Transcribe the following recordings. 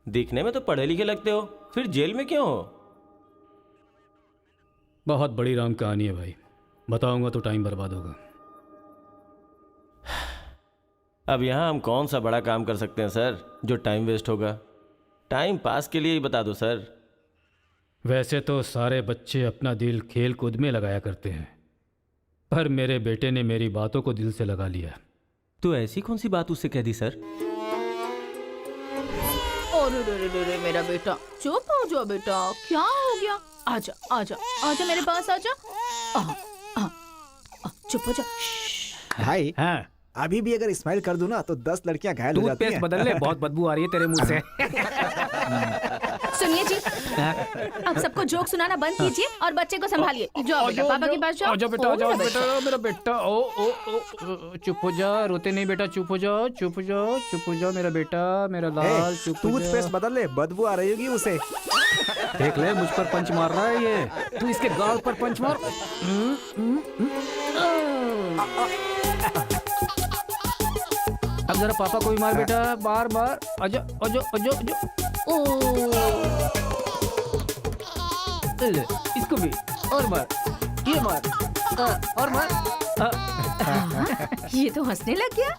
दिखने में तो पढ़े लिखे लगते हो, फिर जेल में क्यों हो? बहुत बड़ी राम कहानी है भाई, बताऊंगा तो टाइम बर्बाद होगा। अब यहाँ हम कौन सा बड़ा काम कर सकते हैं सर जो टाइम वेस्ट होगा? टाइम पास के लिए ही बता दो सर। वैसे तो सारे बच्चे अपना दिल खेल कूद में लगाया करते हैं, पर मेरे बेटे ने मेरी बातों को दिल से लगा लिया। तो ऐसी कौन सी बात उससे कह दी सर? अरे रे रे रे मेरा बेटा, चुप हो जाओ बेटा, क्या हो गया? आजा आजा आजा मेरे पास आजा। चुप हो जा। भाई हाँ, अभी भी अगर स्माइल कर दूं ना तो 10 लड़कियां घायल हो जाती हैं। बदल ले, बहुत बदबू आ रही है तेरे मुंह से। सुनिए जी, अब सबको जोक सुनाना बंद कीजिए और बच्चे को संभालिए। जाओ बेटा, पापा के पास जाओ। आजा बेटा, आजा मेरा बेटा, मेरा बेटा। ओ ओ ओ, चुप हो जा, रोते नहीं बेटा, चुप हो जाओ, चुप हो जाओ, चुप हो जाओ मेरा बेटा, मेरा लाल, चुप हो जा। टूथपेस्ट बदल ले, बदबू आ रही होगी उसे। देख ले, मुझ पर पंच मार रहा है ये, तू इसके गाल पर पंच मार। अब जरा पापा को भी मार बेटा, बार बार। आजा आजा आजा आजा। ले, इसको भी और मार, ये मार, और मार। ये तो हंसने लग गया।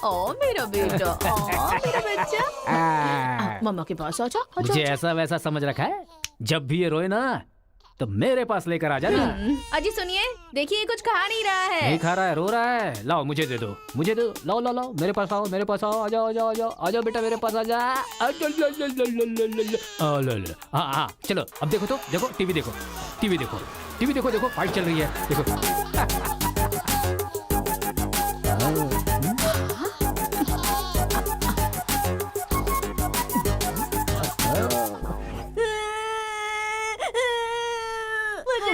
ओ मेरा बेटा, ओ मेरा बच्चा, मम्मा के पास आजा। मुझे ऐसा वैसा समझ रखा है? जब भी ये रोए ना तो मेरे पास लेकर आ जाना। अजी सुनिए, देखिए कुछ खा नहीं रहा है। नहीं खा रहा है, रो रहा है। लाओ मुझे दे दो, मुझे दो, लाओ लाओ लाओ, मेरे पास आओ, मेरे पास आओ, आ जाओ आ जाओ आ जाओ आ जाओ बेटा, मेरे पास आ जा। हाँ हाँ, चलो अब देखो, तो देखो, टीवी देखो, टीवी देखो, टीवी देखो, देखो फाइट चल रही है, देखो।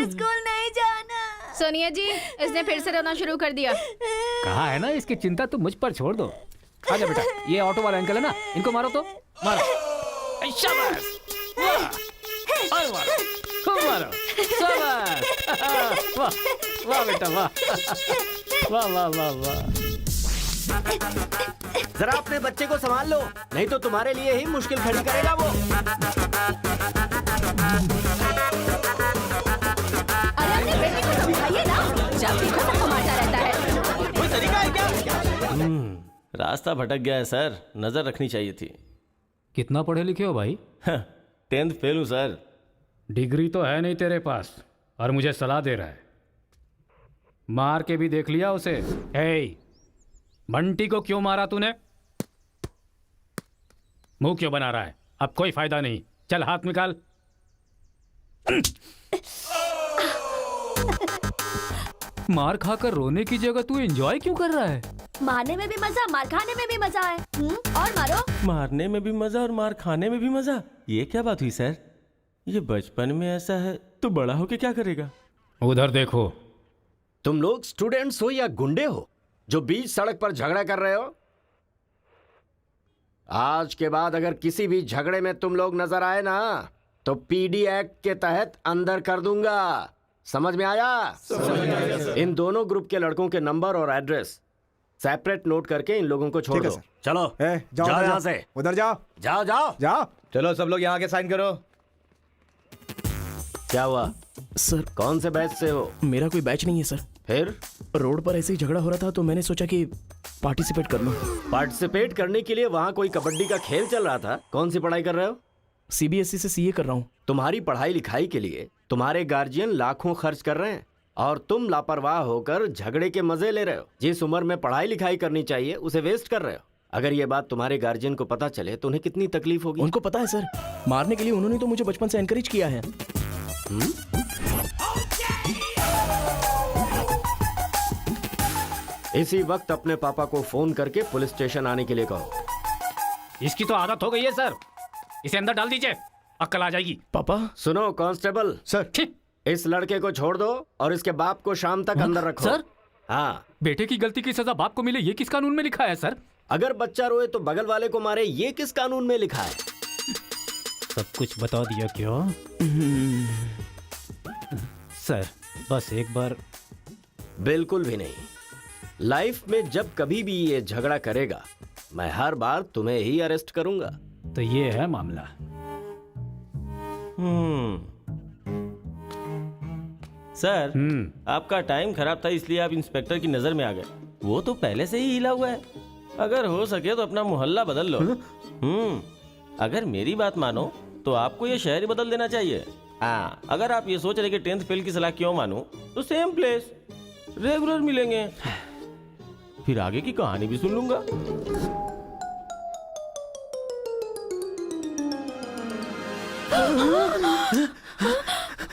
स्कूल नहीं जाना। सोनिया जी, इसने फिर से रोना शुरू कर दिया। कहा है ना, इसकी चिंता तुम मुझ पर छोड़ दो। आजा बेटा, ये ऑटो वाला अंकल है ना, इनको मारो तो मारो। शाबाश, वाह, और मारो, खूब मारो, शाबाश। वाह वाह बेटा, वाह वाह वाह वाह वाह। जरा अपने बच्चे को संभाल लो, नहीं तो तुम्हारे लिए ही मुश्किल खड़ी करेगा वो। अरे अपने बेटे को समझाइए ना, जब देखो सबको मारता रहता है। कोई तरीका है क्या? रास्ता भटक गया है सर, नजर रखनी चाहिए थी। कितना पढ़े लिखे हो भाई? 10th फेल हूँ सर। डिग्री तो है नहीं तेरे पास और मुझे सलाह दे रहा है। मार के भी देख लिया उसे। हे, बंटी को क्यों मारा तूने? मुंह क्यों बना रहा है? अब कोई फायदा नहीं, चल हाथ निकाल। मार खाकर रोने की जगह तू एंजॉय क्यों कर रहा है? मारने में भी मजा, मार खाने में भी मजा है। और मारो। मारने में भी मजा और मार खाने में भी मजा, ये क्या बात हुई सर? ये बचपन में ऐसा है तो बड़ा होके क्या करेगा? उधर देखो। तुम लोग स्टूडेंट्स हो या गुंडे हो जो बीच सड़क पर झगड़ा कर रहे हो? आज के बाद अगर किसी भी झगड़े में तुम लोग नजर आए ना तो पीडी एक्ट के तहत अंदर कर दूंगा। समझ में आया? इन दोनों ग्रुप के लड़कों के नंबर और एड्रेस सेपरेट नोट करके इन लोगों को छोड़ दो। चलो जाओ यहाँ से, उधर जाओ जाओ जाओ जाओ। चलो सब लोग यहाँ के साइन करो। क्या हुआ सर? कौन से बैच से हो? मेरा कोई बैच नहीं है सर। फिर रोड पर ऐसे ही झगड़ा हो रहा था तो मैंने सोचा कि पार्टिसिपेट कर लूं। पार्टिसिपेट करने के लिए वहाँ कोई कबड्डी का खेल चल रहा था? कौन सी पढ़ाई कर रहे हो? सीबीएसई से सीए कर रहा हूँ। तुम्हारी पढ़ाई लिखाई के लिए तुम्हारे गार्जियन लाखों खर्च कर रहे हैं और तुम लापरवाह होकर झगड़े के मजे ले रहे हो। जिस उम्र में पढ़ाई लिखाई करनी चाहिए उसे वेस्ट कर रहे हो। अगर ये बात तुम्हारे गार्जियन को पता चले तो उन्हें कितनी तकलीफ होगी। उनको पता है सर, मारने के लिए उन्होंने तो मुझे बचपन से एनकरेज किया है। इसी वक्त अपने पापा को फोन करके पुलिस स्टेशन आने के लिए कहो। इसकी तो आदत हो गई है सर, इसे अंदर डाल दीजिए, अक्ल आ जाएगी। पापा। सुनो कांस्टेबल सर, इस लड़के को छोड़ दो और इसके बाप को शाम तक अंदर रखो। सर? हाँ। बेटे की गलती की सजा बाप को मिले, ये किस कानून में लिखा है सर? अगर बच्चा रोए तो बगल वाले को मारे, ये किस कानून में लिखा है? सब कुछ बता दिया क्यों? सर बस एक बार। बिल्कुल भी नहीं। लाइफ में जब कभी भी ये झगड़ा करेगा मैं हर बार तुम्हें ही अरेस्ट करूंगा। तो ये है मामला। सर, आपका टाइम खराब था इसलिए आप इंस्पेक्टर की नजर में आ गए। वो तो पहले से ही हिला हुआ है। अगर हो सके तो अपना मोहल्ला बदल लो। अगर मेरी बात मानो तो आपको ये शहर ही बदल देना चाहिए। हाँ, अगर आप ये सोच रहे कि 10th फेल की सलाह क्यों मानूं, तो सेम प्लेस रेगुलर मिलेंगे। फिर आगे की कहानी भी सुन लूंगा।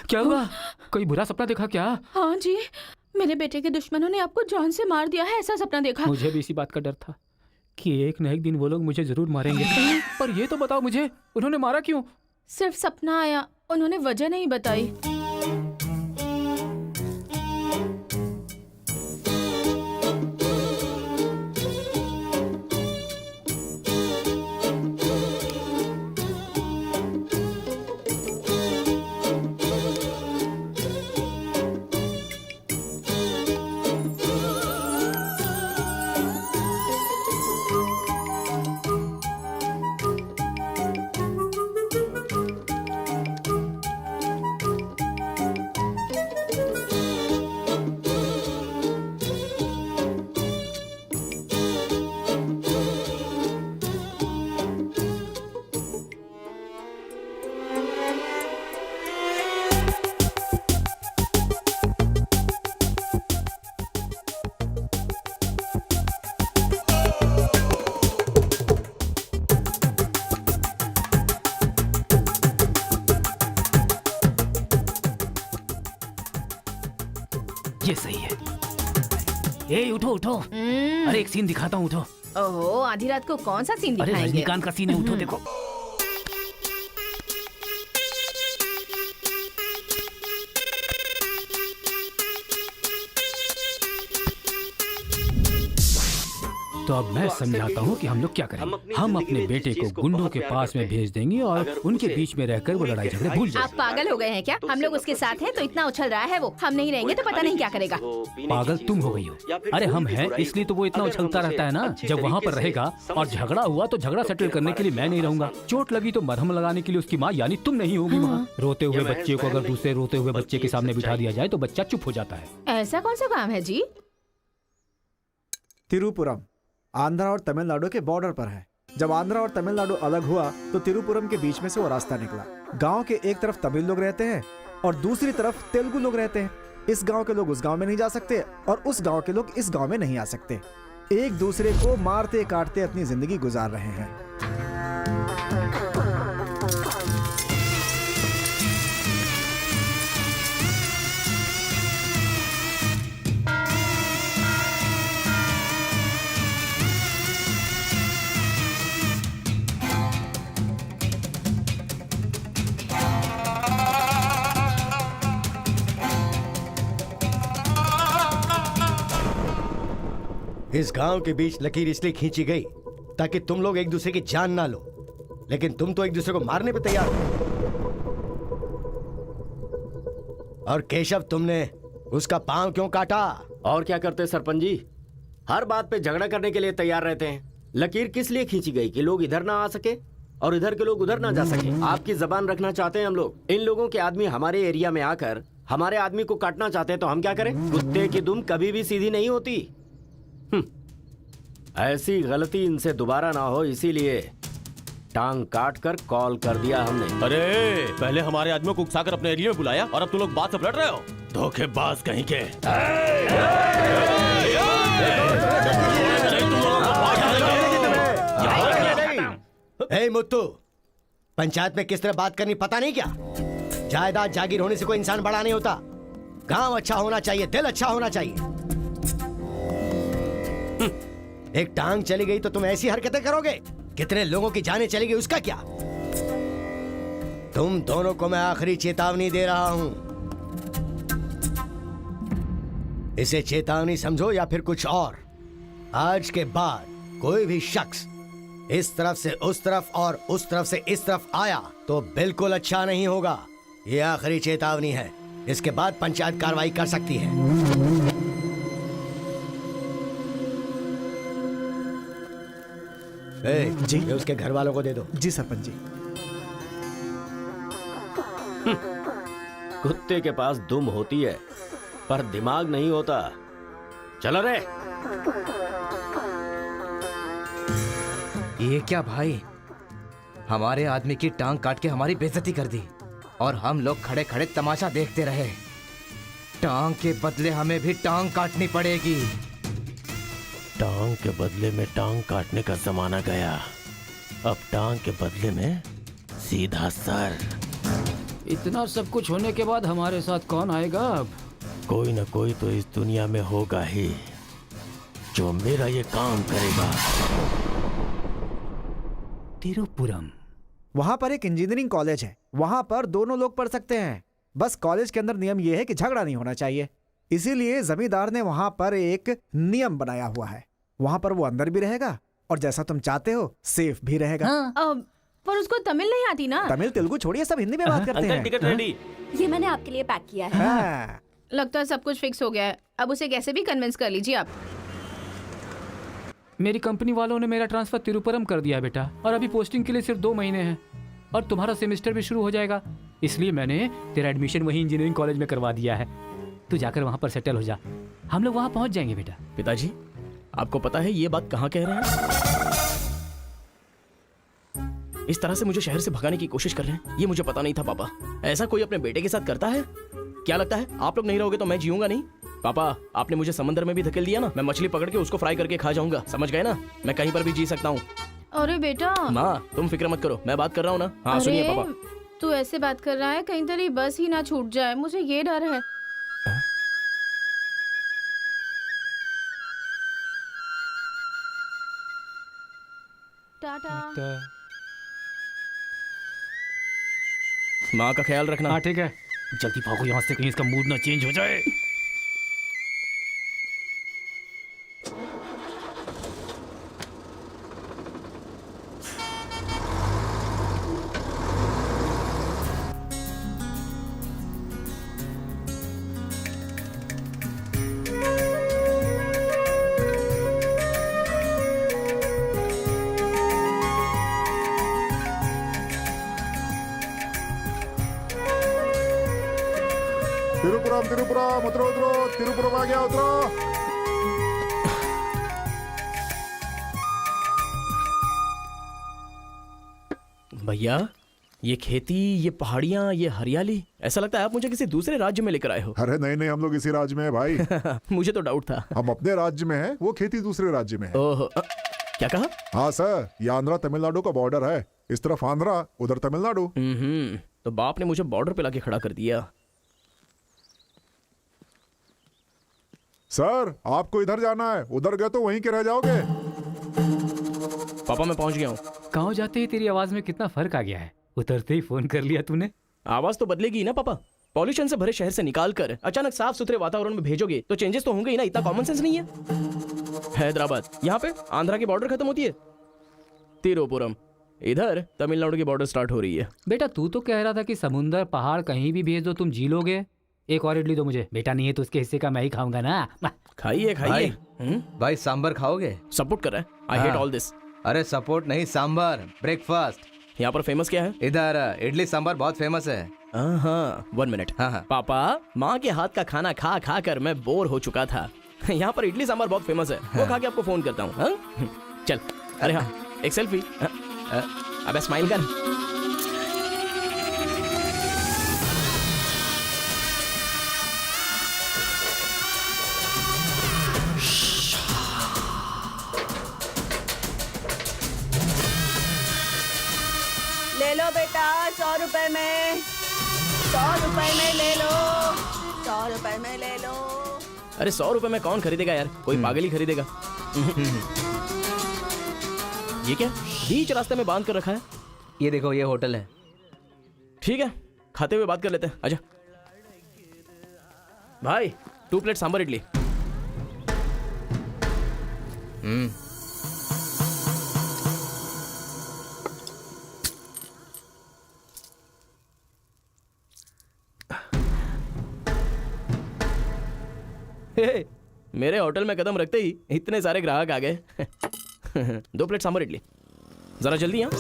क्या हुआ? कोई बुरा सपना देखा क्या? हाँ जी, मेरे बेटे के दुश्मनों ने आपको जान से मार दिया है, ऐसा सपना देखा। मुझे भी इसी बात का डर था कि एक न एक दिन वो लोग मुझे जरूर मारेंगे। पर ये तो बताओ मुझे, उन्होंने मारा क्यों? सिर्फ सपना आया, उन्होंने वजह नहीं बताई। ये सही है। ए उठो उठो, अरे एक सीन दिखाता हूँ, उठो। ओहो, आधी रात को कौन सा सीन अरे दिखाएंगे? रजनीकांत का सीन है, उठो देखो। तो अब मैं समझाता हूँ कि हम लोग क्या करेंगे। हम अपने बेटे को गुंडों के पास में भेज देंगे और उनके बीच में रहकर वो लड़ाई झगड़े भूल आप जाएंगे। पागल हो गए हैं क्या? हम लोग उसके साथ हैं तो इतना उछल रहा है वो। हम नहीं रहेंगे तो पता नहीं क्या करेगा। पागल तुम हो गई हो। अरे हम हैं इसलिए तो वो इतना उछलता रहता है ना। जब वहाँ पर रहेगा और झगड़ा हुआ तो झगड़ा सेटल करने के लिए मैं नहीं रहूंगा। चोट लगी तो मरहम लगाने के लिए उसकी माँ यानी तुम नहीं होगी वहाँ। रोते हुए बच्चे को अगर दूसरे रोते हुए बच्चे के सामने बिठा दिया जाए तो बच्चा चुप हो जाता है। ऐसा कौन सा काम है जी? तिरुपुरम आंध्रा और तमिलनाडु के बॉर्डर पर है। जब आंध्रा और तमिलनाडु अलग हुआ तो तिरुपुरम के बीच में से वो रास्ता निकला। गांव के एक तरफ तमिल लोग रहते हैं और दूसरी तरफ तेलुगु लोग रहते हैं। इस गांव के लोग उस गांव में नहीं जा सकते और उस गांव के लोग इस गांव में नहीं आ सकते। एक दूसरे को मारते काटते अपनी जिंदगी गुजार रहे हैं। इस गांव के बीच लकीर इसलिए खींची गई ताकि तुम लोग एक दूसरे की जान ना लो, लेकिन तुम तो एक दूसरे को मारने पे तैयार हो। और केशव, तुमने उसका पांव क्यों काटा? और क्या करते सरपंच जी, हर बात पे झगड़ा करने के लिए तैयार रहते हैं। लकीर किस लिए खींची गई कि लोग इधर ना आ सके और इधर के लोग उधर ना जा सके। आपकी जबान रखना चाहते हैं हम लोग। इन लोगों के आदमी हमारे एरिया में आकर हमारे आदमी को काटना चाहते हैं तो हम क्या करें? कुत्ते की दुम कभी भी सीधी नहीं होती। ऐसी गलती इनसे दोबारा ना हो, इसीलिए टांग काट कर कॉल कर दिया हमने। अरे पहले हमारे आदमियों को उकसाकर अपने एरिया में बुलाया और अब तुम लोग बात से पलट रहे हो। धोखेबाज कहीं के। हे मुत्तू, पंचायत में किस तरह बात करनी पता नहीं क्या? जायदाद जागीर होने से कोई इंसान बड़ा नहीं होता। गांव अच्छा होना चाहिए, दिल अच्छा होना चाहिए। एक टांग चली गई तो तुम ऐसी हरकतें करोगे? कितने लोगों की जानें चली गई उसका क्या? तुम दोनों को मैं आखिरी चेतावनी दे रहा हूं। इसे चेतावनी समझो या फिर कुछ और। आज के बाद कोई भी शख्स इस तरफ से उस तरफ और उस तरफ से इस तरफ आया तो बिल्कुल अच्छा नहीं होगा। यह आखिरी चेतावनी है। इसके बाद पंचायत कार्रवाई कर सकती है। जी ये उसके घर वालों को दे दो। जी सरपंच जी। कुत्ते के पास दुम होती है पर दिमाग नहीं होता। चलो रे। ये क्या भाई, हमारे आदमी की टांग काट के हमारी बेइज्जती कर दी और हम लोग खड़े खड़े तमाशा देखते रहे। टांग के बदले हमें भी टांग काटनी पड़ेगी। टांग के बदले में टांग काटने का जमाना गया। अब टांग के बदले में सीधा सर। इतना सब कुछ होने के बाद हमारे साथ कौन आएगा अब? कोई ना कोई तो इस दुनिया में होगा ही जो मेरा ये काम करेगा। तिरुपुरम। वहां पर एक इंजीनियरिंग कॉलेज है, वहां पर दोनों लोग पढ़ सकते हैं। बस कॉलेज के अंदर नियम यह है कि झगड़ा नहीं होना चाहिए, इसीलिए जमींदार ने वहां पर एक नियम बनाया हुआ है। वहां पर वो अंदर भी रहेगा और जैसा तुम चाहते हो सेफ भी रहेगा। पर उसको तमिल नहीं आती ना। तमिल तेलुगु छोड़िए, सब हिंदी में बात करते अंकल हैं। Ticket ready. ये मैंने आपके लिए पैक किया है। हाँ। लगता है सब कुछ फिक्स हो गया है। अब उसे कैसे भी कन्विंस कर लीजिए आप। मेरी कंपनी वालों ने मेरा ट्रांसफर तिरुपुरम कर दिया बेटा, और अभी पोस्टिंग के लिए सिर्फ 2 महीने हैं और तुम्हारा सेमेस्टर भी शुरू हो जाएगा। इसलिए मैंने तेरा एडमिशन वही इंजीनियरिंग कॉलेज में करवा दिया है। तू जाकर वहाँ पर सेटल हो जा, हम लोग वहाँ पहुँच जाएंगे बेटा। पिताजी, आपको पता है ये बात कहाँ कह रहे हैं? इस तरह से मुझे शहर से भगाने की कोशिश कर रहे हैं, ये मुझे पता नहीं था पापा। ऐसा कोई अपने बेटे के साथ करता है? क्या लगता है आप लोग नहीं रहोगे तो मैं जीऊंगा नहीं? पापा, आपने मुझे समंदर में भी धकेल दिया ना, मैं मछली पकड़ के उसको फ्राई करके खा जाऊंगा, समझ गए ना? मैं कहीं पर भी जी सकता हूँ। अरे बेटा। माँ तुम फिक्र मत करो, मैं बात कर रहा हूँ ना। हाँ सुनिए अरे, पापा। तू ऐसे बात कर रहा है कहीं तेरी बस ही ना छूट जाए, मुझे ये डर है। टाटा। माँ का ख्याल रखना। हाँ ठीक है, जल्दी भागो यहाँ से, कहीं इसका मूड ना चेंज हो जाए। तिरुपुरम तिरुपुरम उतरो उतरो, तिरुपुरम आ गया, उतरो। भैया, ये खेती, ये पहाड़ियाँ, ये हरियाली, ऐसा लगता है आप मुझे किसी दूसरे राज्य में लेकर आए हो। अरे नहीं नहीं, हम लोग इसी राज्य में है भाई। मुझे तो डाउट था। हम अपने राज्य में है, वो खेती दूसरे राज्य में है। ओह, क्या कहा? हाँ सर, ये आंध्रा तमिलनाडु का बॉर्डर है। इस तरफ आंध्रा, उधर तमिलनाडु। तो बाप ने मुझे बॉर्डर पे लाके खड़ा कर दिया। सर आपको इधर जाना है, उधर गए तो वहीं के रह जाओगे। पापा मैं पहुंच गया हूँ। गाँव जाते ही तेरी आवाज में कितना फर्क आ गया है। उतरते ही फोन कर लिया तूने। आवाज तो बदलेगी ना पापा। पॉल्यूशन से भरे शहर से निकाल कर अचानक साफ सुथरे वातावरण में भेजोगे तो चेंजेस तो होंगे ही ना। इतना कॉमन सेंस नहीं है? हैदराबाद, यहाँ पे आंध्रा की बॉर्डर खत्म होती है। तिरुपुरम, इधर तमिलनाडु की बॉर्डर स्टार्ट हो रही है। बेटा तू तो कह रहा था कि समुंदर पहाड़ कहीं भी भेज दो तुम जी लोगे। एक और इडली दो मुझे। बेटा नहीं है तो उसके हिस्से का मैं ही खाऊंगा ना। खाइए खाइए। भाई सांबर खाओगे? सपोर्ट कर रहा है। I hate all this. अरे सपोर्ट नहीं, सांबर, ब्रेकफास्ट। यहाँ पर फेमस क्या है? इधर इडली सांबर बहुत फेमस है। हाँ, 1 मिनट। हाँ। पापा, माँ के हाथ का खाना खा खा कर मैं बोर हो चुका था। यहाँ पर इडली सांबर बहुत फेमस है, वो खा के आपको फोन करता हूँ। चल। अरे हाँ, एक सेल्फी। अबे स्माइल कर। ले लो बेटा, 100 रुपए में, 100 रुपए में ले लो, 100 रुपए में ले लो। अरे 100 रुपए में कौन खरीदेगा यार, कोई पागल ही खरीदेगा। ये क्या बीच रास्ते में बांध कर रखा है? ये देखो, ये होटल है। ठीक है, खाते हुए बात कर लेते हैं। आजा भाई, 2 प्लेट सांबर इडली। मेरे होटल में कदम रखते ही इतने सारे ग्राहक आ गए। 2 प्लेट सांबर इडली। जरा जल्दी यहाँ।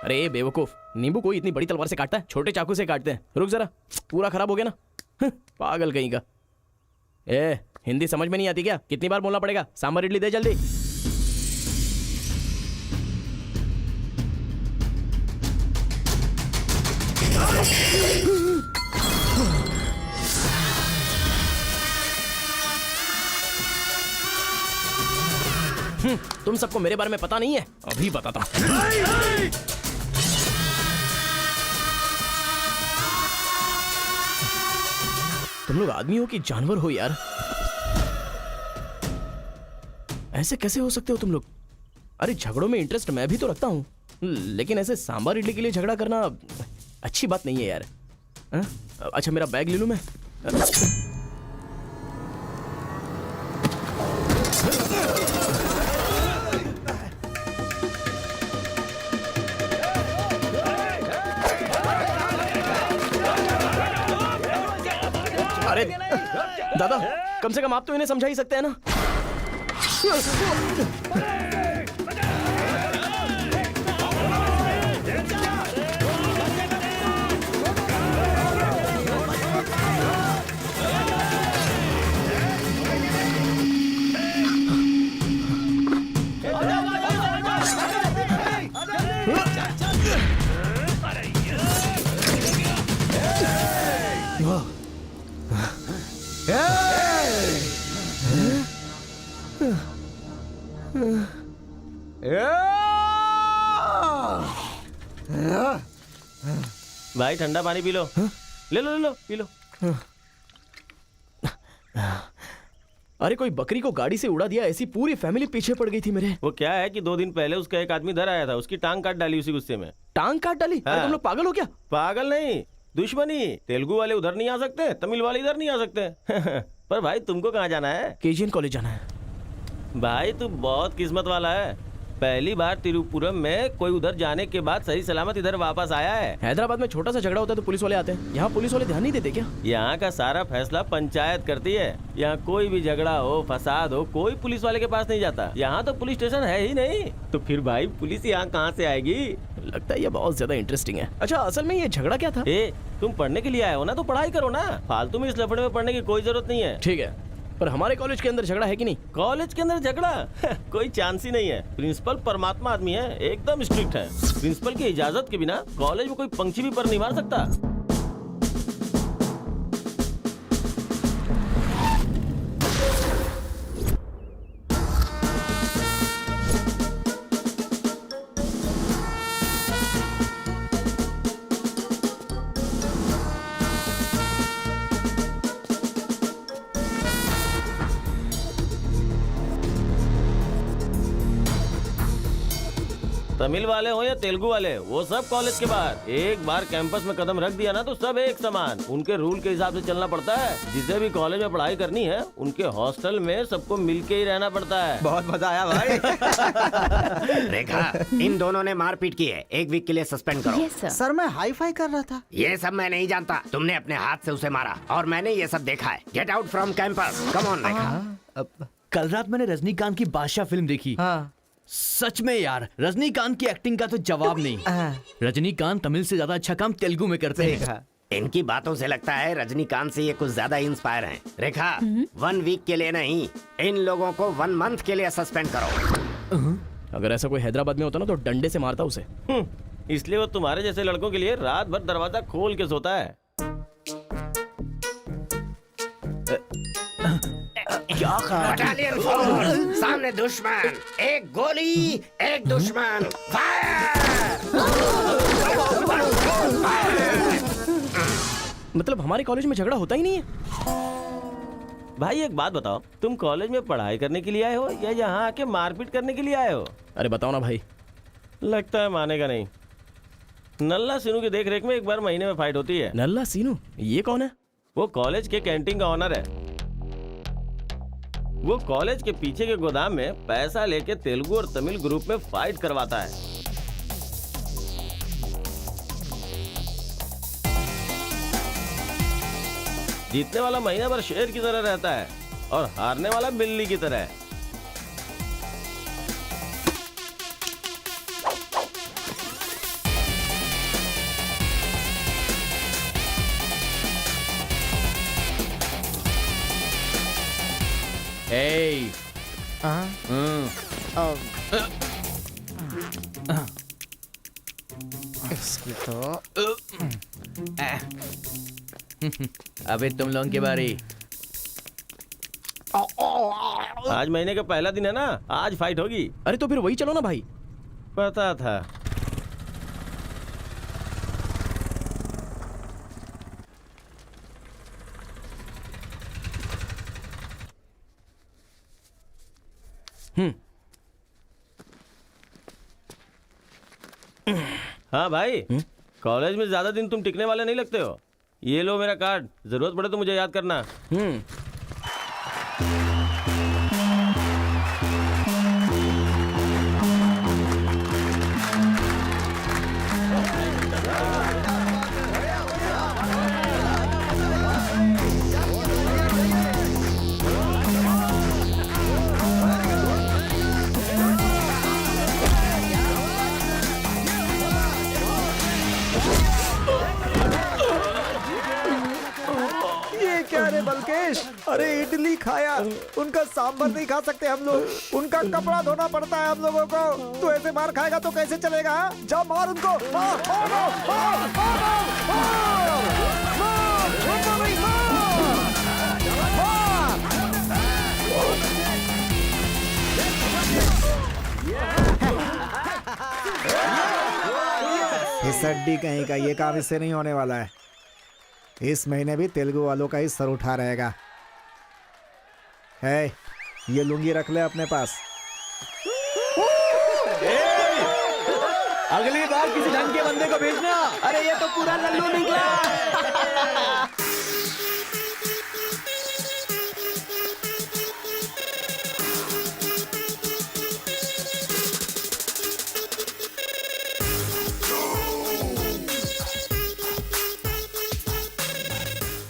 अरे बेवकूफ, नींबू कोई इतनी बड़ी तलवार से काटता है? छोटे चाकू से काटते हैं। रुक जरा, पूरा खराब हो गया ना। पागल कहीं का। ए, हिंदी समझ में नहीं आती क्या? कितनी बार बोलना पड़ेगा? सांभर इडली दे जल्दी। तुम सबको मेरे बारे में पता नहीं है? अभी बताता हूं। तुम लोग आदमी हो कि जानवर हो यार? ऐसे कैसे हो सकते हो तुम लोग? अरे झगड़ों में इंटरेस्ट मैं भी तो रखता हूं, लेकिन ऐसे सांभर इडली के लिए झगड़ा करना अच्छी बात नहीं है यार। हा? अच्छा मेरा बैग ले लूं मैं? अरे दादा, कम से कम आप तो इन्हें समझा ही सकते हैं ना। भाई ठंडा पानी पी लो। ले लो ले लो, पी लो। अरे कोई बकरी को गाड़ी से उड़ा दिया, ऐसी पूरी फैमिली पीछे पड़ गई थी मेरे। वो क्या है कि 2 दिन पहले उसका एक आदमी इधर आया था, उसकी टांग काट डाली उसी गुस्से में। टांग काट डाली? अरे तुम लोग पागल हो क्या? पागल नहीं, दुश्मनी। तेलुगु वाले उधर नहीं आ सकते, तमिल वाले इधर नहीं आ सकते। पर भाई तुमको कहाँ जाना है? केजीएन कॉलेज जाना है। भाई तू बहुत किस्मत वाला है, पहली बार तिरुपुरम में कोई उधर जाने के बाद सही सलामत इधर वापस आया है। हैदराबाद में छोटा सा झगड़ा होता है तो पुलिस वाले आते हैं, यहाँ पुलिस वाले ध्यान नहीं देते क्या? यहाँ का सारा फैसला पंचायत करती है। यहाँ कोई भी झगड़ा हो, फसाद हो, कोई पुलिस वाले के पास नहीं जाता। यहाँ तो पुलिस स्टेशन है ही नहीं, तो फिर भाई पुलिस यहाँ कहाँ से आएगी? लगता है ये बहुत ज्यादा इंटरेस्टिंग है। अच्छा असल में ये झगड़ा क्या था? तुम पढ़ने के लिए आए हो ना, तो पढ़ाई करो ना, फालतू में इस लफड़े में पढ़ने की कोई जरूरत नहीं है। ठीक है, पर हमारे कॉलेज के अंदर झगड़ा है कि नहीं? कॉलेज के अंदर झगड़ा? कोई चांस ही नहीं है। प्रिंसिपल परमात्मा आदमी है, एकदम स्ट्रिक्ट है। प्रिंसिपल की इजाजत के बिना कॉलेज में कोई पंछी भी पर नहीं मार सकता। तमिल वाले हो या तेलुगु वाले, वो सब कॉलेज के बाहर। एक बार कैंपस में कदम रख दिया ना तो सब एक समान। उनके रूल के हिसाब से चलना पड़ता है। जिसे भी कॉलेज में पढ़ाई करनी है, उनके हॉस्टल में सबको मिलके ही रहना पड़ता है। बहुत मजा आया भाई। रेखा, इन दोनों ने मारपीट की है, 1 वीक के लिए सस्पेंड करो। Yes sir. सर मैं हाई फाई कर रहा था। ये सब मैं नहीं जानता, तुमने अपने हाथ से उसे मारा और मैंने ये सब देखा है। Get out from campus, come on Rekha. कल रात मैंने रजनीकांत की बादशाह फिल्म देखी। हाँ। सच में यार, रजनीकांत की एक्टिंग का तो जवाब नहीं। रजनीकांत तमिल से ज्यादा अच्छा काम तेलुगु में करते हैं। इनकी बातों से लगता है रजनीकांत से ये कुछ ज्यादा इंस्पायर हैं। रेखा, 1 वीक के लिए नहीं, इन लोगों को 1 मंथ के लिए सस्पेंड करो। अगर ऐसा कोई हैदराबाद में होता ना तो डंडे से मारता उसे। इसलिए वो तुम्हारे जैसे लड़कों के लिए रात भर दरवाजा खोल के सोता है। क्या बटालियन फॉरवर्ड, सामने दुश्मन, एक गोली, एक दुश्मन, फायर! मतलब हमारे कॉलेज में झगड़ा होता ही नहीं है? भाई एक बात बताओ, तुम कॉलेज में पढ़ाई करने के लिए आए हो या यहाँ आके मारपीट करने के लिए आए हो? अरे बताओ ना भाई। लगता है मानेगा नहीं। नल्ला सीनू की देखरेख में 1 बार महीने में फाइट होती है। नल्ला सीनू? ये कौन है? वो कॉलेज के कैंटीन का ऑनर है। वो कॉलेज के पीछे के गोदाम में पैसा लेके तेलुगु और तमिल ग्रुप में फाइट करवाता है। जीतने वाला महीना भर शेर की तरह रहता है और हारने वाला बिल्ली की तरह। ए इसकी तो अबे तुम लोगों की बारी। आज महीने का पहला दिन है ना, आज फाइट होगी। अरे तो फिर वही चलो ना भाई। पता था। हाँ भाई, कॉलेज में ज्यादा दिन तुम टिकने वाले नहीं लगते हो। ये लो मेरा कार्ड, जरूरत पड़े तो मुझे याद करना। ये क्या रे बलकेश, अरे इडली खाया, उनका सांभर नहीं खा सकते हम लोग, उनका कपड़ा धोना पड़ता है हम लोगों को। तू ऐसे मार खाएगा तो कैसे चलेगा? जा मार उनको, मार, मार, मार, मार, मार, मार, छोड़ो नहीं, मार, मार। इस हड्डी कहीं का ये काम इससे नहीं होने वाला है। इस महीने भी तेलुगु वालों का ही सर उठा रहेगा। है, ये लुंगी रख ले अपने पास। अगली बार किसी ढंग के बंदे को भेजना। अरे ये तो पूरा लल्लू निकला।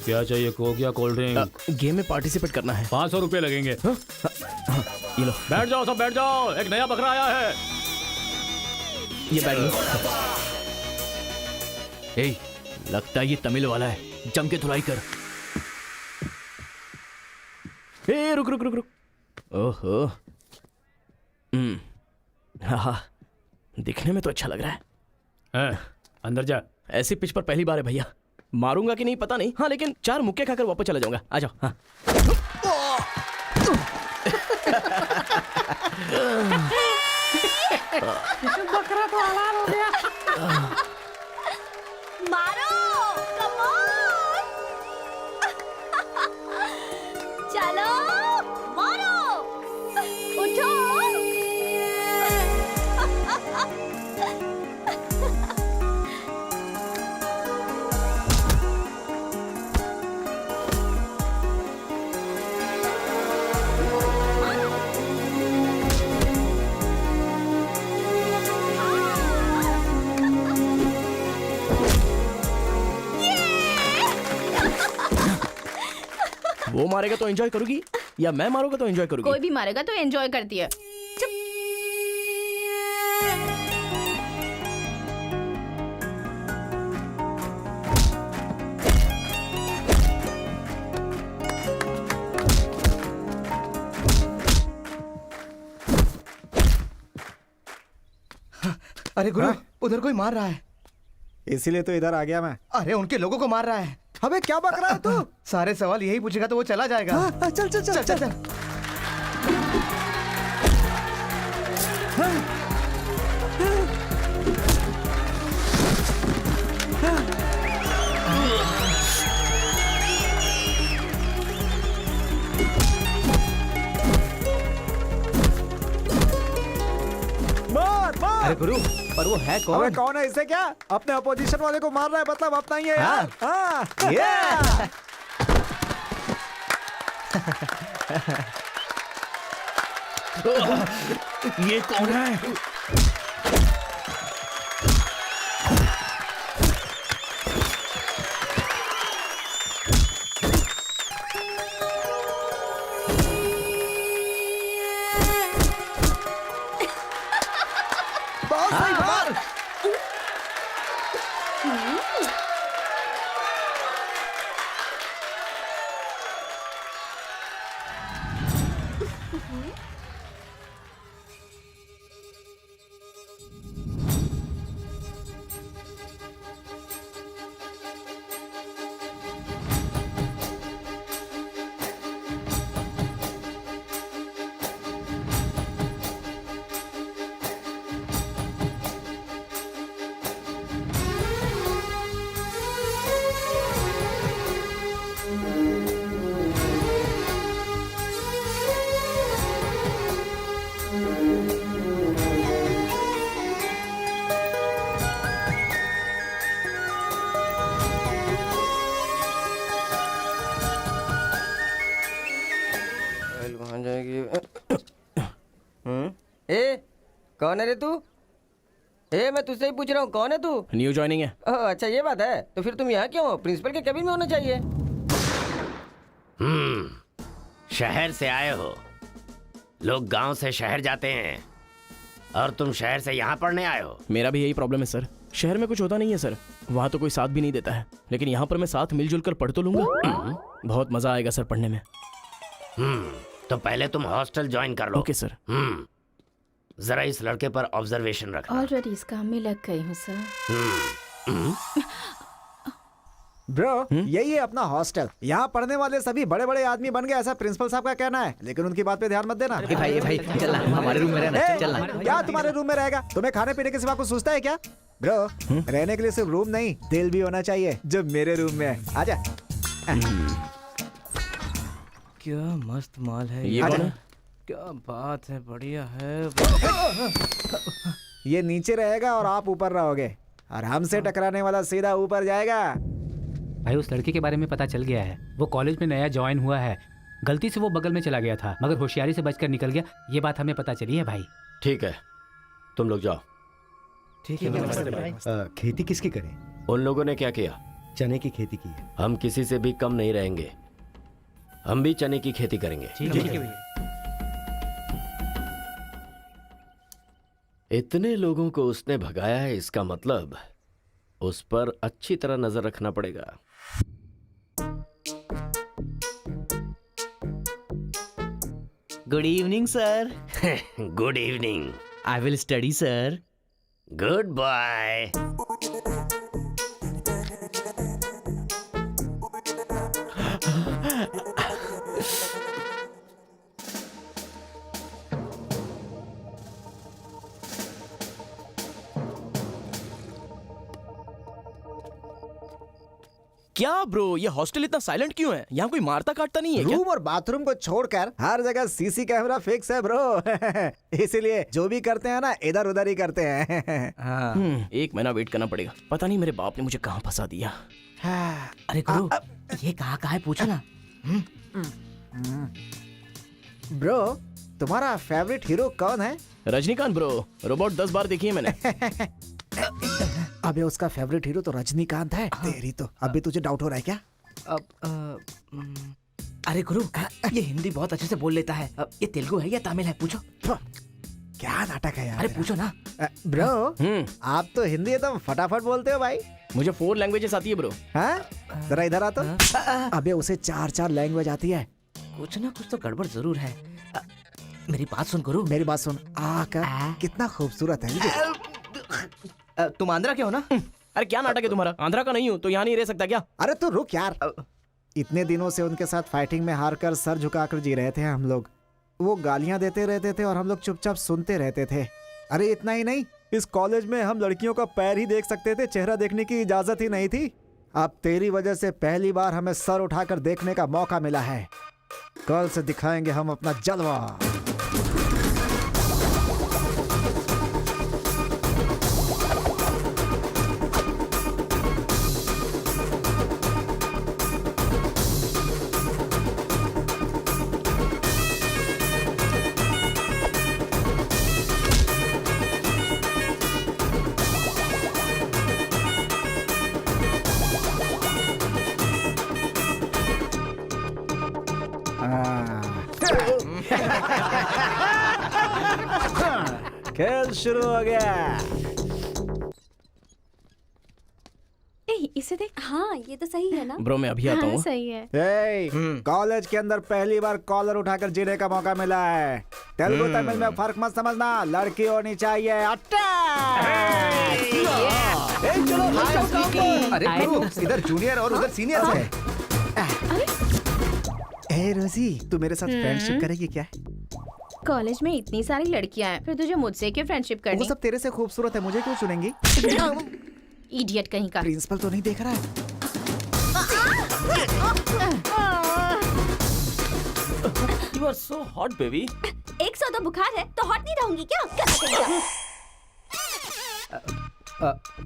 क्या चाहिए? कोक या कोल्ड ड्रिंक? गेम में पार्टिसिपेट करना है। 500 रुपए लगेंगे। ये लो। बैठ जाओ, सब बैठ जाओ, एक नया बकरा आया है। ये बैठ लो। ए, लगता है ये तमिल वाला है, जम के धुलाई कर। ए रुक रुक रुक रुक। ओहो, हाँ, दिखने में तो अच्छा लग रहा है। अंदर जा। ऐसी पिच पर पहली बार है भैया। मारूंगा कि नहीं पता नहीं, हाँ लेकिन 4 मुक्के खाकर वापस चला जाऊंगा। आ जाओ। हाँ। बकरा तो हलाल हो गया। मारो, कम ऑन। चलो, मारो, उठो। वो मारेगा तो एंजॉय करूंगी या मैं मारूंगा तो एंजॉय करूंगी? कोई भी मारेगा तो एंजॉय करती है। चुप। अरे गुरु, उधर कोई मार रहा है। इसीलिए तो इधर आ गया मैं। अरे उनके लोगों को मार रहा है। अबे क्या बक रहा है तू? सारे सवाल यही पूछेगा तो वो चला जाएगा। चल चल चल चल चल। मार मार। अरे गुरु, पर वो है कौन? अबे कौन है? इससे क्या? अपने अपोजिशन वाले को मार रहा है, मतलब अपना ही है यार। हाँ। ये कौन है? बहुत सही मार। कौन है रे तू? मैं तुझसे ही पूछ रहा हूँ, कौन है तू? न्यू ज्वाइनिंग है। ओह अच्छा ये बात है, तो फिर तुम यहाँ क्यों हो? प्रिंसिपल के केबिन में होना चाहिए। शहर से आए हो। लोग गांव से शहर जाते हैं और तुम शहर से यहाँ पढ़ने आए हो। मेरा भी यही प्रॉब्लम है सर, शहर में कुछ होता नहीं है सर, वहाँ तो कोई साथ भी नहीं देता है, लेकिन यहाँ पर मैं साथ मिलजुल कर पढ़ तो लूंगा। बहुत मजा आएगा सर पढ़ने में। तो पहले तुम हॉस्टल ज्वाइन कर लो। Okay sir. जरा इस लड़के पर ऑब्जर्वेशन रखना। ऑलरेडी इस काम में लग गई हूँ सर। ब्रो यही है अपना हॉस्टल। यहाँ पढ़ने वाले सभी बड़े बड़े आदमी बन गए, ऐसा प्रिंसिपल साहब का कहना है, लेकिन उनकी बात पे ध्यान मत देना। भाई चल हमारे रूम में रहना, चल क्या तुम्हारे रूम में रहेगा? तुम्हें खाने पीने के सिवा कुछ सोचता है क्या? ब्रो रहने के लिए सिर्फ रूम नहीं, दिल भी होना चाहिए, जो मेरे रूम में है। आजा। क्या मस्त माल है ये कौन है? क्या बात है, बढ़िया है। ये नीचे रहेगा और आप ऊपर रहोगे, और हमसे टकराने वाला सीधा ऊपर जाएगा। भाई उस लड़के के बारे में पता चल गया है, वो कॉलेज में नया ज्वाइन हुआ है। गलती से वो बगल में चला गया था, मगर होशियारी से बचकर निकल गया, ये बात हमें पता चली है भाई। ठीक है, तुम लोग जाओ। ठीक है। खेती किसकी करें? उन लोगों ने क्या किया? चने की खेती की है। हम किसी से भी कम नहीं रहेंगे, हम भी चने की खेती करेंगे। ठीक है। इतने लोगों को उसने भगाया है, इसका मतलब उस पर अच्छी तरह नजर रखना पड़ेगा। Good evening sir. Good evening. I will study sir. Good bye. क्या ब्रो, ये हॉस्टल इतना साइलेंट क्यों है? यहाँ कोई मारता काटता नहीं है क्या? रूम और बाथरूम को छोड़कर हर जगह सीसी कैमरा फिक्स है ब्रो। इसीलिए जो भी करते हैं ना, इधर उधर ही करते हैं। एक महीना वेट करना पड़ेगा, पता नहीं मेरे बाप ने मुझे कहाँ फंसा दिया। अरे गुरु, ये कहाँ है पूछो ना। ब्रो तुम्हारा फेवरेट हीरो कौन है? रजनीकांत ब्रो, रोबोट 10 बार देखी है मैंने। अबे उसका फेवरेट हीरो तो रजनीकांत है। तेरी तो अभी तुझे डाउट हो रहा है क्या? अरे गुरु, ये हिंदी बहुत अच्छे से बोल लेता है। ये तेलुगु है या तमिल है? पूछो। क्या नाटक है यार। अरे पूछो ना। ब्रो आप तो हिंदी एकदम फटाफट बोलते हो भाई। मुझे 4 लैंग्वेजेस आती है ब्रो। हाँ जरा इधर आ तो। अबे उसे 4 लैंग्वेज आती है। कुछ ना कुछ तो गड़बड़ जरूर है। मेरी बात सुन गुरु। मेरी बात सुन। कितना खूबसूरत है। तुम आंध्रा के हो ना? अरे क्या नाटक है तुम्हारा? आंध्रा का नहीं हूँ तो यहाँ नहीं रह सकता क्या? अरे तू रुक यार। इतने दिनों से उनके साथ फाइटिंग में हारकर सर झुकाकर जी रहे थे हम लोग। वो गालियां देते रहते थे और हम लोग चुपचाप सुनते रहते थे। अरे इतना ही नहीं, इस कॉलेज में हम लड़कियों का पैर ही देख सकते थे, चेहरा देखने की इजाजत ही नहीं थी। अब तेरी वजह से पहली बार हमें सर उठाकर देखने का मौका मिला है। कल से दिखाएंगे हम अपना जलवा। खेल शुरू हो गया। इसे देख। हाँ ये तो सही है ना? ब्रो मैं अभी आता हूँ। सही है। कॉलेज के अंदर पहली बार कॉलर उठाकर जीने का मौका मिला है। तेलुगु तमिल में फर्क मत समझना, लड़की होनी चाहिए। अरे इधर जूनियर और उधर सीनियर है। ए रोजी, तू मेरे साथ फ्रेंडशिप करेगी क्या? कॉलेज में इतनी सारी लड़कियां हैं, फिर तुझे मुझसे क्यों फ्रेंडशिप करनी? वो सब तेरे से खूबसूरत है, मुझे क्यों चुनेंगी? इडियट कहीं का। प्रिंसिपल तो नहीं देख रहा है? You are so hot, baby. 100 तो बुखार है तो हॉट नहीं रहूंगी क्या?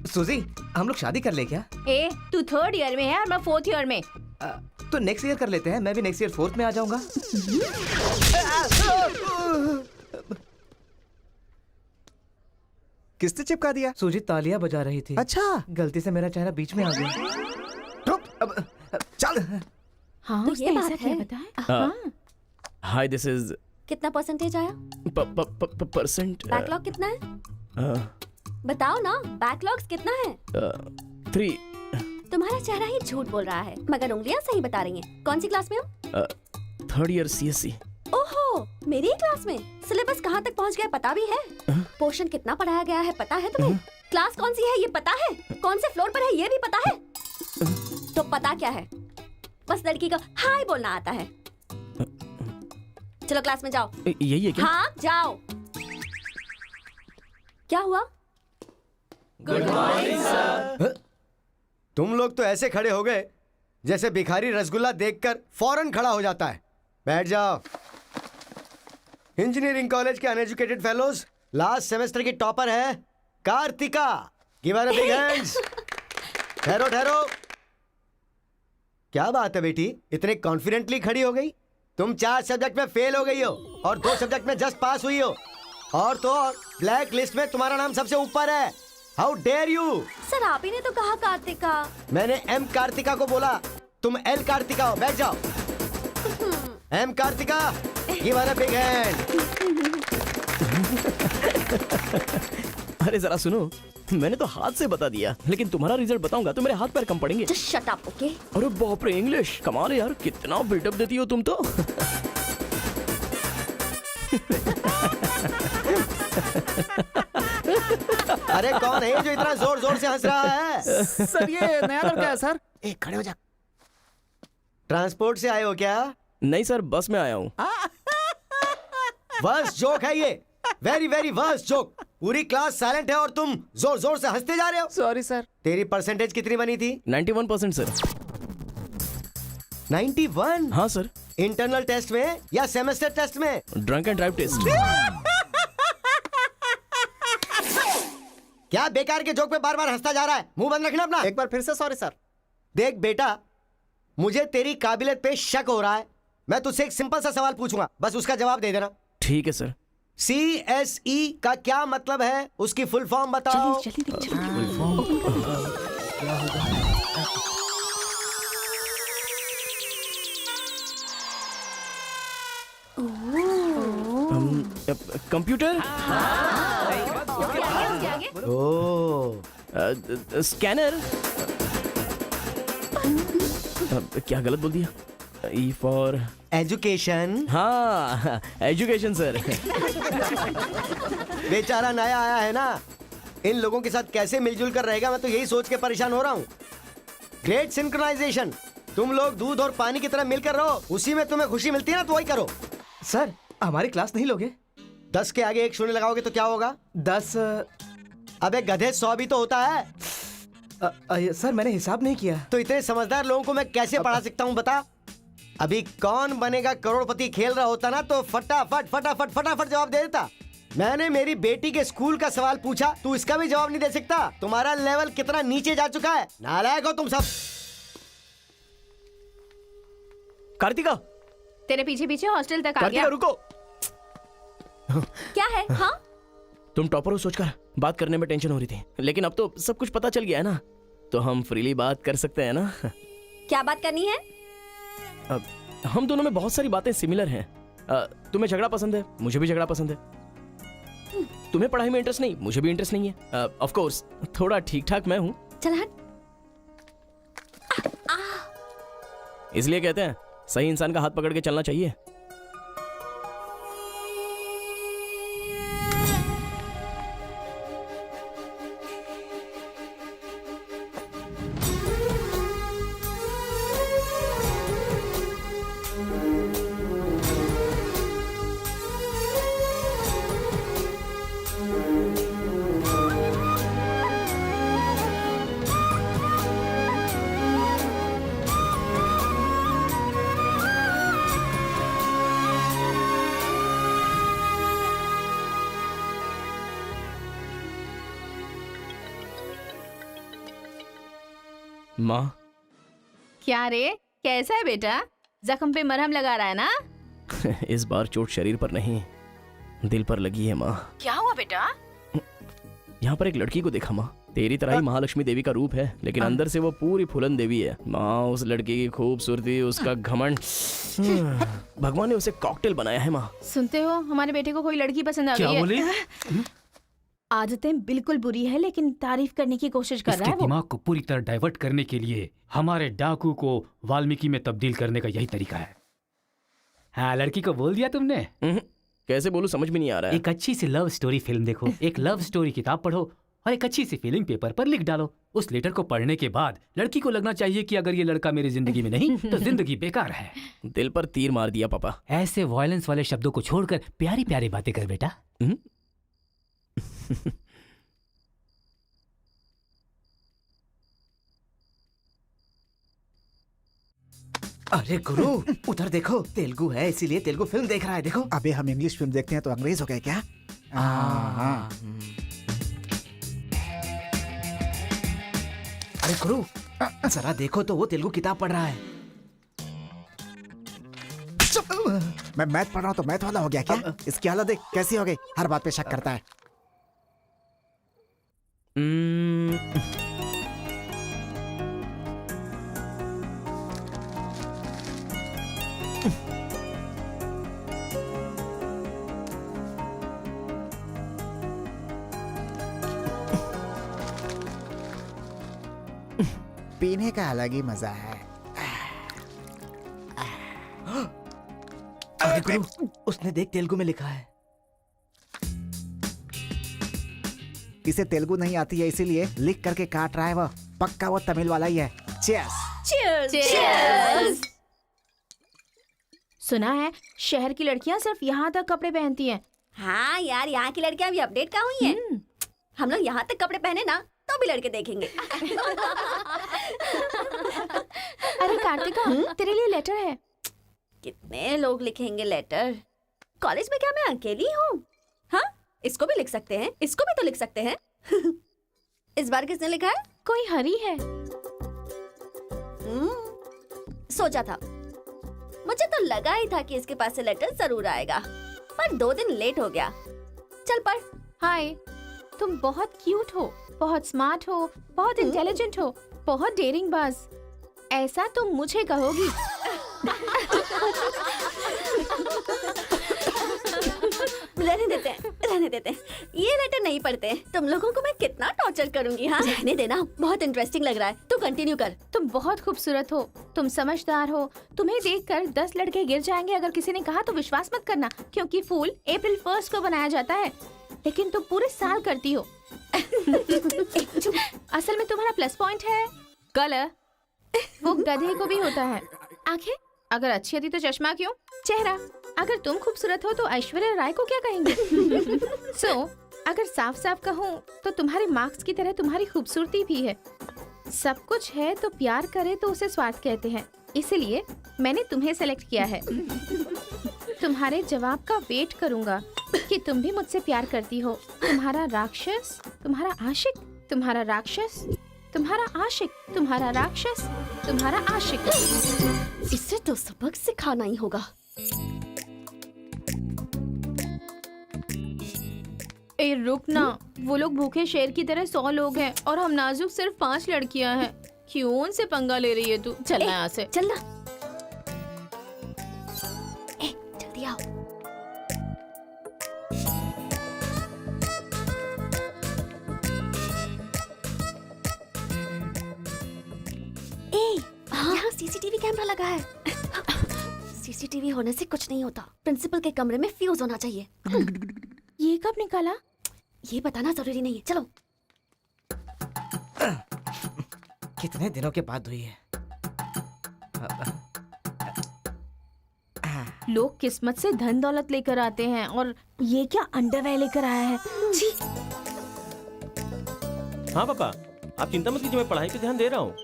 सुजी, हम लोग शादी कर ले क्या? ए, तू 3rd ईयर में है और मैं 4th ईयर में। तो नेक्स्ट ईयर कर लेते हैं, मैं भी नेक्स्ट ईयर 4th में आ जाऊंगा। किसने चिपका दिया? सुजीत तालियां बजा रही थी। अच्छा, गलती से मेरा चेहरा बीच में आ गया। चल। हाँ, तो उसने ये ऐसा बात क्या है। बताया? हाँ। हाय दिस इज कितना परसेंटेज आया? परसेंट बैकलॉग कितना है? बताओ ना, बैकलॉग्स कितना है? 3 तुम्हारा चेहरा ही झूठ बोल रहा है, मगर उंगलियां सही बता रही हैं। कौन सी क्लास में हो? 3rd year CSC। ओहो, मेरी क्लास में। सिलेबस कहाँ तक पहुँच गया पता भी है? पोर्शन कितना पढ़ाया गया है पता है तुम्हें? क्लास कौन सी है ये पता है? कौन से फ्लोर पर है ये भी पता है? तो पता क्या है? बस लड़की को हाय बोलना आता है। चलो क्लास में जाओ। यही है क्या? हाँ जाओ। क्या हुआ? Good morning sir. तुम लोग तो ऐसे खड़े हो गए जैसे भिखारी रसगुल्ला देखकर फौरन खड़ा हो जाता है। बैठ जाओ। इंजीनियरिंग कॉलेज के अनएजुकेटेड फेलोज, लास्ट सेमेस्टर की टॉपर है Karthika. Give her a big hands. ठहरो ठहरो। क्या बात है बेटी, इतने कॉन्फिडेंटली खड़ी हो गई? तुम 4 सब्जेक्ट में फेल हो गई हो और 2 सब्जेक्ट में जस्ट पास हुई हो, और तो और ब्लैक लिस्ट में तुम्हारा नाम सबसे ऊपर है। How dare you! सर आप ही ने तो कहा कार्तिका। मैंने एम कार्तिका को बोला, तुम एल कार्तिका हो। बैठ जाओ। M Karthika, give her a big hand. अरे जरा सुनो, मैंने तो हाथ से बता दिया, लेकिन तुम्हारा रिजल्ट बताऊंगा तो मेरे हाथ पैर कम पड़ेंगे। Just shut up, okay? अरे बाप रे, इंग्लिश कमाल है यार, कितना बिल्डअप देती हो तुम तो। अरे कौन है जो इतना जोर जोर से हंस रहा है? सर ये नया लड़का है सर। एक खड़े हो जा। ट्रांसपोर्ट से आए हो क्या? नहीं सर, बस में आया हूँ। वर्स्ट जोक है ये, वेरी वेरी वर्स्ट जोक। पूरी क्लास साइलेंट है और तुम जोर जोर से हंसते जा रहे हो। Sorry sir. तेरी परसेंटेज कितनी बनी थी? 91% सर। 91? हाँ सर। इंटरनल टेस्ट में या सेमेस्टर टेस्ट में? Drunk and drive test. क्या बेकार के जोक पे बार बार हंसता जा रहा है? मुंह बंद रखना अपना। एक बार फिर से सॉरी सर। देख बेटा, मुझे तेरी काबिलियत पे शक हो रहा है। मैं तुझसे एक सिंपल सा सवाल पूछूंगा, बस उसका जवाब दे देना। ठीक है सर। CSE का क्या मतलब है? उसकी फुल फॉर्म बताओ। Computer, scanner. क्या गलत बोल दिया? E for education. हाँ, एजुकेशन सर। बेचारा नया आया है ना, इन लोगों के साथ कैसे मिलजुल कर रहेगा, मैं तो यही सोच के परेशान हो रहा हूँ। Great synchronisation. तुम लोग दूध और पानी की तरह मिलकर रहो, उसी में तुम्हें खुशी मिलती है ना, तो वही करो। सर हमारी क्लास नहीं लोगे? 10 के आगे 1 शून्य लगाओगे तो क्या होगा? 10। अबे गधे 100 भी तो होता है। सर मैंने हिसाब नहीं किया। तो इतने समझदार लोगों को मैं कैसे पढ़ा सकता हूँ बता? अभी कौन बनेगा करोड़पति खेल रहा होता ना, तो फटाफट फटाफट फटाफट जवाब दे देता। मैंने मेरी बेटी के स्कूल का सवाल पूछा, तू इसका भी जवाब नहीं दे सकता? तुम्हारा लेवल कितना नीचे जा चुका है। नालायक हो तुम सब। कार्तिका, तेरे पीछे पीछे हॉस्टल तक आ कार्तिका गया। रुको। क्या है? हाँ तुम टॉपर हो सोचकर बात करने में टेंशन हो रही थी, लेकिन अब तो सब कुछ पता चल गया है ना, तो हम फ्रीली बात कर सकते हैं ना। क्या बात करनी है? अब हम दोनों में बहुत सारी बातें सिमिलर हैं। तुम्हें झगड़ा पसंद है, मुझे भी झगड़ा पसंद है। तुम्हें पढ़ाई में इंटरेस्ट नहीं, मुझे भी इंटरेस्ट नहीं है। ऑफ कोर्स थोड़ा ठीक ठाक मैं हूँ, चल हट। इसलिए कहते हैं सही इंसान का हाथ पकड़ के चलना चाहिए। माँ, क्या रे, कैसा है बेटा? जख्म पे मरहम लगा रहा है ना? इस बार चोट शरीर पर नहीं, दिल पर लगी है माँ। क्या हुआ बेटा? यहाँ पर एक लड़की को देखा माँ, तेरी तरह ही महालक्ष्मी देवी का रूप है, लेकिन अंदर से वो पूरी फूलन देवी है। माँ उस लड़की की खूबसूरती, उसका घमंड, भगवान ने उसे कॉकटेल बनाया है माँ। सुनते हो, हमारे बेटे को कोई लड़की पसंद आ गई है। क्या बोली? आदतें बिल्कुल बुरी है, लेकिन तारीफ करने की कोशिश कर रहा है वो। दिमाग को पूरी तरह डाइवर्ट करने के लिए हमारे डाकू को वाल्मीकि में तब्दील करने का यही तरीका है। हाँ, लड़की को बोल दिया तुमने? कैसे बोलूं, समझ में नहीं आ रहा है। एक अच्छी सी लव स्टोरी फिल्म देखो, एक लव स्टोरी किताब पढ़ो और एक अच्छी सी फीलिंग पेपर पर लिख डालो। उस लेटर को पढ़ने के बाद लड़की को लगना चाहिए कि अगर ये लड़का मेरी जिंदगी में नहीं तो जिंदगी बेकार है। दिल पर तीर मार दिया पापा। ऐसे वायलेंस वाले शब्दों को छोड़कर प्यारी प्यारी बातें कर बेटा। अरे गुरु, उधर देखो, तेलुगु है इसीलिए तेलुगु फिल्म देख रहा है। देखो। अबे हम इंग्लिश फिल्म देखते हैं तो अंग्रेज हो गए क्या? हाँ। अरे गुरु, जरा देखो तो वो तेलुगु किताब पढ़ रहा है। मैं मैथ पढ़ रहा हूँ तो मैथ वाला हो गया क्या? इसकी हालत देख कैसी हो गई, हर बात पे शक करता है। पीने का अलग ही मजा है। अरे गुरु, उसने देख तेलुगु में लिखा है। इसे तेलुगु नहीं आती है इसीलिए लिख करके काट रहा है वो। पक्का वो तमिल वाला ही है। चीयर्स। Cheers! सुना है शहर की लड़कियां सिर्फ यहाँ तक कपड़े पहनती हैं। हाँ यार, यहाँ की लड़कियां भी अपडेट कहाँ हुई हैं? हम लोग यहाँ तक कपड़े पहने ना तो भी लड़के देखेंगे। अरे कार्तिका, तेरे लिए लेटर है। कितने लोग लिखेंगे लेटर? कॉलेज में क्या मैं अकेली हूँ? हाँ, इसको भी लिख सकते हैं, इसको भी तो लिख सकते हैं। इस बार किसने लिखा है? कोई हरी है। सोचा था, मुझे तो लगा ही था कि इसके पास से लेटर जरूर आएगा, पर 2 दिन लेट हो गया। चल पढ़। हाय, तुम बहुत क्यूट हो, बहुत स्मार्ट हो, बहुत इंटेलिजेंट हो, बहुत डेयरिंग बाज। ऐसा तुम मुझे कहोगी? रहने देते हैं। ये लेटर नहीं पढ़ते। तुम लोगों को मैं कितना टॉर्चर करूंगी। हाँ, रहने देना, बहुत इंटरेस्टिंग लग रहा है। तू कंटिन्यू कर। तुम बहुत खूबसूरत हो, तुम समझदार हो, तुम्हें देखकर 10 लड़के गिर जाएंगे। अगर किसी ने कहा तो विश्वास मत करना, क्योंकि फूल अप्रैल 1 को बनाया जाता है, लेकिन तुम पूरे साल करती हो। असल में तुम्हारा प्लस पॉइंट है कलर। वो गधे को भी होता है। आंखें अगर अच्छी थी तो चश्मा क्यों? चेहरा अगर तुम खूबसूरत हो तो ऐश्वर्या राय को क्या कहेंगे? अगर साफ साफ कहूँ तो तुम्हारे मार्क्स की तरह तुम्हारी खूबसूरती भी है। सब कुछ है तो प्यार करे तो उसे स्वार्थ कहते हैं, इसलिए मैंने तुम्हें सेलेक्ट किया है। तुम्हारे जवाब का वेट करूंगा कि तुम भी मुझसे प्यार करती हो। तुम्हारा राक्षस, तुम्हारा आशिक, तुम्हारा राक्षस, तुम्हारा आशिक, तुम्हारा राक्षस, तुम्हारा आशिक। इसे तो सबक सिखाना ही होगा। ए रुक ना, वो लोग भूखे शेर की तरह 100 लोग हैं और हम नाजुक सिर्फ 5 लड़कियां हैं। क्यों उनसे पंगा ले रही है तू? चलना यहाँ से। चलना। जल्दी आओ। यहाँ सीसीटीवी कैमरा लगा है। सीसीटीवी होने से कुछ नहीं होता। प्रिंसिपल के कमरे में फ्यूज होना चाहिए। ये कब निकाला? ये बताना जरूरी नहीं है। चलो। कितने दिनों के बाद हुई है? लोग किस्मत से धन दौलत लेकर आते हैं और ये क्या अंडरवेयर लेकर आया है? छी। हाँ पापा, आप चिंता मत कीजिए, मैं पढ़ाई पे ध्यान दे रहा हूँ।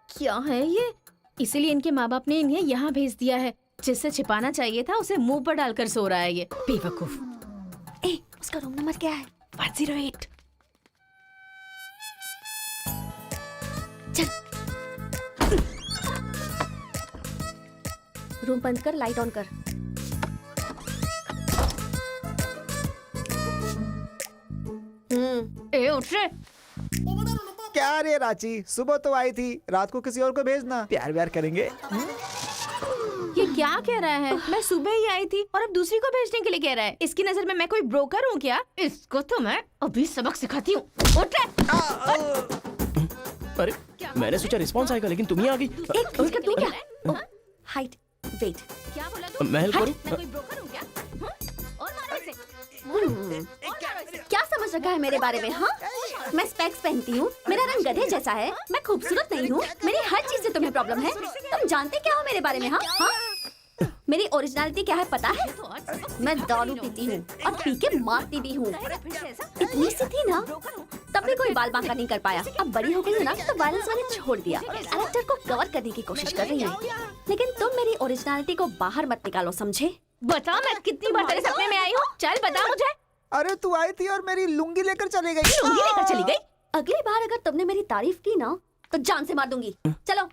क्या है ये? इसीलिए इनके माँ बाप ने इन्हें यहाँ भेज दिया है। जिससे छिपाना चाहिए था उसे मुंह पर डालकर सो रहा है ये बेवकूफ। उसका रूम नंबर क्या है? 108। रूम बंद कर, लाइट ऑन कर। ए उठ रे। क्या रे रांची, सुबह तो आई थी, रात को किसी और को भेजना, प्यार व्यार करेंगे। ये क्या कह रहा है? मैं सुबह ही आई थी और अब दूसरी को भेजने के लिए कह रहा है। इसकी नजर में मैं कोई ब्रोकर हूँ क्या? इसको तो मैं अभी सबक सिखाती हूँ। उठ रे। अरे मैंने सोचा रिस्पॉन्स आएगा, लेकिन तुम ही आ गई। एक मिनट, तू क्या? Height, weight. क्या बोला तू? मैं हेल्प करूं? मैं कोई ब्रोकर हूँ क्या? और मारो इसे। क्या समझ रखा है मेरे बारे में? हाँ, मैं स्पेक्स पहनती हूँ, मेरा रंग गधे जैसा है, मैं खूबसूरत नहीं हूँ, मेरी हर चीज से तुम्हें प्रॉब्लम है। तुम जानते क्या हो मेरे बारे में? हाँ हाँ, मेरी ओरिजिनलिटी क्या है पता है? मैं दारू पीती हूँ और पी के मारती भी हूँ। इतनी सी थी ना, तब भी कोई बाल बांका नहीं कर पाया। अब बड़ी हो गई हूँ ना, तो वायलेंस मैंने छोड़ दिया। कैरेक्टर को कवर करने की कोशिश कर रही हूँ, लेकिन तुम मेरी ओरिजिनलिटी को बाहर मत निकालो, समझे? बता, मैं कितनी बार तेरे सपने में आई हूँ? चल बता मुझे। अरे तू आई थी और मेरी लुंगी लेकर चली गई। लुंगी लेकर चली गई? अगली बार अगर तुमने मेरी तारीफ की ना, तो जान से मार दूंगी। चलो।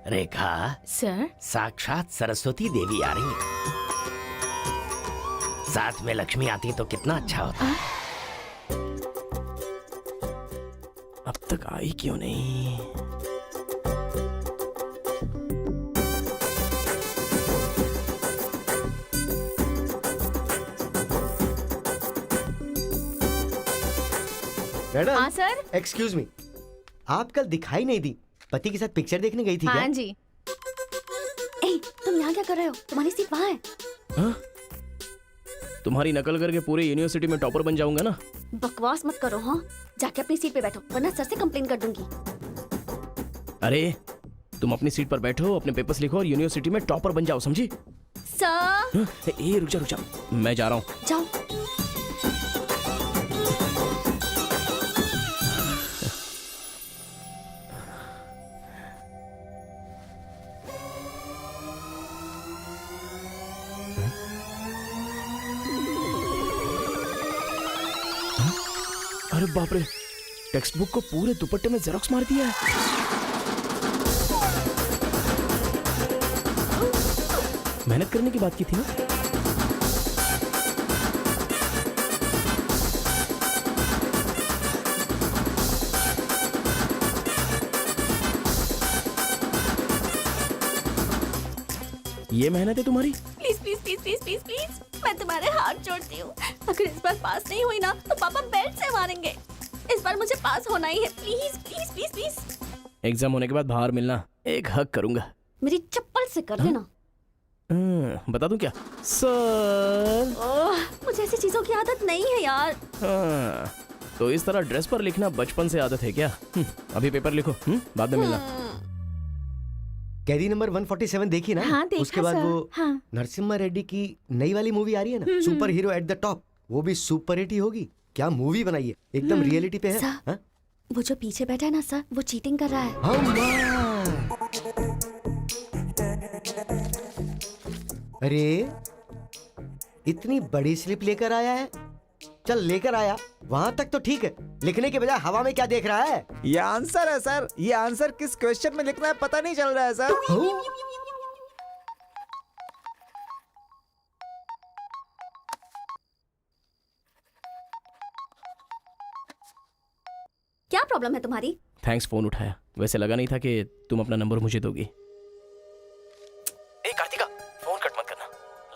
रेखा, सर, साक्षात सरस्वती देवी आ रही है। साथ में लक्ष्मी आती तो कितना अच्छा होता। अब तक आई क्यों नहीं? मैडम, हाँ सर। एक्सक्यूज मी, आप कल दिखाई नहीं दी। पति के साथ पिक्चर देखने गई थी क्या? हाँ जी। ए, तुम यहाँ क्या कर रहे हो? तुम्हारी सीट वहाँ है। हाँ? तुम्हारी नकल करके पूरे यूनिवर्सिटी में टॉपर बन जाऊंगा ना। बकवास मत करो। हाँ, जाके अपनी सीट पे बैठो, वरना सर से कंप्लेन कर दूंगी। अरे तुम अपनी सीट पर बैठो, अपने पेपर्स लिखो और यूनिवर्सिटी में टॉपर बन जाओ, समझी? सर। हाँ? ए रुक जा, मैं जा रहा हूँ। जाओ। अरे बाप रे, टेक्स्ट बुक को पूरे दुपट्टे में जेरोक्स मार दिया है। मेहनत करने की बात की थी ना। ये मेहनत है तुम्हारी? Please please please please please please, मैं तुम्हारे हाथ जोड़ती हूँ। अगर इस बार पास नहीं हुई ना, तो पापा बेल्ट से मारेंगे। इस बार मुझे पास होना ही है। Please please please please. Exam होने के बाद बाहर मिलना, एक हक करूंगा। मेरी चप्पल से कर देना। बता दूं क्या? सर, मुझे ऐसी चीजों की आदत नहीं है यार। हाँ, तो इस तरह ड्रेस पर लिखना बचपन से आदत है क्या? अभी पेपर लिखो, बाद में मिलना। कैदी नंबर 147 देखी ना? हाँ, देखा उसके बाद सर। वो हाँ। नरसिम्हा रेड्डी की नई वाली मूवी आ रही है ना, super hero at the top, वो भी सुपर हिट ही होगी। क्या मूवी बनाई है, एकदम रियलिटी पे है। सर, हाँ? वो जो पीछे बैठा है ना सर, वो चीटिंग कर रहा है। अरे इतनी बड़ी स्लिप लेकर आया है। चल लेकर आया, वहां तक तो ठीक है, लिखने के बजाय हवा में क्या देख रहा है? ये आंसर है सर। ये आंसर किस क्वेश्चन में लिखना है पता नहीं चल रहा है सर। क्या प्रॉब्लम है तुम्हारी? थैंक्स फोन उठाया, वैसे लगा नहीं था कि तुम अपना नंबर मुझे दोगी। ए कार्तिका, फोन कट मत करना,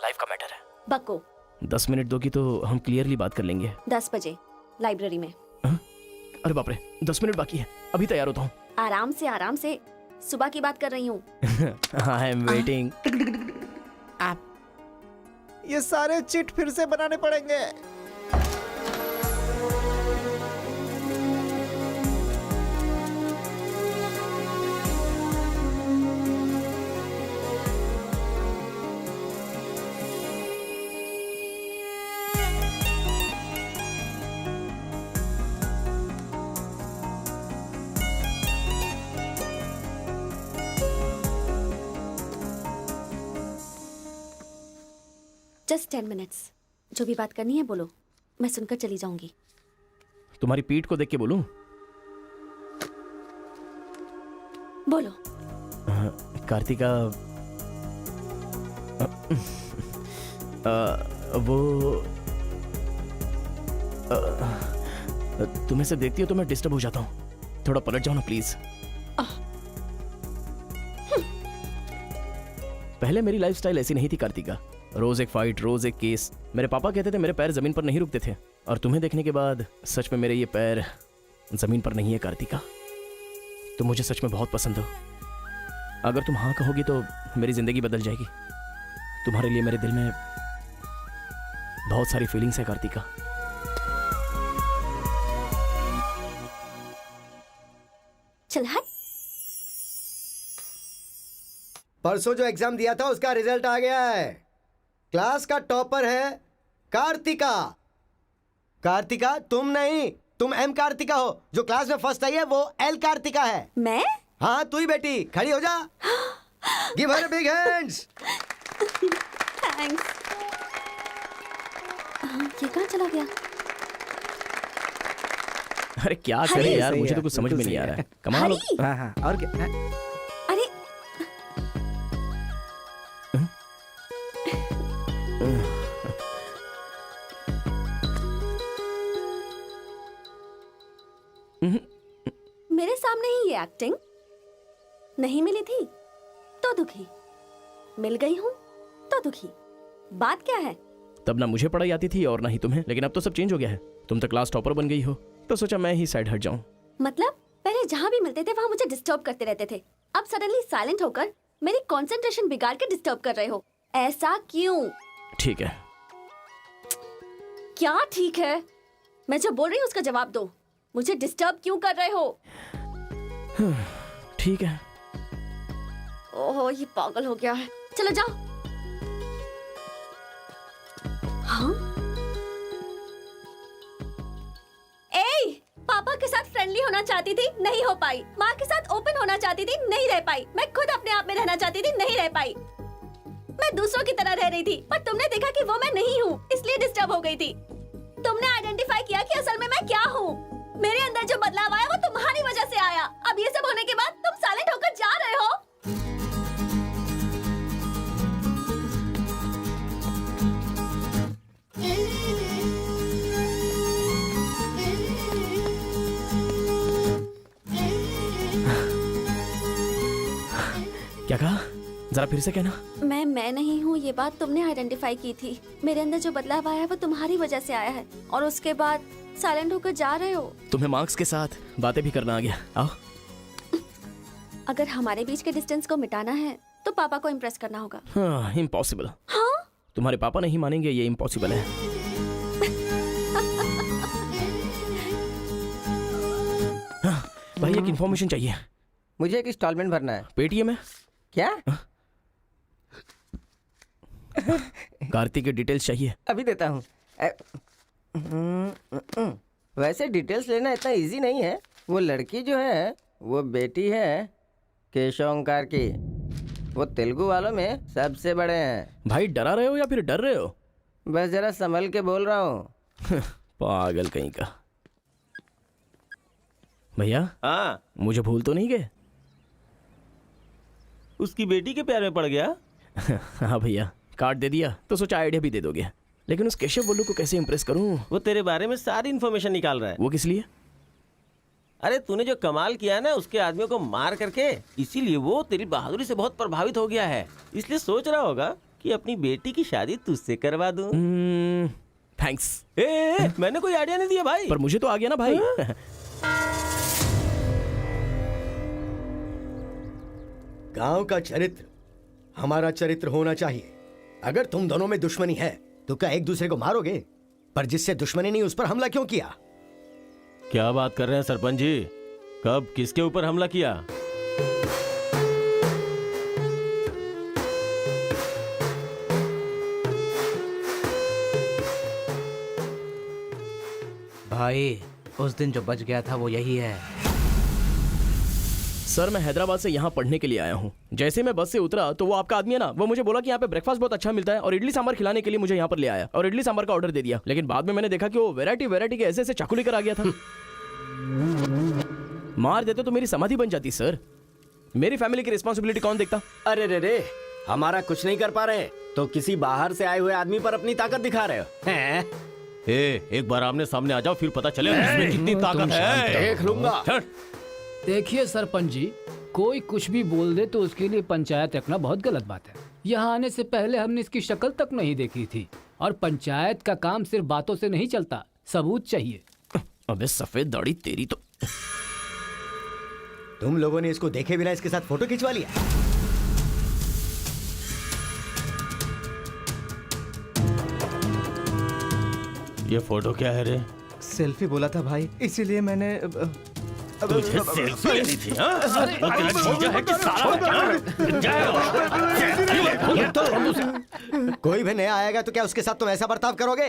लाइफ का मैटर है। बको। 10 मिनट दोगी तो हम क्लियरली बात कर लेंगे। 10 बजे लाइब्रेरी में। अरे बाप रे, 10 मिनट बाकी है, अभी तैयार होता हूँ। आराम से, सुबह की बात कर रही हूँ। I am waiting. ये सारे चिट फिर से बनाने पड़ेंगे। Just 10 minutes. जो भी बात करनी है बोलो, मैं सुनकर चली जाऊंगी। तुम्हारी पीठ को देख के बोलूं? बोलो। कार्तिका, वो तुम्हें से देखती हो तो मैं डिस्टर्ब हो जाता हूँ। थोड़ा पलट जाओ ना प्लीज। पहले मेरी लाइफस्टाइल ऐसी नहीं थी कार्तिका। रोज एक फाइट, रोज एक केस। मेरे पापा कहते थे मेरे पैर जमीन पर नहीं रुकते थे, और तुम्हें देखने के बाद सच में मेरे ये पैर जमीन पर नहीं है कार्तिका। तुम मुझे सच में बहुत पसंद हो। अगर तुम हाँ कहोगी तो मेरी जिंदगी बदल जाएगी। तुम्हारे लिए मेरे दिल में बहुत सारी फीलिंग्स है कार्तिका। चल हट। परसों जो एग्जाम दिया था उसका रिजल्ट आ गया है। क्लास का टॉपर है कार्तिका। कार्तिका तुम नहीं, तुम एम कार्तिका हो। जो क्लास में फर्स्ट आई है वो एल कार्तिका है। मैं? हाँ तू ही बेटी, खड़ी हो जा। Give her big hands. Thanks. ये कहाँ चला गया? अरे क्या करें यार, मुझे तो कुछ समझ में नहीं आ रहा है। कमाल। हाँ हाँ, और क्या? अरे मेरे सामने ही ये एक्टिंग नहीं मिली थी तो दुखी, मिल गई हूँ तो दुखी। बात क्या है? तब ना मुझे पढ़ाई आती थी और ना ही तुम्हें, लेकिन अब तो सब चेंज हो गया है। तुम तो क्लास टॉपर बन गई हो, तो सोचा मैं ही साइड हट जाऊं। मतलब पहले जहाँ भी मिलते थे वहाँ मुझे डिस्टर्ब करते रहते थे, अब सडनली साइलेंट होकर मेरी कंसंट्रेशन बिगाड़ के डिस्टर्ब कर रहे हो। ऐसा क्यों? ठीक है। क्या ठीक है? मैं जो बोल रही हूँ उसका जवाब दो। मुझे डिस्टर्ब क्यों कर रहे हो? ठीक है। ओहो ये पागल हो गया है। चलो जाओ। हाँ? ए, पापा के साथ फ्रेंडली होना चाहती थी, नहीं हो पाई। माँ के साथ ओपन होना चाहती थी, नहीं रह पाई। मैं खुद अपने आप में रहना चाहती थी, नहीं रह पाई। मैं दूसरों की तरह रह रही थी, पर तुमने देखा कि वो मैं नहीं हूँ, इसलिए डिस्टर्ब हो गई थी। तुमने आइडेंटिफाई किया कि असल में मैं क्या हूँ। मेरे अंदर जो बदलाव आया वो तुम्हारी वजह से आया। अब ये सब होने के बाद तुम साइलेंट होकर जा रहे हो। क्या कहा? जरा फिर से कहना। मैं नहीं हूँ, ये बात तुमने आइडेंटिफाई की थी। मेरे अंदर जो बदलाव आया है वो तुम्हारी वजह से आया है, और उसके बाद साइलेंट होकर जा रहे हो। तुम्हें मार्क्स के साथ बातें भी करना आ गया। आओ। अगर हमारे बीच के डिस्टेंस को मिटाना है तो पापा को इम्प्रेस करना होगा। हाँ, इम्पॉसिबल। हाँ? तुम्हारे पापा नहीं मानेंगे, ये इम्पॉसिबल है। हाँ, भाई एक इन्फॉर्मेशन चाहिए। मुझे एक इंस्टॉलमेंट भरना है। पेटीएम है क्या? कार्तिक की डिटेल्स चाहिए। अभी देता हूँ। वैसे डिटेल्स लेना इतना इजी नहीं है। वो लड़की जो है वो बेटी है केशव ओंकार की। वो तेलुगु वालों में सबसे बड़े हैं। भाई डरा रहे हो या फिर डर रहे हो? बस जरा संभल के बोल रहा हूँ। पागल कहीं का। भैया हाँ, मुझे भूल तो नहीं गए? उसकी बेटी के प्यार में पड़ गया। हाँ भैया, कार्ड दे दिया तो सोचा आइडिया भी दे दोगे। लेकिन उस केशव बोलू को कैसे इम्प्रेस करूं? वो तेरे बारे में सारी इन्फॉर्मेशन निकाल रहा है। वो किस लिए? अरे तूने जो कमाल किया ना उसके आदमियों को मार करके, इसीलिए वो तेरी बहादुरी से बहुत प्रभावित हो गया है। इसलिए सोच रहा होगा कि अपनी बेटी की शादी तुझसे करवा दूं। थैंक्स। मैंने कोई आइडिया नहीं दिया भाई। पर मुझे तो आ गया ना भाई। गांव का चरित्र हमारा चरित्र होना चाहिए। अगर तुम दोनों में दुश्मनी है तो क्या एक दूसरे को मारोगे? पर जिससे दुश्मनी नहीं उस पर हमला क्यों किया? क्या बात कर रहे हैं सरपंच जी? कब किसके ऊपर हमला किया? भाई उस दिन जो बच गया था वो यही है। सर मैं हैदराबाद से यहाँ पढ़ने के लिए आया हूँ। जैसे मैं बस से उतरा तो वो आपका आदमी है ना, वो मुझे बोला कि यहाँ पे ब्रेकफास्ट बहुत अच्छा मिलता है और इडली सांभर खिलाने के लिए मुझे यहाँ पर ले आया और इडली सांभर का ऑर्डर दे दिया। लेकिन बाद में मैंने देखा कि वो वैरायटी के ऐसे चाकू लेकर आ गया था। मार देते तो मेरी समाधि बन जाती सर। मेरी फैमिली की रिस्पॉन्सिबिलिटी कौन देखता? अरे रे हमारा कुछ नहीं कर पा रहे तो किसी बाहर से आए हुए आदमी पर अपनी ताकत दिखा रहे हो हैं? एक बार आमने सामने आ जाओ, फिर पता चले इसमें कितनी ताकत है। देख लूंगा। देखिए सरपंच जी, कोई कुछ भी बोल दे तो उसके लिए पंचायत रखना बहुत गलत बात है। यहाँ आने से पहले हमने इसकी शक्ल तक नहीं देखी थी और पंचायत का काम सिर्फ बातों से नहीं चलता, सबूत चाहिए। अबे सफेद दाढ़ी तेरी तो। तुम लोगों ने इसको देखे बिना इसके साथ फोटो खिंचवा लिया। ये फोटो क्या है रे? सेल्फी बोला था भाई, इसीलिए मैंने तुझे सेल्फी लेनी थी हाँ? वो तेरा जीजा है कि साला कोई भी नया आएगा तो क्या उसके साथ तुम ऐसा बर्ताव करोगे?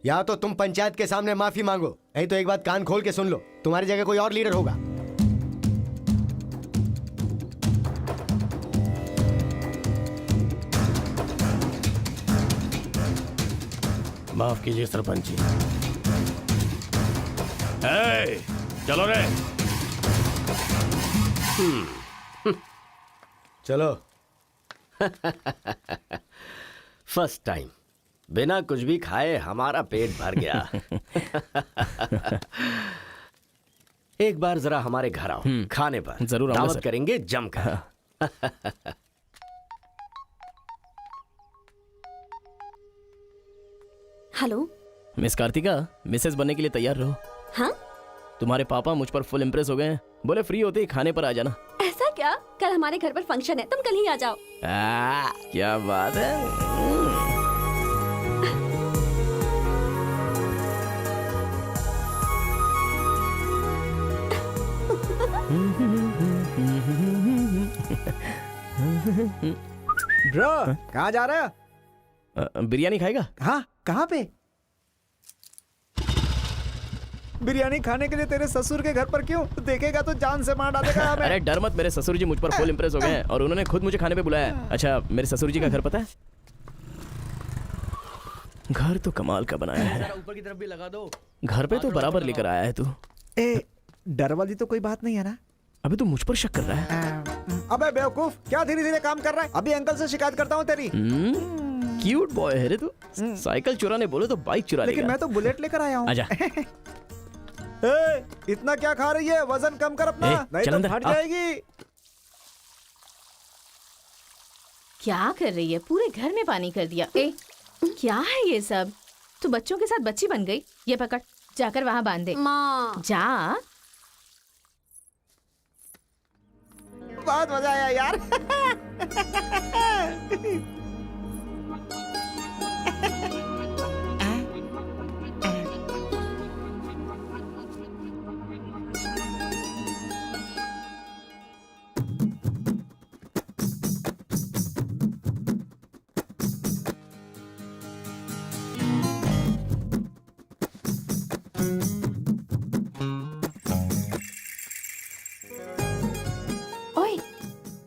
या तो तुम पंचायत के सामने माफी मांगो, नहीं तो एक बात कान खोल के सुन लो, तुम्हारी जगह कोई और लीडर होगा। माफ कीजिए सरपंच जी। चलो रे। चलो। फर्स्ट टाइम बिना कुछ भी खाए हमारा पेट भर गया। एक बार जरा हमारे घर आओ, खाने पर जरूर आऊंगा दावत सर। करेंगे जमकर। हेलो। मिस कार्तिका, मिसेस बनने के लिए तैयार रहो। हाँ? तुम्हारे पापा मुझ पर फुल इम्प्रेस हो गए हैं, बोले फ्री होते ही खाने पर आ जाना। ऐसा क्या? कल हमारे घर पर फंक्शन है, तुम कल ही आ जाओ। क्या बात है। ब्रो कहाँ जा रहा है? बिरयानी खाएगा? हाँ, कहाँ पे? बिरयानी खाने के लिए तेरे ससुर के घर पर क्यों? देखेगा तो जान से मार डालेगा हमें। अरे डर मत, मेरे ससुर जी मुझ पर फुल इम्प्रेस हो गए हैं और उन्होंने खुद मुझे खाने पे बुलाया है। अच्छा, मेरे ससुर जी का घर पता है? घर तो कमाल का बनाया है। ऊपर की तरफ भी लगा दो। घर पे तो बराबर लेकर आया है तू। ए, डर वाली तो कोई बात नहीं है ना? अबे तू मुझ पर शक कर रहा है? अबे बेवकूफ, क्या धीरे धीरे काम कर रहा है? अभी अंकल से शिकायत करता हूँ तेरी। क्यूट बॉय है रे तू। साइकिल चुराने बोले तो बाइक चुरा लेगा। लेकिन मैं तो बुलेट लेकर आया हूँ। आजा। इतना क्या खा रही है? वजन कम कर अपना, नहीं चल तो अंदर, फट आ। जाएगी। क्या कर रही है? पूरे घर में पानी कर दिया। क्या है ये सब? तू बच्चों के साथ बच्ची बन गई। ये पकड़, जाकर वहाँ बांध दे। माँ। जा। बहुत मजा आया यार। ओए,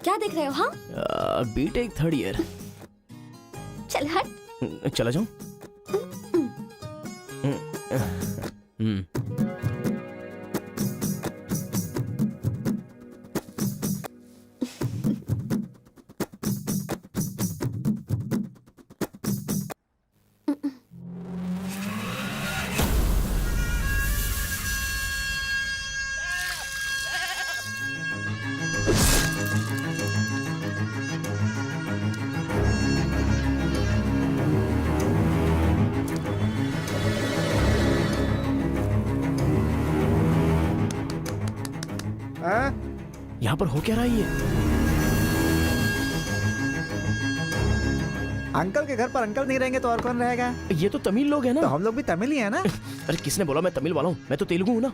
क्या देख रहे हो? हाँ, बीटेक थर्ड ईयर। चल हट। चला जाऊं? यहाँ पर हो क्या रहा है ये? अंकल के घर पर अंकल नहीं रहेंगे तो और कौन रहेगा? ये तो तमिल लोग हैं ना। तो हम लोग भी तमिल ही है ना? अरे किसने बोला मैं तमिल वाला हूँ? मैं तो तेलुगु हूँ ना।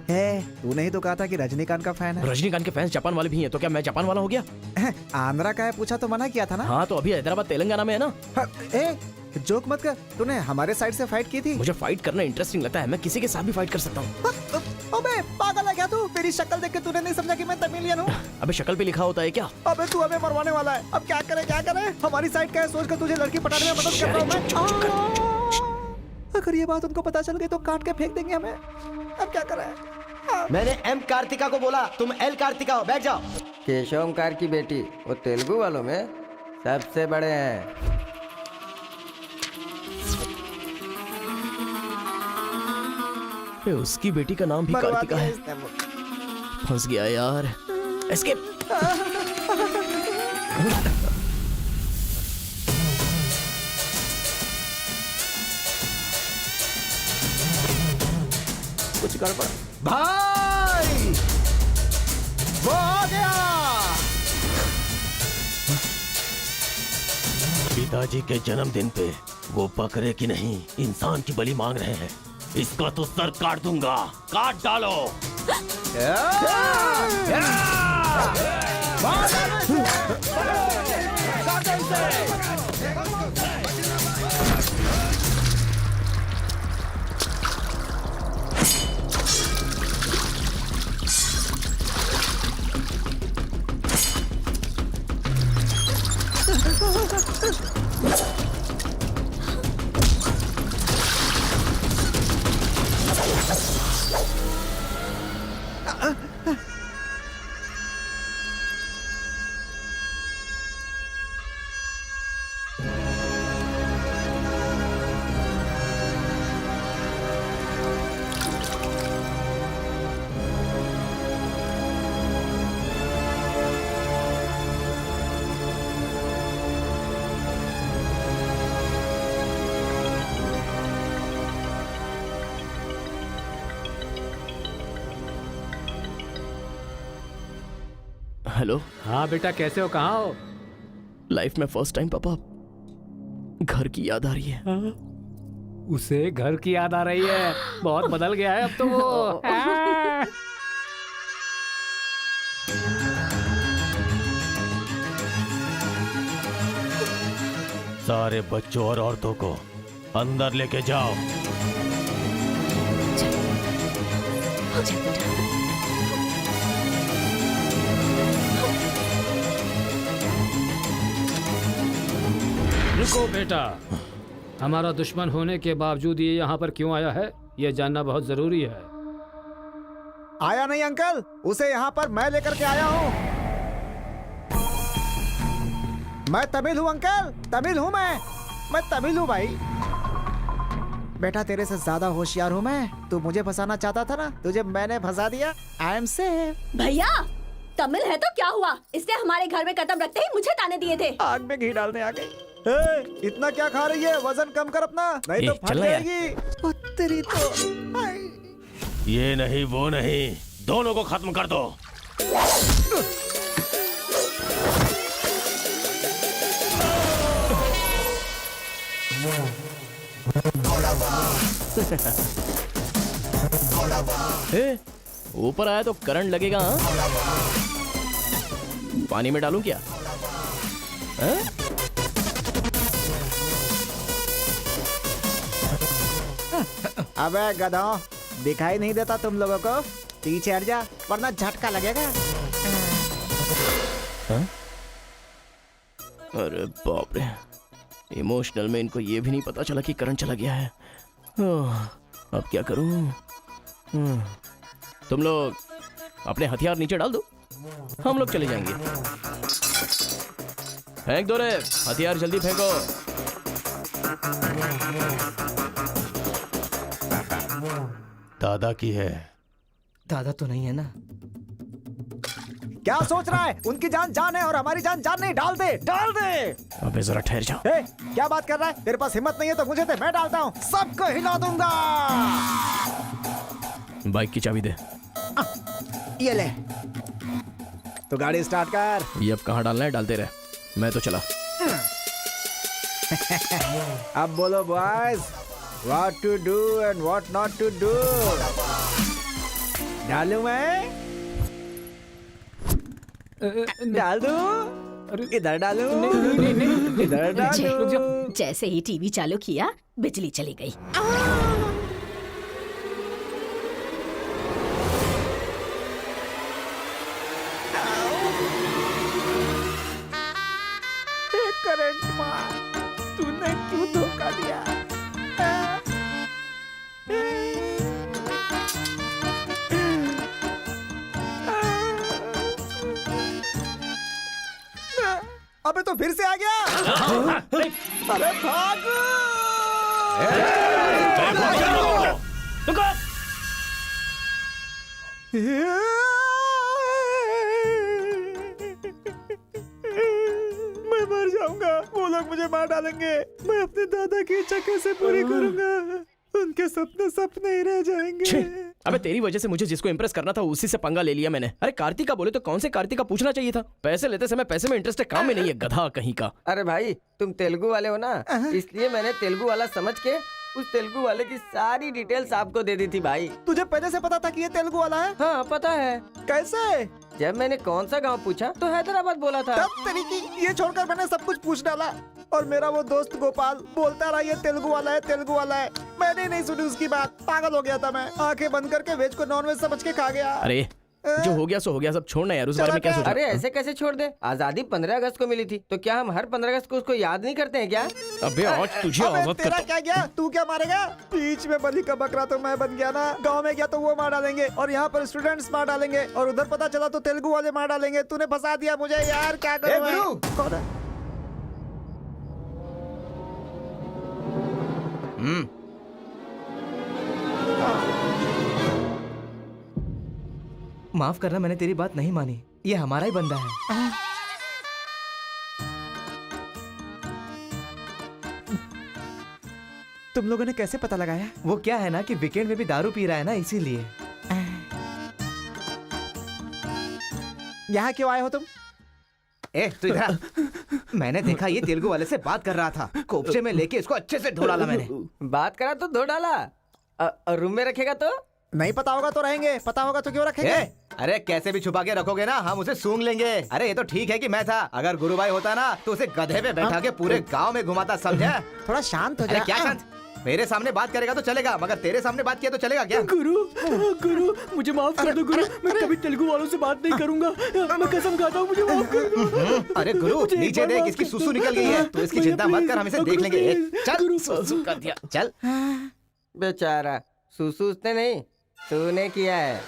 तूने ही तो कहा था कि रजनीकांत का फैन है। रजनीकांत के फैंस जापान वाले भी हैं, तो क्या मैं जापान वाला हो गया? आंध्रा का है पूछा तो मना किया था ना? हाँ, तो अभी हैदराबाद तेलंगाना में है ना। जोक मत कर, तूने हमारे साइड से फाइट की थी। मुझे फाइट करना इंटरेस्टिंग लगता है, मैं किसी के साथ भी फाइट कर सकता हूँ। अबे पागल है क्या तू? मेरी शक्ल देख के तूने नहीं समझा कि मैं तमिलियन हूँ? अबे शक्ल पे लिखा होता है क्या? अबे तू हमें मरवाने वाला है। अब क्या करे क्या करे? हमारी साइड का है, सोच कर तुझे लड़की पटाने में मदद कर रहा हूँ मैं। अगर ये बात उनको पता चल गई तो काट के फेंक देंगे हमें। अब क्या करें? मैंने एम कार्तिका को बोला, तुम एल कार्तिका हो, बैठ जाओ। केशवमकार की बेटी, वो तेलुगु वालों में सबसे बड़े हैं। उसकी बेटी का नाम भी कार्तिका है। फंस गया यार। एस्केप। कुछ गड़बड़। भाई वो आ गया। पिताजी के जन्मदिन पे वो बकरे की नहीं इंसान की बलि मांग रहे हैं। इसका तो सर काट दूंगा, काट डालो। हेलो। हाँ बेटा, कैसे हो? कहाँ हो? लाइफ में फर्स्ट टाइम पापा घर की याद आ रही है। उसे घर की याद आ रही है? बहुत बदल गया है अब तो वो। सारे बच्चों और औरतों को अंदर लेके जाओ। रुको बेटा, हमारा दुश्मन होने के बावजूद ये यहाँ पर क्यों आया है, ये जानना बहुत जरूरी है। आया नहीं अंकल, उसे यहाँ पर मैं लेकर के आया हूँ। मैं तमिल हूँ अंकल, तमिल हूँ मैं तमिल हूँ भाई। बेटा तेरे से ज्यादा होशियार हूँ मैं। तू मुझे फंसाना चाहता था ना, तुझे मैंने फंसा दिया। I am safe. भैया तमिल है तो क्या हुआ, इसने हमारे घर में कदम रखते ही मुझे ताने दिए थे। आग में घी डालने आ गई। इतना क्या खा रही है? वजन कम कर अपना, नहीं तो फट जाएगी। ओ तेरी तो। ये नहीं वो नहीं, दोनों को खत्म कर दो। ऊपर आया तो करंट लगेगा। हाँ? पानी में डालूं क्या? अबे गधों, दिखाई नहीं देता तुम लोगों को? पीछे हट जा वरना झटका लगेगा। अरे बाप रे, इमोशनल में इनको ये भी नहीं पता चला कि करंट चला गया है। अब क्या करूं? तुम लोग अपने हथियार नीचे डाल दो, हम लोग चले जाएंगे। फेंक दो रे हथियार, जल्दी फेंको। दादा की है। दादा तो नहीं है ना? क्या सोच रहा है? उनकी जान जान है और हमारी जान जान नहीं। डाल दे, डाल दे। अबे जरा ठहर जा। क्या बात कर रहा है? तेरे पास हिम्मत नहीं है तो मुझे दे, मैं डालता हूँ, सबको हिला दूंगा। बाइक की चाबी दे। ये ले, तो गाड़ी स्टार्ट कर। ये अब कहाँ डालना है? डालते रहे, मैं तो चला। अब बोलो boys, what to do and what not to do. डालूं मैं? डाल दूं? इधर डालूं? इधर डालूं? जैसे ही टीवी चालू किया बिजली चली गई। करंट मार, तूने क्यों धोखा दिया? अबे तो फिर से आ गया। अरे भागो! मैं मर जाऊंगा, वो लोग मुझे मार डालेंगे। मैं अपने दादा की इच्छा कैसे पूरी करूंगा? उनके सपने सपने ही रह जाएंगे। अबे तेरी वजह से मुझे जिसको इम्प्रेस करना था उसी से पंगा ले लिया मैंने। अरे कार्तिका बोले तो कौन से कार्तिका पूछना चाहिए था। पैसे लेते समय पैसे में इंटरेस्ट है, काम में नहीं है, गधा कहीं का। अरे भाई तुम तेलुगु वाले हो ना, इसलिए मैंने तेलुगु वाला समझ के उस तेलुगु वाले की सारी डिटेल्स आपको दे दी थी भाई। तुझे पहले से पता था कि ये तेलुगु वाला है? हाँ पता है। कैसे? जब मैंने कौन सा गांव पूछा तो हैदराबाद बोला था। तब तरीकी ये छोड़कर मैंने सब कुछ पूछ डाला और मेरा वो दोस्त गोपाल बोलता रहा ये तेलुगु वाला है, तेलुगु वाला है। मैंने नहीं सुनी उसकी बात, पागल हो गया था मैं। आंखें बंद करके वेज को नॉन वेज समझ के खा गया। अरे जो हो गया सो हो गया, सब छोड़ना यार, उस बारे में क्या सोचा? अरे ऐसे कैसे छोड़ दे? आजादी 15 अगस्त को मिली थी, तो क्या हम हर 15 अगस्त को उसको याद नहीं करते हैं क्या? अबे आज तुझे आजाद तेरा करता। क्या गया? तू क्या मारेगा? बीच में बलि का बकरा तो मैं बन गया ना। गांव में गया तो वो मार डालेंगे और यहाँ पर स्टूडेंट्स मार डालेंगे और उधर पता चला तो तेलुगु वाले मार डालेंगे। तूने फंसा दिया मुझे यार, क्या करूं मैं? कौन है? माफ करना, मैंने तेरी बात नहीं मानी। ये हमारा ही बंदा है। तुम लोगों ने कैसे पता लगाया? वो क्या है ना कि वीकेंड में भी दारू पी रहा है ना, इसीलिए। यहाँ क्यों आए हो तुम? ए तू इधर आ। मैंने देखा ये तेलुगु वाले से बात कर रहा था। कोपचे में लेके इसको अच्छे से धो डाला मैंने। बात करा तो धो डाला। रूम में रखेगा तो? नहीं पता होगा तो रहेंगे, पता होगा तो क्यों रखेंगे? अरे कैसे भी छुपा के रखोगे ना, हम उसे सूंघ लेंगे। अरे ये तो ठीक है कि मैं था, अगर गुरु भाई होता ना तो उसे गधे पे बैठा के पूरे गांव में घुमाता, समझा? थोड़ा शांत हो जा। अरे क्या शांत? मेरे सामने बात करेगा तो चलेगा, मगर तेरे सामने बात किया तो चलेगा क्या? गुरु मुझे माफ कर दो गुरु, मैं कभी तेलुगु वालों से बात नहीं करूंगा। मैं कसम खाता हूँ, मुझे माफ कर दो। अरे गुरु नीचे देख, इसकी सुसु निकल गई है। तो इसकी चिंता मत कर, हम इसे देख लेंगे। चल सुसु कर दिया, चल। बेचारा सुसु उसने नहीं, तूने किया है।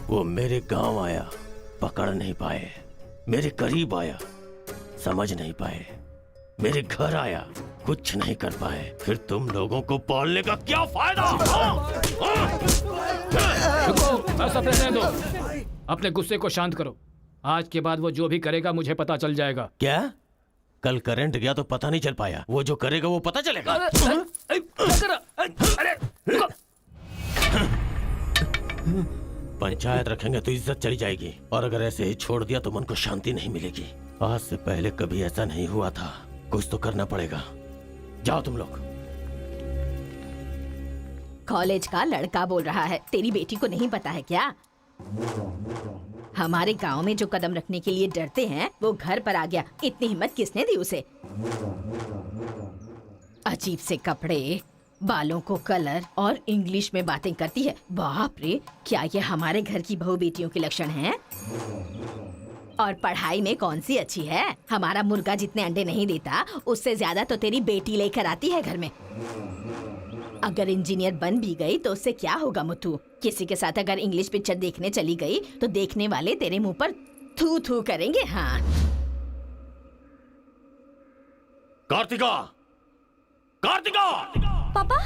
वो मेरे गांव आया, पकड़ नहीं पाए। मेरे करीब आया, समझ नहीं पाए। मेरे घर आया, कुछ नहीं कर पाए। फिर तुम लोगों को पालने का क्या फायदा? रुको, बस अब रहने दो। अपने गुस्से को शांत करो। आज के बाद वो जो भी करेगा मुझे पता चल जाएगा। क्या? कल करंट गया तो पता नहीं चल पाया, वो जो करेगा वो पता चलेगा। पंचायत रखेंगे तो इज्जत चली जाएगी, और अगर ऐसे ही छोड़ दिया तो मन को शांति नहीं मिलेगी। आज से पहले कभी ऐसा नहीं हुआ था, कुछ तो करना पड़ेगा। जाओ तुम लोग। कॉलेज का लड़का बोल रहा है, तेरी बेटी को नहीं पता है क्या? हमारे गांव में जो कदम रखने के लिए डरते हैं वो घर पर आ गया। इतनी हिम्मत किसने दी उसे? अजीब से कपड़े, बालों को कलर और इंग्लिश में बातें करती है। बाप रे, क्या ये हमारे घर की बहू बेटियों के लक्षण हैं? और पढ़ाई में कौन सी अच्छी है? हमारा मुर्गा जितने अंडे नहीं देता उससे ज्यादा तो तेरी बेटी लेकर आती है घर में। अगर इंजीनियर बन भी गई तो उससे क्या होगा मुथु? किसी के साथ अगर इंग्लिश पिक्चर देखने चली गई तो देखने वाले तेरे मुंह पर थू थू करेंगे। हाँ कार्तिका, कार्तिका! पापा,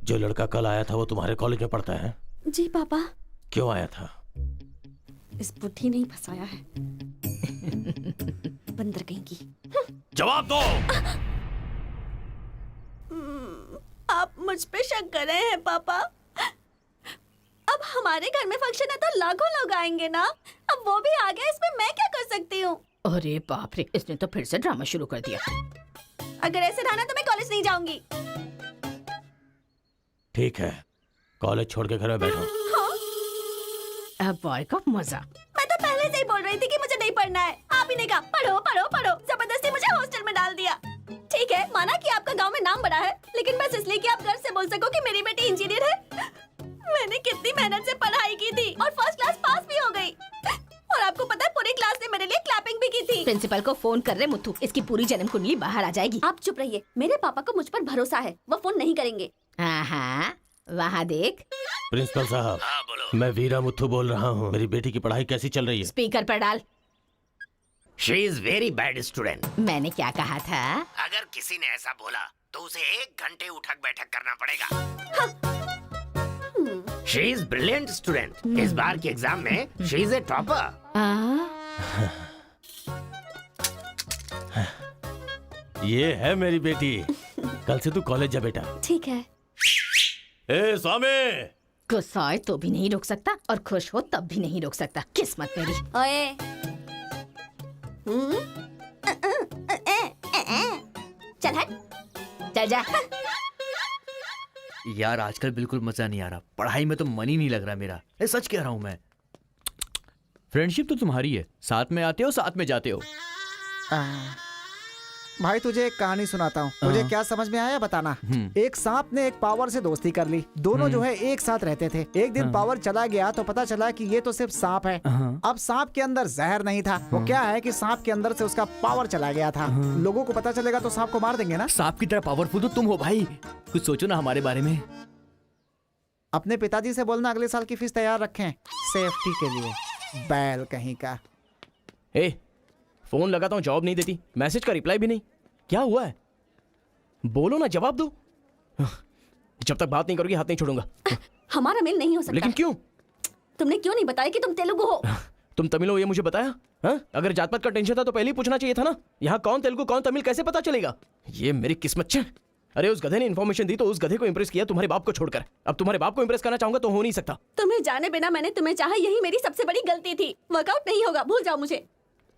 जो लड़का कल आया था वो तुम्हारे कॉलेज में पढ़ता है? जी पापा। क्यों आया था? इस बुद्धि नहीं फंसाया है। बंदर कहीं की। जवाब दो। आप मुझ पे शक कर रहे हैं पापा? अब हमारे घर में फंक्शन है तो लाखों लोग आएंगे ना। अब वो भी आ गया, इसमें मैं क्या कर सकती हूँ? अरे बाप रे, इसने तो फिर से ड्रामा शुरू कर दिया। अगर ऐसे रहा ना तो मैं कॉलेज नहीं जाऊंगी। ठीक है, कॉलेज छोड़ के घर में बैठो। अब बॉय का मजा। मैं तो पहले पहले से ही बोल रही थी कि मुझे नहीं पढ़ना है। आप ही ने कहा पढ़ो पढ़ो पढ़ो, जबरदस्ती मुझे हॉस्टल में डाल दिया। ठीक है, माना कि आपका गांव में नाम बड़ा है, लेकिन बस इसलिए कि आप गर्व से बोल सको कि मेरी बेटी इंजीनियर है। मैंने कितनी मेहनत से पढ़ाई की थी और फर्स्ट क्लास पास भी हो गई। और आपको पता है पूरी क्लास ने मेरे लिए क्लैपिंग भी की थी। प्रिंसिपल को फोन कर रहे मुथु, इसकी पूरी जन्म कुंडली बाहर आ जाएगी। आप चुप रहिए, मेरे पापा को मुझ पर भरोसा है, वो फोन नहीं करेंगे। हाँ, वहाँ देख। प्रिंसिपल साहब, मैं वीरा मुथु बोल रहा हूँ। मेरी बेटी की पढ़ाई कैसी चल रही है? स्पीकर पर डाल। She is very bad student. मैंने क्या कहा था? अगर किसी ने ऐसा बोला तो उसे 1 घंटे उठक बैठक करना पड़ेगा। She is brilliant student. इस बार के एग्जाम में शी इज ए टॉपर। ये है मेरी बेटी। कल से तू कॉलेज जा बेटा। ठीक है। ए स्वामी, गुस्सा आए तो भी नहीं रोक सकता और खुश हो तब भी नहीं रोक सकता। किस्मत मेरी। ओए। चल हट। चल जा। यार आजकल बिल्कुल मजा नहीं आ रहा, पढ़ाई में तो मन ही नहीं लग रहा मेरा। सच कह रहा हूँ मैं। फ्रेंडशिप तो तुम्हारी है, साथ में आते हो साथ में जाते हो। भाई तुझे एक कहानी सुनाता हूँ, तुझे क्या समझ में आया बताना। एक सांप ने एक पावर से दोस्ती कर ली। दोनों जो है एक साथ रहते थे। एक दिन पावर चला गया तो पता चला कि ये तो सिर्फ सांप है। अब सांप के अंदर जहर नहीं था। वो क्या है कि सांप के अंदर से उसका पावर चला गया था। लोगों को पता चलेगा तो सांप को मार देंगे ना। सांप की तरह पावरफुल तो तुम हो भाई, कुछ सोचो ना हमारे बारे में। अपने पिताजी से बोलना अगले साल की फीस तैयार रखें, सेफ्टी के लिए। बैल कहीं का। फोन लगाता हूँ, जवाब नहीं देती, मैसेज का रिप्लाई भी नहीं। क्या हुआ है? बोलो ना, जवाब दो। जब तक बात नहीं करोगी हाथ नहीं छोड़ूंगा। हमारा मेल नहीं हो सकता। लेकिन क्यों? तुमने क्यों नहीं बताया कि तुम तेलुगु हो? तुम तमिल हो ये मुझे बताया? हाँ? अगर जात पात का टेंशन था तो पहले ही पूछना चाहिए था ना। यहाँ कौन तेलुगु कौन तमिल कैसे पता चलेगा? ये मेरी किस्मत छे। अरे उस गधे ने इन्फॉर्मेशन दी तो उस गधे को इंप्रेस किया, तुम्हारे बाप को छोड़कर। अब तुम्हारे बाप को इंप्रेस करना चाहूंगा तो हो नहीं सकता। तुम्हें जाने बिना मैंने तुम्हें चाहा, यही मेरी सबसे बड़ी गलती थी। वर्कआउट नहीं होगा, भूल जाओ मुझे।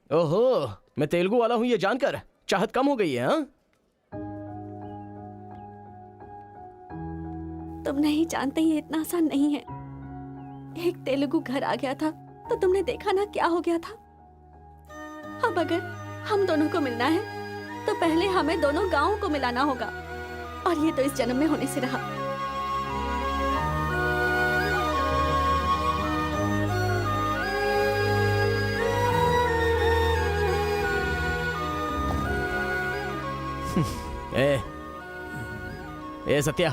ओहो, मैं तेलुगु वाला हूँ ये जानकर चाहत कम हो गई है। हाँ? तुम नहीं जानते ये इतना आसान नहीं है। एक तेलुगु घर आ गया था तो तुमने देखा ना क्या हो गया था। अब अगर हम दोनों को मिलना है तो पहले हमें दोनों गांवों को मिलाना होगा, और ये तो इस जन्म में होने से रहा। ए सत्या,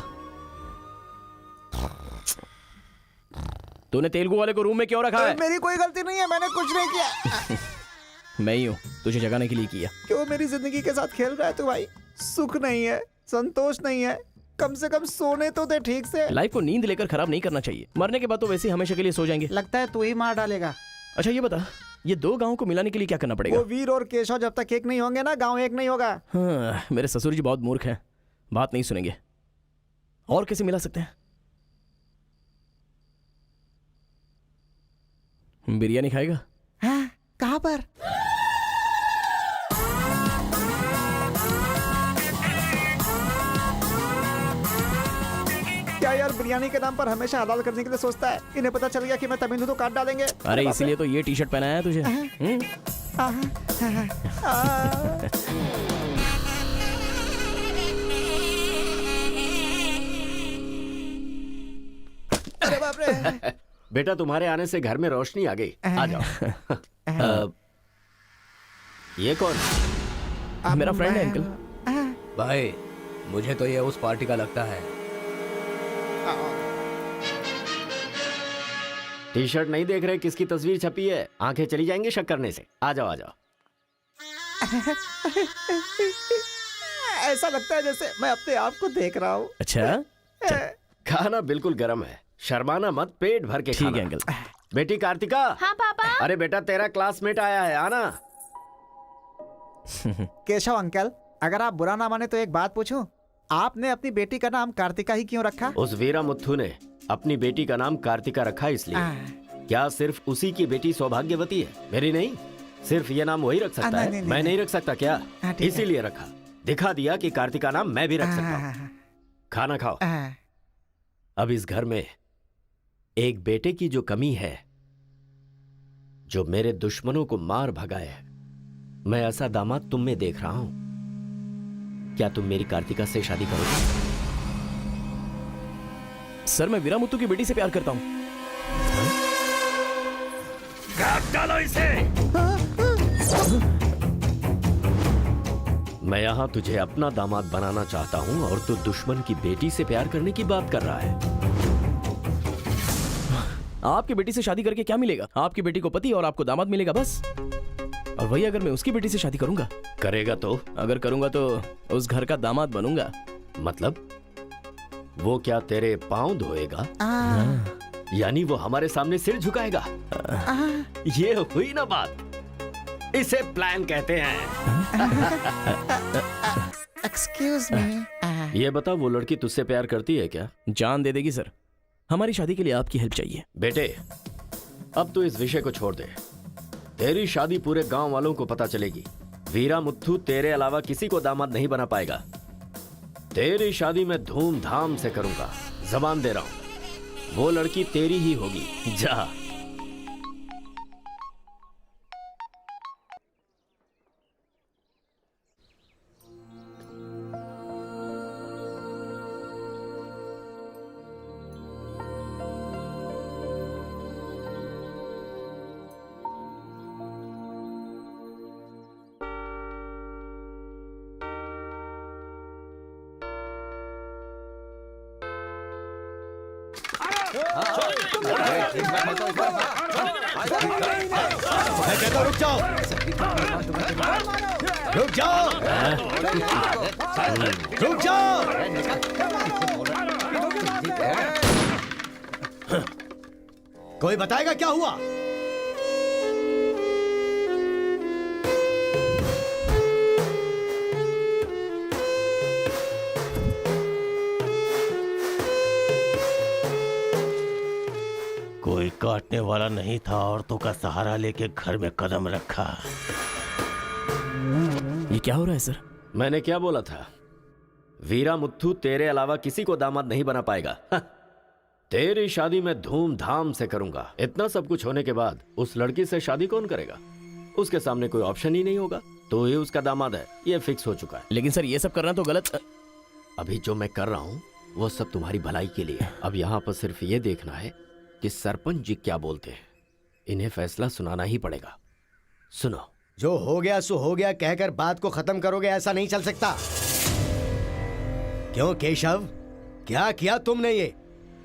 तूने तेलुगु वाले को रूम में क्यों रखा है? मेरी कोई गलती नहीं है, मैंने कुछ नहीं किया। मैं ही हूँ तुझे जगाने के लिए किया। क्यों मेरी जिंदगी के साथ खेल रहा है तू भाई? सुख नहीं है, संतोष नहीं है, कम से कम सोने तो दे ठीक से। लाइफ को नींद लेकर खराब नहीं करना चाहिए। मरने के बाद तो वैसे ही हमेशा के लिए सो जाएंगे। लगता है तू ही मार डालेगा। अच्छा ये बता, ये 2 गांवों को मिलाने के लिए क्या करना पड़ेगा? वो वीर और केशव जब तक एक नहीं होंगे ना, गांव एक नहीं होगा। हाँ, मेरे ससुर जी बहुत मूर्ख हैं, बात नहीं सुनेंगे। और कैसे मिला सकते हैं? बिरयानी खाएगा? हाँ, कहाँ पर? क्या यार बिरयानी के नाम पर हमेशा हलाल करने के लिए सोचता है। इन्हें पता चल गया कि मैं तमिल हूं तो काट डालेंगे। अरे इसीलिए तो ये टी शर्ट पहनाया है तुझे। अरे बाप रे। बेटा तुम्हारे आने से घर में रोशनी आ गई। आ जाओ। ये कौन? मेरा फ्रेंड है अंकल। भाई मुझे तो ये उस पार्टी का लगता है। टी शर्ट नहीं देख रहे किसकी तस्वीर छपी है? आंखें चली जाएंगी शक करने से। आ जाओ आ जाओ। ऐसा लगता है जैसे मैं अपने आप को देख रहा हूँ। अच्छा खाना बिल्कुल गर्म है, शर्माना मत, पेट भर के खाना। ठीक है अंकल। बेटी कार्तिका। हाँ पापा। अरे बेटा तेरा क्लासमेट आया है, आना। केशव अंकल, अगर आप बुरा ना माने तो एक बात पूछूं? आपने अपनी बेटी का नाम कार्तिका ही क्यों रखा? उस वीरा मुथु ने अपनी बेटी का नाम कार्तिका रखा इसलिए। क्या सिर्फ उसी की बेटी सौभाग्यवती है? मेरी नहीं, सिर्फ ये नाम वही रख सकता है। मैं नहीं रख सकता क्या? इसीलिए रखा, दिखा दिया कि कार्तिका नाम मैं भी रख सकता हूँ। खाना खाओ। अब इस घर में एक बेटे की जो कमी है, जो मेरे दुश्मनों को मार भगाए है, मैं ऐसा दामाद तुम में देख रहा हूं। क्या तुम मेरी कार्तिका से शादी करोगे? सर मैं वीरामुत्तु की बेटी से प्यार करता हूँ। काट डालो इसे। मैं यहां तुझे अपना दामाद बनाना चाहता हूं और तू दुश्मन की बेटी से प्यार करने की बात कर रहा है। आपकी बेटी से शादी करके क्या मिलेगा? आपकी बेटी को पति और आपको दामाद मिलेगा बस। और वही अगर मैं उसकी बेटी से शादी करूंगा। करेगा तो? अगर करूंगा तो उस घर का दामाद बनूंगा। मतलब वो क्या तेरे पांव धोएगा? यानी वो हमारे सामने सिर झुकाएगा? ये हुई ना बात। इसे प्लान कहते हैं। Excuse me. ये बता, वो लड़की तुझसे प्यार करती है क्या? जान दे देगी सर। हमारी शादी के लिए आपकी हेल्प चाहिए। बेटे, अब तो इस विषय को छोड़ दे। तेरी शादी पूरे गांव वालों को पता चलेगी। वीरामुत्थु तेरे अलावा किसी को दामाद नहीं बना पाएगा। तेरी शादी मैं धूमधाम से करूंगा, जबान दे रहा हूं। वो लड़की तेरी ही होगी। जा। मैं कहता हूं रुक जाओ। रुक जाओ। रुक जाओ। कोई बताएगा क्या हुआ? कोई काटने वाला नहीं था, औरतों का सहारा लेके घर में कदम रखा। ये क्या हो रहा है सर? मैंने क्या बोला था? वीरामुत्थु तेरे अलावा किसी को दामाद नहीं बना पाएगा। तेरी शादी मैं धूमधाम से करूंगा। इतना सब कुछ होने के बाद उस लड़की से शादी कौन करेगा? उसके सामने कोई ऑप्शन ही नहीं होगा। तो ये उसका दामाद है, ये फिक्स हो चुका है। लेकिन सर ये सब करना तो गलत। अभी जो मैं कर रहा हूं वो सब तुम्हारी भलाई के लिए। अब यहाँ पर सिर्फ ये देखना है कि सरपंच जी क्या बोलते हैं। इन्हें फैसला सुनाना ही पड़ेगा। सुनो। जो हो गया सो हो गया कहकर बात को खत्म करोगे, ऐसा नहीं चल सकता। क्यों केशव, क्या किया तुमने? ये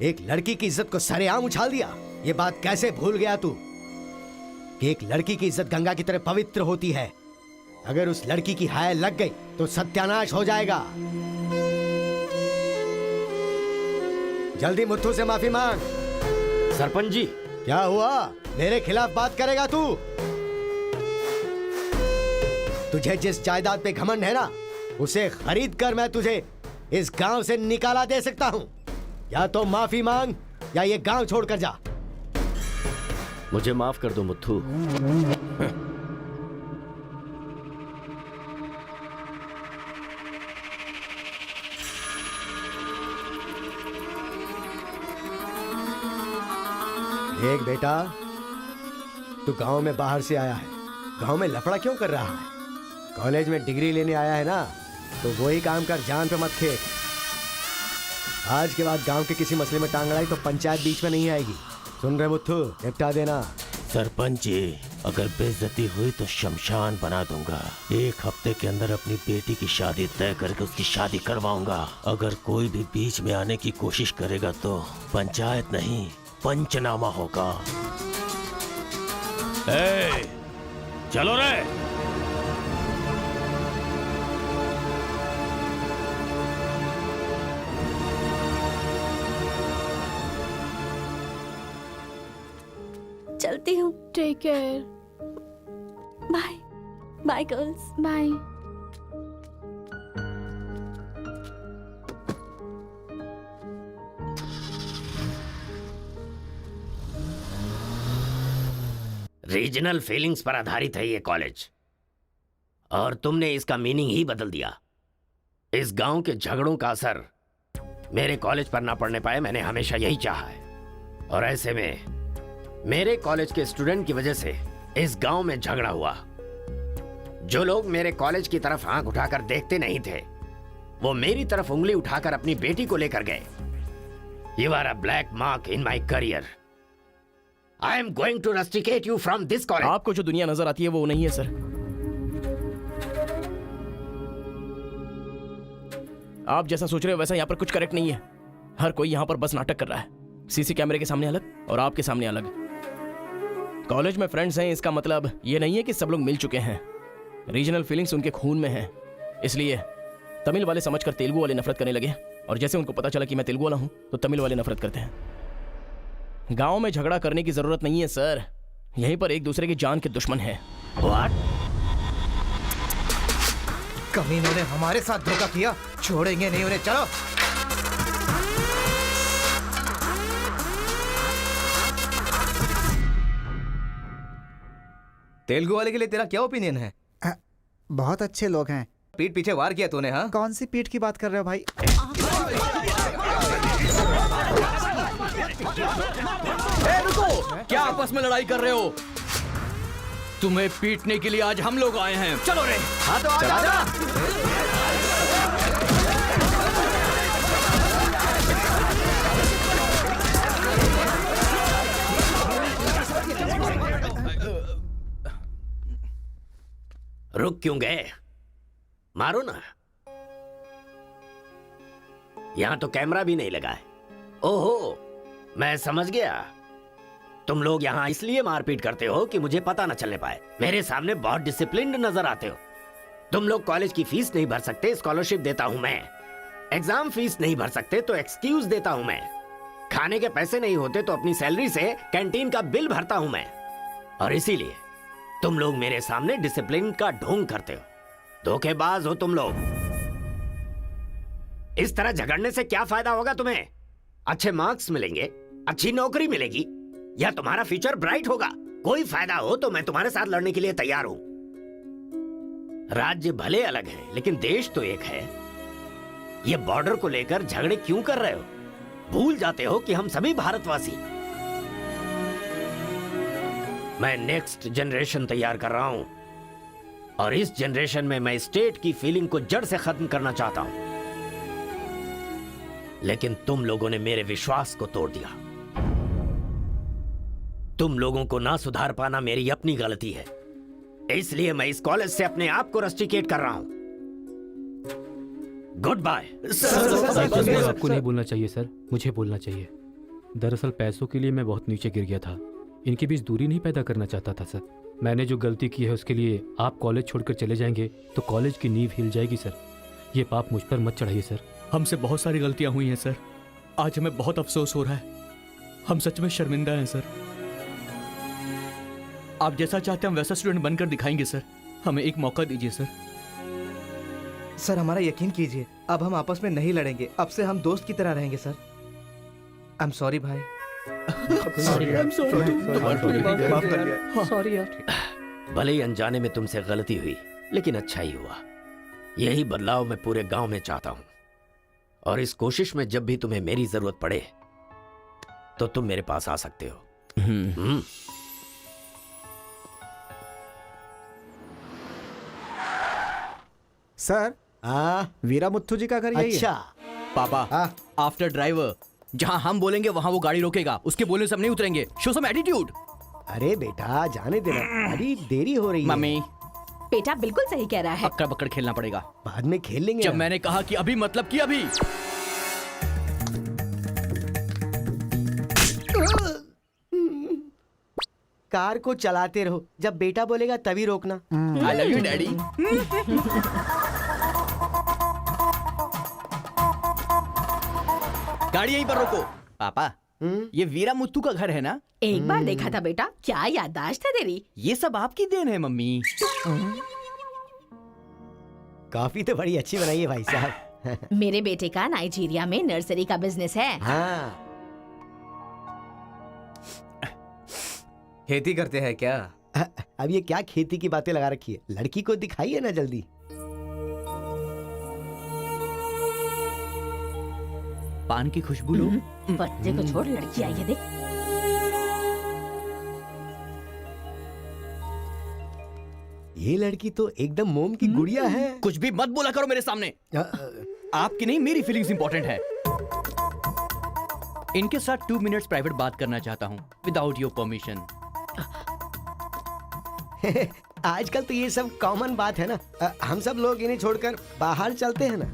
एक लड़की की इज्जत को सरेआम उछाल दिया। ये बात कैसे भूल गया तू कि एक लड़की की इज्जत गंगा की तरह पवित्र होती है। अगर उस लड़की की हाय लग गई तो सत्यानाश हो जाएगा। जल्दी मुत्थु से माफी मांग। सरपंच जी। क्या हुआ? मेरे खिलाफ बात करेगा तू? तुझे जिस जायदाद पे घमंड है ना, उसे खरीद कर मैं तुझे इस गांव से निकाला दे सकता हूं। या तो माफी मांग या ये गांव छोड़कर जा। मुझे माफ कर दो मुत्थु। देख बेटा, तू गांव में बाहर से आया है, गांव में लफड़ा क्यों कर रहा है? कॉलेज में डिग्री लेने आया है ना, तो वही काम कर, जान पे मत खेल। आज के बाद गांव के किसी मसले में टांग अड़ाई तो पंचायत बीच में नहीं आएगी। सुन रहे मुत्थु, निपटा देना। सरपंच जी, अगर बेइज्जती हुई तो शमशान बना दूंगा। 1 हफ्ते के अंदर अपनी बेटी की शादी तय करके उसकी शादी करवाऊंगा। अगर कोई भी बीच में आने की कोशिश करेगा तो पंचायत नहीं, पंचनामा होगा। चलो रे। चलती हूँ। Take care. Bye bye girls. Bye. Regional feelings पर आधारित है ये कॉलेज, और तुमने इसका मीनिंग ही बदल दिया। इस गांव के झगड़ों का असर मेरे कॉलेज पर ना पड़ने पाए, मैंने हमेशा यही चाहा है। और ऐसे में मेरे कॉलेज के स्टूडेंट की वजह से इस गांव में झगड़ा हुआ। जो लोग मेरे कॉलेज की तरफ आंख उठाकर देखते नहीं थे, वो मेरी तरफ उंगली उठाकर अपनी बेटी को लेकर गए। You are a black mark in my career. I am going to rusticate you from this college. आपको जो दुनिया नजर आती है वो नहीं है सर। आप जैसा सोच रहे हो वैसा यहाँ पर कुछ करेक्ट नहीं है। हर कोई यहाँ पर बस नाटक कर रहा है। सीसी कैमरे के सामने अलग और आपके सामने अलग। कॉलेज में फ्रेंड्स हैं, इसका मतलब ये नहीं है कि सब लोग मिल चुके हैं। रीजनल फीलिंग्स उनके खून में हैं। इसलिए तमिल वाले समझकर तेलुगु वाले नफरत करने लगे, और जैसे उनको पता चला कि मैं तेलुगु वाला हूं तो तमिल वाले नफरत करते हैं। गांव में झगड़ा करने की जरूरत नहीं है सर, यहीं पर एक दूसरे की जान के दुश्मन हैं। कमीनों ने हमारे साथ धोखा किया, छोड़ेंगे नहीं उन्हें। चलो तेलुगु वाले के लिए तेरा क्या ओपिनियन है? बहुत अच्छे लोग हैं। पीठ पीछे वार किया तूने? हाँ, कौन सी पीठ की बात कर रहे हो भाई? रुको, क्या आपस में लड़ाई कर रहे हो? तुम्हें पीटने के लिए आज हम लोग आए हैं। चलो रे। हाँ तो आजा। रुक क्यों गए? मारो ना। यहां तो कैमरा भी नहीं लगा है। ओहो, मैं समझ गया। तुम लोग यहाँ इसलिए मारपीट करते हो कि मुझे पता न चलने पाए। मेरे सामने बहुत डिसिप्लिन्ड नजर आते हो। तुम लोग कॉलेज की फीस नहीं भर सकते, स्कॉलरशिप देता हूं मैं। एग्जाम फीस नहीं भर सकते तो एक्सक्यूज देता हूं मैं। खाने के पैसे नहीं होते तो अपनी सैलरी से कैंटीन का बिल भरता हूं मैं। और इसीलिए तुम लोग मेरे सामने डिसिप्लिन का ढोंग करते हो। धोखेबाज हो तुम लोग। इस तरह झगड़ने से क्या फायदा होगा तुम्हें? अच्छे मार्क्स मिलेंगे, अच्छी नौकरी मिलेगी, या तुम्हारा फ्यूचर ब्राइट होगा। कोई फायदा हो तो मैं तुम्हारे साथ लड़ने के लिए तैयार हूं। राज्य भले अलग है लेकिन देश तो एक है। ये बॉर्डर को लेकर झगड़े क्यों कर रहे हो? भूल जाते हो कि हम सभी भारतवासी। मैं नेक्स्ट जनरेशन तैयार कर रहा हूं, और इस जनरेशन में मैं स्टेट की फीलिंग को जड़ से खत्म करना चाहता हूं। लेकिन तुम लोगों ने मेरे विश्वास को तोड़ दिया। तुम लोगों को ना सुधार पाना मेरी अपनी गलती है। इसलिए मैं इस कॉलेज से अपने आप को रस्टिकेट कर रहा हूं। Good bye. आपको नहीं बोलना चाहिए सर, मुझे बोलना चाहिए। दरअसल पैसों के लिए मैं बहुत नीचे गिर गया था। इनके बीच दूरी नहीं पैदा करना चाहता था सर। मैंने जो गलती की है उसके लिए आप कॉलेज छोड़कर चले जाएंगे तो कॉलेज की नींव हिल जाएगी सर। ये पाप मुझ पर मत चढ़ाइए सर। हमसे बहुत सारी गलतियां हुई हैं सर। आज हमें बहुत अफसोस हो रहा है। हम सच में शर्मिंदा हैं सर। आप जैसा चाहते हैं हम वैसा स्टूडेंट बनकर दिखाएंगे सर। हमें एक मौका दीजिए सर। सर हमारा यकीन कीजिए, अब हम आपस में नहीं लड़ेंगे। अब से हम दोस्त की तरह रहेंगे सर। आई एम सॉरी भाई। सॉरी यार। भले ही अनजाने में तुमसे गलती हुई, लेकिन अच्छा ही हुआ। यही बदलाव मैं पूरे गांव में चाहता हूं। और इस कोशिश में जब भी तुम्हें मेरी जरूरत पड़े तो तुम मेरे पास आ सकते हो। सर, वीरा मुत्थु जी का घर यही है। अच्छा पापा, आफ्टर ड्राइवर जहां हम बोलेंगे वहां वो गाड़ी रोकेगा। उसके बोलने से हम नहीं उतरेंगे। Show some attitude. अरे बेटा जाने देना, अभी देरी हो रही है। मम्मी, बेटा बिल्कुल सही कह रहा है। अक्कड़ बक्कड़ खेलना पड़ेगा। बाद में खेल लेंगे। जब मैंने कहा कि अभी मतलब कि अभी। कार को चलाते रहो, जब बेटा बोलेगा तभी रोकना। आई लव यू डैडी। गाड़ी यहीं पर रोको। पापा, ये वीरा मुत्तू का घर है ना? एक बार देखा था बेटा। क्या याददाश्त है तेरी। ये सब आपकी देन है मम्मी। काफी तो बड़ी अच्छी बनाई है भाई साहब। मेरे बेटे का नाइजीरिया में नर्सरी का बिजनेस है। हाँ। खेती करते हैं क्या? अब ये क्या खेती की बातें लगा रखी है? लड़की को दिखाइए ना जल्दी। पान की खुशबू लो। बच्चे को छोड़, लड़की आई है देख। ये लड़की तो एकदम मोम की गुड़िया है। कुछ भी मत बोला करो मेरे सामने। आपकी नहीं, मेरी फीलिंग्स इंपॉर्टेंट है। इनके साथ 2 मिनट्स प्राइवेट बात करना चाहता हूँ विदाउट योर परमिशन। आजकल तो ये सब कॉमन बात है ना। हम सब लोग इन्हें छोड़कर बाहर चलते हैं ना।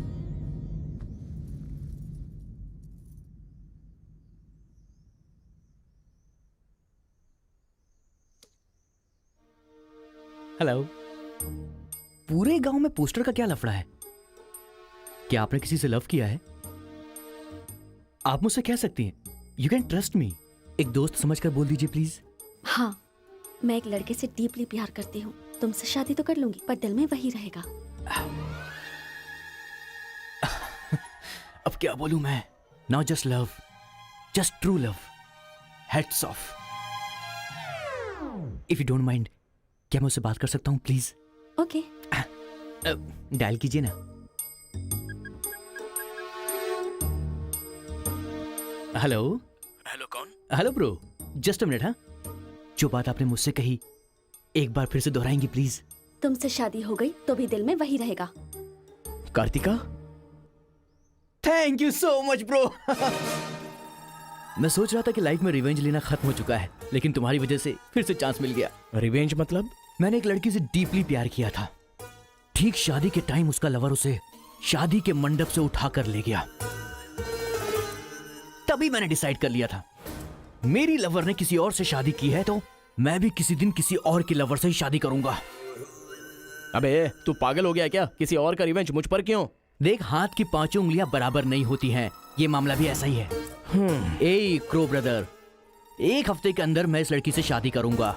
हेलो। पूरे गांव में पोस्टर का क्या लफड़ा है? क्या आपने किसी से लव किया है? आप मुझसे कह सकती हैं, यू कैन ट्रस्ट मी। एक दोस्त समझकर बोल दीजिए प्लीज। हाँ, मैं एक लड़के से डीपली प्यार करती हूँ। तुमसे शादी तो कर लूंगी, पर दिल में वही रहेगा। अब क्या बोलूं मैं? Not just love, just true love. Heads of. If you don't mind, क्या मैं उससे बात कर सकता हूँ प्लीज? ओके। डायल कीजिए ना। हेलो। हेलो कौन? Hello bro, just a minute. हाँ, जो बात आपने मुझसे कही एक बार फिर से दोहराएंगी प्लीज? तुमसे शादी हो गई तो भी दिल में वही रहेगा। Karthika, thank you so much bro. मैं सोच रहा था कि लाइफ में रिवेंज लेना खत्म हो चुका है, लेकिन तुम्हारी वजह से फिर से चांस मिल गया। रिवेंज मतलब? मैंने एक लड़की से डीपली प्यार किया था। ठीक शादी के टाइम उसका लवर उसे शादी के मंडप से उठाकर ले गया। तभी मैंने डिसाइड कर लिया था, मेरी लवर ने किसी और से शादी की है तो मैं भी किसी दिन किसी और की लवर से ही शादी करूंगा। अबे तू पागल हो गया क्या? किसी और का रिवेंज मुझ पर क्यों? देख, हाथ की 5 उंगलियां बराबर नहीं होती हैं। ये मामला भी ऐसा ही है। ए क्रो ब्रदर, 1 हफ्ते के अंदर मैं इस लड़की से शादी करूंगा।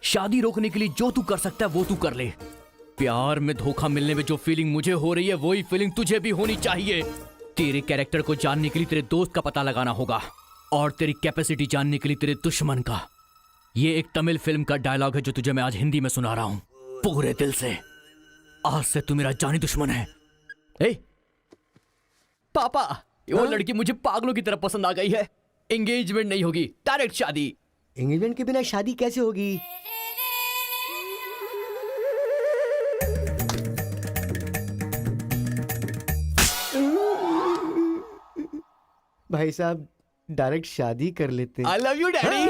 शादी रोकने के लिए जो तू कर सकता है वो तू कर ले। प्यार में धोखा मिलने में जो फीलिंग मुझे हो रही है वही फीलिंग तुझे भी होनी चाहिए। तेरे कैरेक्टर को जानने के लिए तेरे दोस्त का पता लगाना होगा और तेरी कैपेसिटी जानने के लिए तेरे दुश्मन का। ये एक तमिल फिल्म का डायलॉग है जो तुझे मैं आज हिंदी में सुना रहा हूं पूरे दिल से। आज से तू मेरा जानी दुश्मन है। ए पापा, वो लड़की मुझे पागलों की तरह पसंद आ गई है। एंगेजमेंट नहीं होगी, डायरेक्ट शादी। एंगेजमेंट के बिना शादी कैसे होगी? भाई साहब, डायरेक्ट शादी कर लेते। आई लव यू डैडी।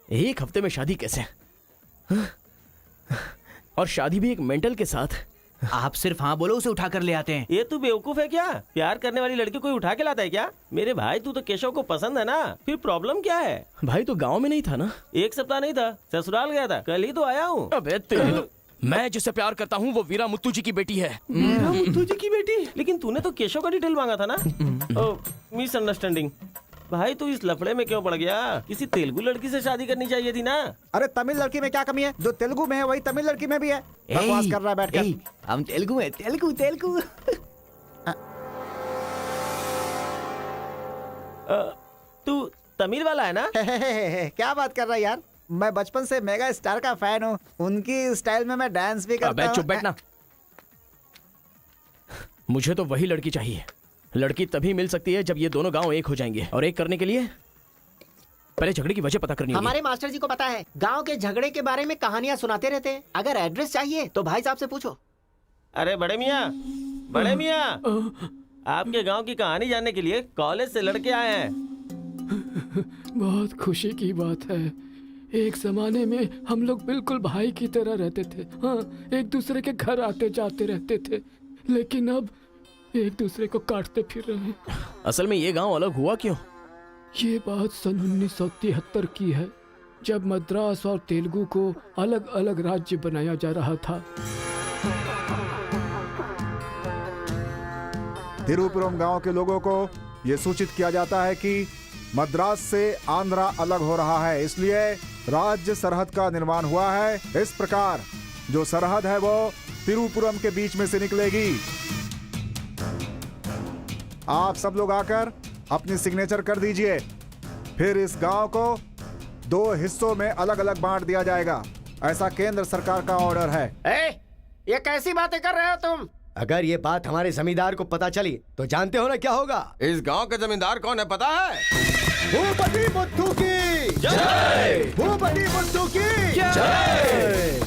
एक हफ्ते में शादी कैसे? और शादी भी एक मेंटल के साथ। आप सिर्फ हाँ बोलो, उसे उठा कर ले आते हैं। ये तू बेवकूफ है क्या? प्यार करने वाली लड़की कोई उठा के लाता है क्या? मेरे भाई, तू तो केशव को पसंद है ना, फिर प्रॉब्लम क्या है? भाई तो गांव में नहीं था ना? 1 सप्ताह नहीं था, ससुराल गया था, कल ही तो आया हूँ। अबे मैं जिससे प्यार करता हूँ वो वीरा मुत्तू जी की बेटी है। मुत्तू जी की बेटी? लेकिन तूने तो केशव का डिटेल मांगा था ना। मिसअंडरस्टैंडिंग। भाई तू इस लफड़े में क्यों पड़ गया? किसी तेलुगु लड़की से शादी करनी चाहिए थी ना। अरे तमिल लड़की में क्या कमी है? जो तेलुगु में है वही तमिल लड़की में भी है। बकवास कर रहा है बैठकर। हम तेलुगु है, तेलुगु तेलुगु। तू तमिल वाला है ना? क्या बात कर रहा है यार? मैं बचपन से मेगा स्टार का फैन हूँ। उनकी स्टाइल में मैं डांस भी करता हूँ। चुप बैठना। मुझे तो वही लड़की चाहिए। लड़की तभी मिल सकती है जब ये दोनों गांव एक हो जाएंगे, और एक करने के लिए पहले झगड़े की वजह पता करनी होगी। हमारे मास्टर जी को पता है, गांव के झगड़े के बारे में कहानियां सुनाते रहते हैं। अगर एड्रेस चाहिए तो भाई साहब से पूछो। अरे बड़े मियाँ, बड़े मियाँ, आपके गांव की कहानी जानने के लिए कॉलेज से लड़के आए हैं। बहुत खुशी की बात है। एक जमाने में हम लोग बिल्कुल भाई की तरह रहते थे। हाँ, एक दूसरे के घर आते जाते रहते थे, लेकिन अब एक दूसरे को काटते फिर रहे हैं। असल में ये गांव अलग हुआ क्यों? ये बात सन 1973 की है, जब मद्रास और तेलुगु को अलग अलग राज्य बनाया जा रहा था। तिरुपुरम गांव के लोगों को ये सूचित किया जाता है कि मद्रास से आंध्रा अलग हो रहा है, इसलिए राज्य सरहद का निर्माण हुआ है। इस प्रकार जो सरहद है वो तिरुपुरम के बीच में से निकलेगी। आप सब लोग आकर अपनी सिग्नेचर कर दीजिए, फिर इस गांव को 2 हिस्सों में अलग अलग बांट दिया जाएगा। ऐसा केंद्र सरकार का ऑर्डर है। ये कैसी बातें कर रहे हो तुम? अगर ये बात हमारे जमींदार को पता चली तो जानते हो ना क्या होगा? इस गांव के जमींदार कौन है पता है? भूपति बुद्धू की जय! भूपति बुद्धू की जय!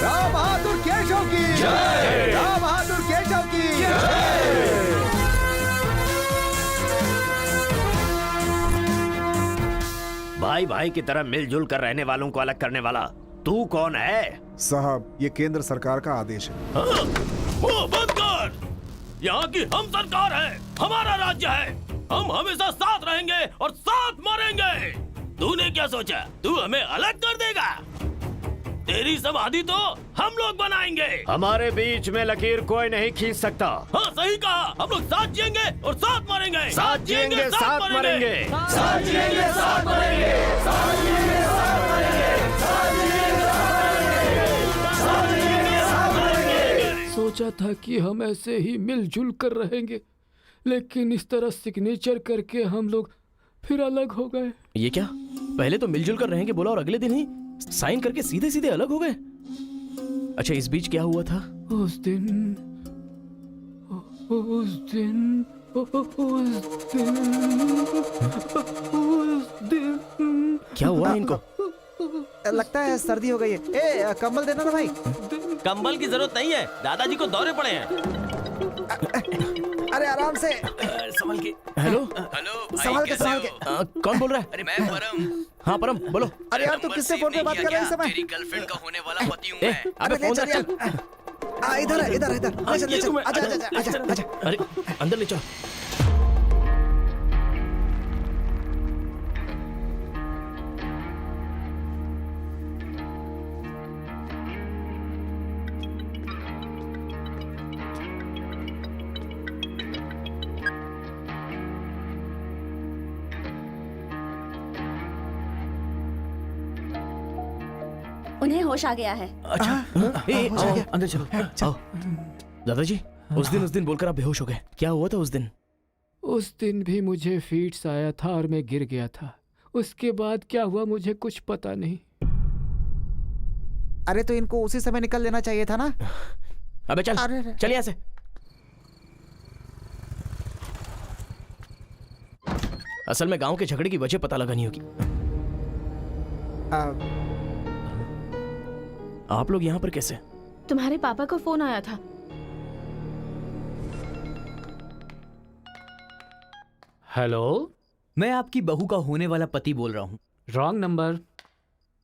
राम बहादुर केशव की जय! राम बहादुर केशव की भाई भाई की तरह मिलजुल कर रहने वालों को अलग करने वाला तू कौन है? साहब, ये केंद्र सरकार का आदेश है। वो बंद कर। यहाँ की हम सरकार है, हमारा राज्य है। हम हमेशा साथ रहेंगे और साथ मरेंगे। तूने क्या सोचा तू हमें अलग कर देगा? तेरी समाधि तो हम लोग बनाएंगे। हमारे बीच में लकीर कोई नहीं खींच सकता। हाँ सही कहा, हम लोग साथ जिएंगे और साथ मरेंगे। साथ जिएंगे, साथ मरेंगे। साथ जिएंगे, साथ मरेंगे। साथ जिएंगे, साथ मरेंगे। साथ जिएंगे, साथ मरेंगे। साथ मरेंगे। सोचा था कि हम ऐसे ही मिलजुल कर रहेंगे, लेकिन इस तरह सिग्नेचर करके हम लोग फिर अलग हो गए। ये क्या? पहले तो मिलजुल कर रहेंगे बोला और अगले दिन ही साइन करके सीधे सीधे अलग हो गए। अच्छा, इस बीच क्या हुआ था? उस दिन क्या हुआ इनको? लगता है सर्दी हो गई है। ए, कंबल देना ना भाई। कंबल की जरूरत नहीं है, दादाजी को दौरे पड़े हैं। अरे आराम से संभल के। हेलो संभाल के संभाल के। कौन बोल रहा है? अरे मैं परम। हाँ परम बोलो। अरे यार, तू किससे फोन पे बात कर रहा है इस समय? तेरी गर्लफ्रेंड का होने वाला पति हूँ ए, मैं। अबे अरे ले फोन चल रख, यार। चल। इधर है, इधर इधर। ले चल ले चल। आजा आजा आजा आजा। अरे अंदर ले चलो। उन्हें होश आ गया है। अच्छा आओ, अंदर चलो। आओ। दादाजी, उस दिन बोलकर आप बेहोश हो गए। क्या हुआ था उस दिन? उस दिन भी मुझे फीट्स आया था और मैं गिर गया था। उसके बाद क्या हुआ मुझे कुछ पता नहीं। अरे तो इनको उसी समय निकल लेना चाहिए था ना। अबे चल, चल यहाँ से। असल में गांव के झगड़े की वजह पता लगानी होगी। आप लोग यहाँ पर कैसे? तुम्हारे पापा को फोन आया था। हेलो, मैं आपकी बहू का होने वाला पति बोल रहा हूँ। Wrong number.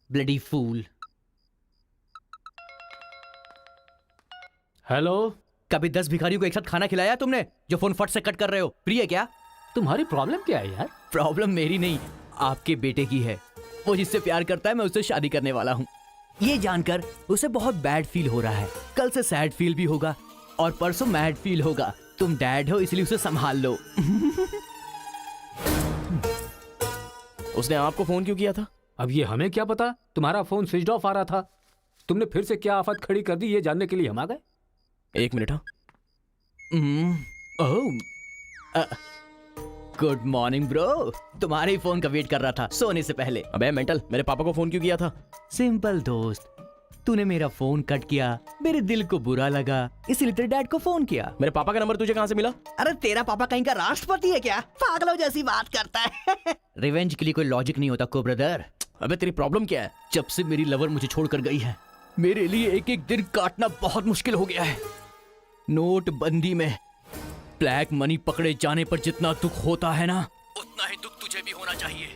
Bloody fool. Hello, कभी 10 भिखारियों को एक साथ खाना खिलाया तुमने जो फोन फट से कट कर रहे हो? प्रिय क्या? तुम्हारी प्रॉब्लम क्या है यार? प्रॉब्लम मेरी नहीं, आपके बेटे की है। वो जिससे प्यार करता है, मैं उससे शादी करने वाला हूँ। ये जानकर उसे बहुत बैड फील हो रहा है। कल से सैड फील भी होगा और परसों मैड फील होगा। तुम डैड हो इसलिए उसे संभाल लो। उसने आपको फोन क्यों किया था? अब ये हमें क्या पता? तुम्हारा फोन स्विच ऑफ आ रहा था। तुमने फिर से क्या आफत खड़ी कर दी ये जानने के लिए हम आ गए। एक मिनट। हाँ, गुड मॉर्निंग ब्रो। तुम्हारे ही फोन का वेट कर रहा था सोने से पहले। अबे मेंटल, मेरे पापा को फोन क्यों किया था? सिंपल दोस्त, तूने मेरा फोन कट किया, मेरे दिल को बुरा लगा, इसलिए तेरे डैड को फोन किया। मेरे पापा का नंबर तुझे कहाँ से मिला? अरे तेरा पापा कहीं का राष्ट्रपति है क्या? पागलों जैसी बात करता है। रिवेंज के लिए कोई लॉजिक नहीं होता को ब्रदर। अबे तेरी प्रॉब्लम क्या है? जब से मेरी लवर मुझे छोड़कर गई है, मेरे लिए एक एक दिन काटना बहुत मुश्किल हो गया है। नोटबंदी में ब्लैक मनी पकड़े जाने पर जितना दुख होता है ना, उतना ही दुख तुझे भी होना चाहिए।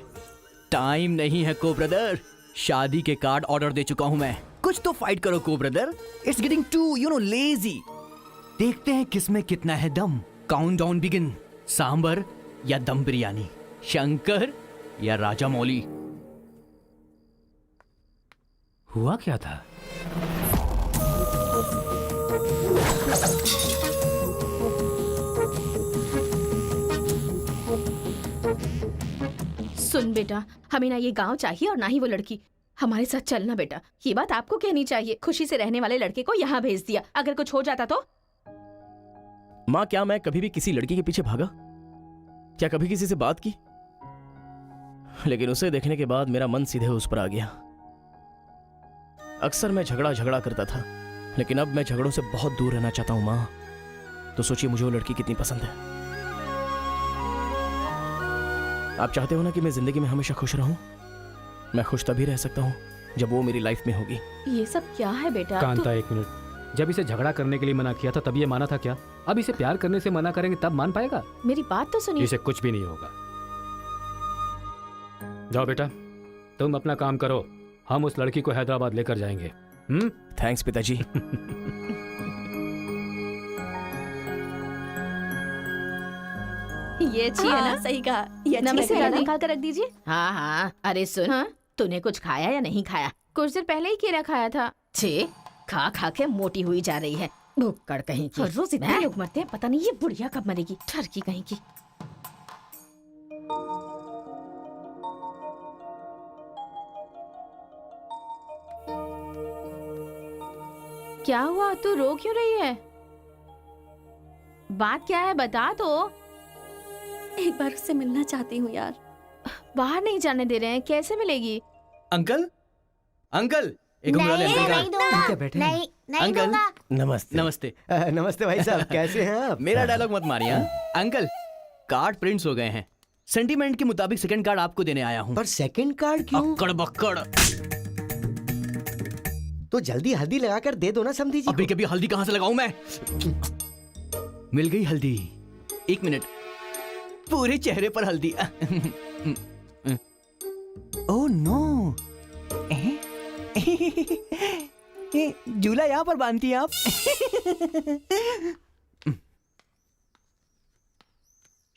टाइम नहीं है को ब्रदर। शादी के कार्ड ऑर्डर दे चुका हूं मैं। कुछ तो फाइट करो को brother. It's getting too lazy. देखते हैं किसमें कितना है दम। Countdown begin. सांबर या दम बिरयानी, शंकर या राजा मौली। हुआ क्या था? सुन बेटा, हमें ना ये गांव चाहिए और ना ही वो लड़की। हमारे साथ चलना बेटा। ये बात आपको कहनी चाहिए। खुशी से रहने वाले लड़के को यहाँ भेज दिया, अगर कुछ हो जाता तो। माँ, क्या मैं कभी भी किसी लड़की के पीछे भागा? क्या कभी किसी से बात की? लेकिन उसे देखने के बाद मेरा मन सीधे उस पर आ गया। अक्सर मैं झगड़ा करता था, लेकिन अब मैं झगड़ों से बहुत दूर रहना चाहता हूँ माँ। तो सोचिए मुझे वो लड़की कितनी पसंद है। आप चाहते हो ना कि मैं जिंदगी में हमेशा खुश रहूं? मैं खुश तभी रह सकता हूँ जब वो मेरी लाइफ में होगी। ये सब क्या है बेटा? कांता, एक मिनट। जब इसे झगड़ा करने के लिए मना किया था तब ये माना था क्या? अब इसे प्यार करने से मना करेंगे तब मान पाएगा? मेरी बात तो सुनिए। इसे कुछ भी नहीं होगा। जाओ बेटा, तुम अपना काम करो। हम उस लड़की को हैदराबाद लेकर जाएंगे। थैंक्स पिताजी। ये अच्छी है ना? सही कहा। ये अच्छी नमस्ते लग रही है। निकाल कर रख दीजिए। हाँ हाँ। अरे सुन, तूने कुछ खाया या नहीं खाया? कुछ देर पहले ही केला खाया था। छे, खा खा के मोटी हुई जा रही है। भुक्कड़ कहीं की। रोज इतने लोग मरते हैं, पता नहीं ये बुढ़िया कब मरेगी। ठरकी कहीं की। क्या हुआ? तू रो क्यों रही है? बात क्या है, बता तो। एक बार उससे मिलना चाहती हूँ यार। बाहर नहीं जाने दे रहे हैं, कैसे मिलेगी? अंकल, अंकल, एक उंगली वाले अंकल का। नहीं अंकल, नमस्ते। नमस्ते। नमस्ते भाई साहब, कैसे हैं आप? मेरा डायलॉग मत मारिए। अंकल, कार्ड प्रिंट्स हो गए हैं। सेंटीमेंट के मुताबिक सेकंड कार्ड आपको देने आया हूँ। पर सेकंड कार्ड क्यों? अक्कड़ बक्कड़। तो जल्दी हल्दी लगाकर दे दो ना समधी जी। अभी कभी हल्दी कहाँ से लगाऊं मैं? मिल गई हल्दी। एक मिनट, पूरे चेहरे पर हल्दी। ओह नो, झूला यहाँ पर बांधती हैं आप?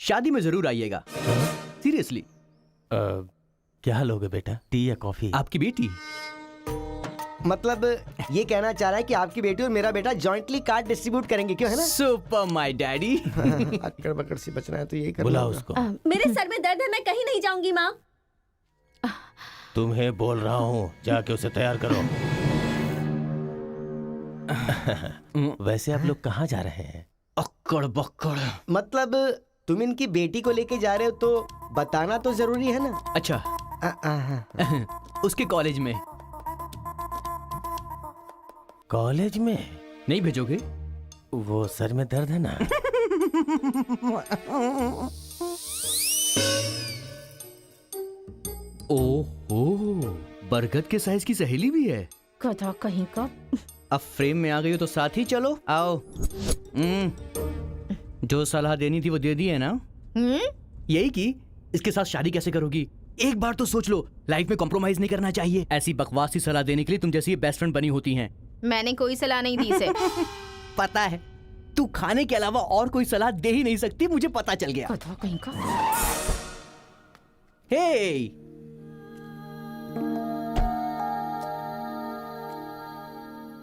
शादी में जरूर आइएगा, सीरियसली। क्या लोगे बेटा, टी या कॉफी? आपकी बेटी। मतलब ये कहना चाह रहा है कि आपकी बेटी और मेरा बेटा जॉइंटली कार्ड डिस्ट्रीब्यूट करेंगे, क्यों है ना? Super my daddy. अक्कड़ बक्कड़ से बचना है तो यही करना बुला होगा। उसको। मेरे सर में दर्द है, मैं कहीं नहीं जाऊंगी माँ। तुम्हें बोल रहा हूँ, जाके उसे तैयार करो। वैसे आप लोग कहाँ जा रहे हैं? अक्कड़ बक्कड़। मतलब तुम इनकी बेटी को लेके जा रहे हो तो बताना तो जरूरी है ना? अच्छा। उसके कॉलेज में। कॉलेज में नहीं भेजोगे? वो सर में दर्द है ना। ओह, बरगद के साइज की सहेली भी है। गधा कहीं का। अब फ्रेम में आ गई हो तो साथ ही चलो। आओ। जो सलाह देनी थी वो दे दी है ना? यही कि इसके साथ शादी कैसे करोगी? एक बार तो सोच लो, लाइफ में कॉम्प्रोमाइज नहीं करना चाहिए। ऐसी बकवास सी सलाह देने के लिए तुम जैसी बेस्ट फ्रेंड बनी होती हैं। मैंने कोई सलाह नहीं दी इसे। पता है, तू खाने के अलावा और कोई सलाह दे ही नहीं सकती, मुझे पता चल गया। गधा कहीं का। हे,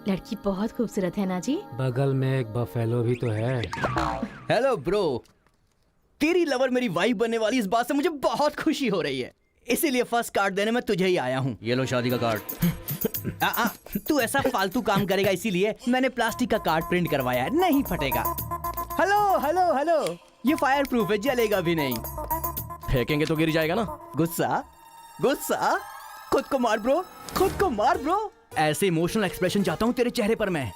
लड़की बहुत खूबसूरत है ना जी? बगल में एक बफेलो भी तो है। हेलो ब्रो, तेरी लवर मेरी वाइफ बनने वाली इस बात से मुझे बहुत खुशी हो रही है, इसीलिए फर्स्ट कार्ड देने में तुझे ही आया हूँ। ये लो शादी का कार्ड। तू ऐसा फालतू काम करेगा इसीलिए मैंने प्लास्टिक का कार्ड प्रिंट करवाया है, नहीं फटेगा। हेलो हेलो हेलो, ये फायर प्रूफ है, जलेगा भी नहीं। फेंकेंगे तो गिर जाएगा ना। गुस्सा गुस्सा, खुद को मार ब्रो, खुद को मार ब्रो। ऐसे इमोशनल एक्सप्रेशन चाहता हूँ तेरे चेहरे पर मैं।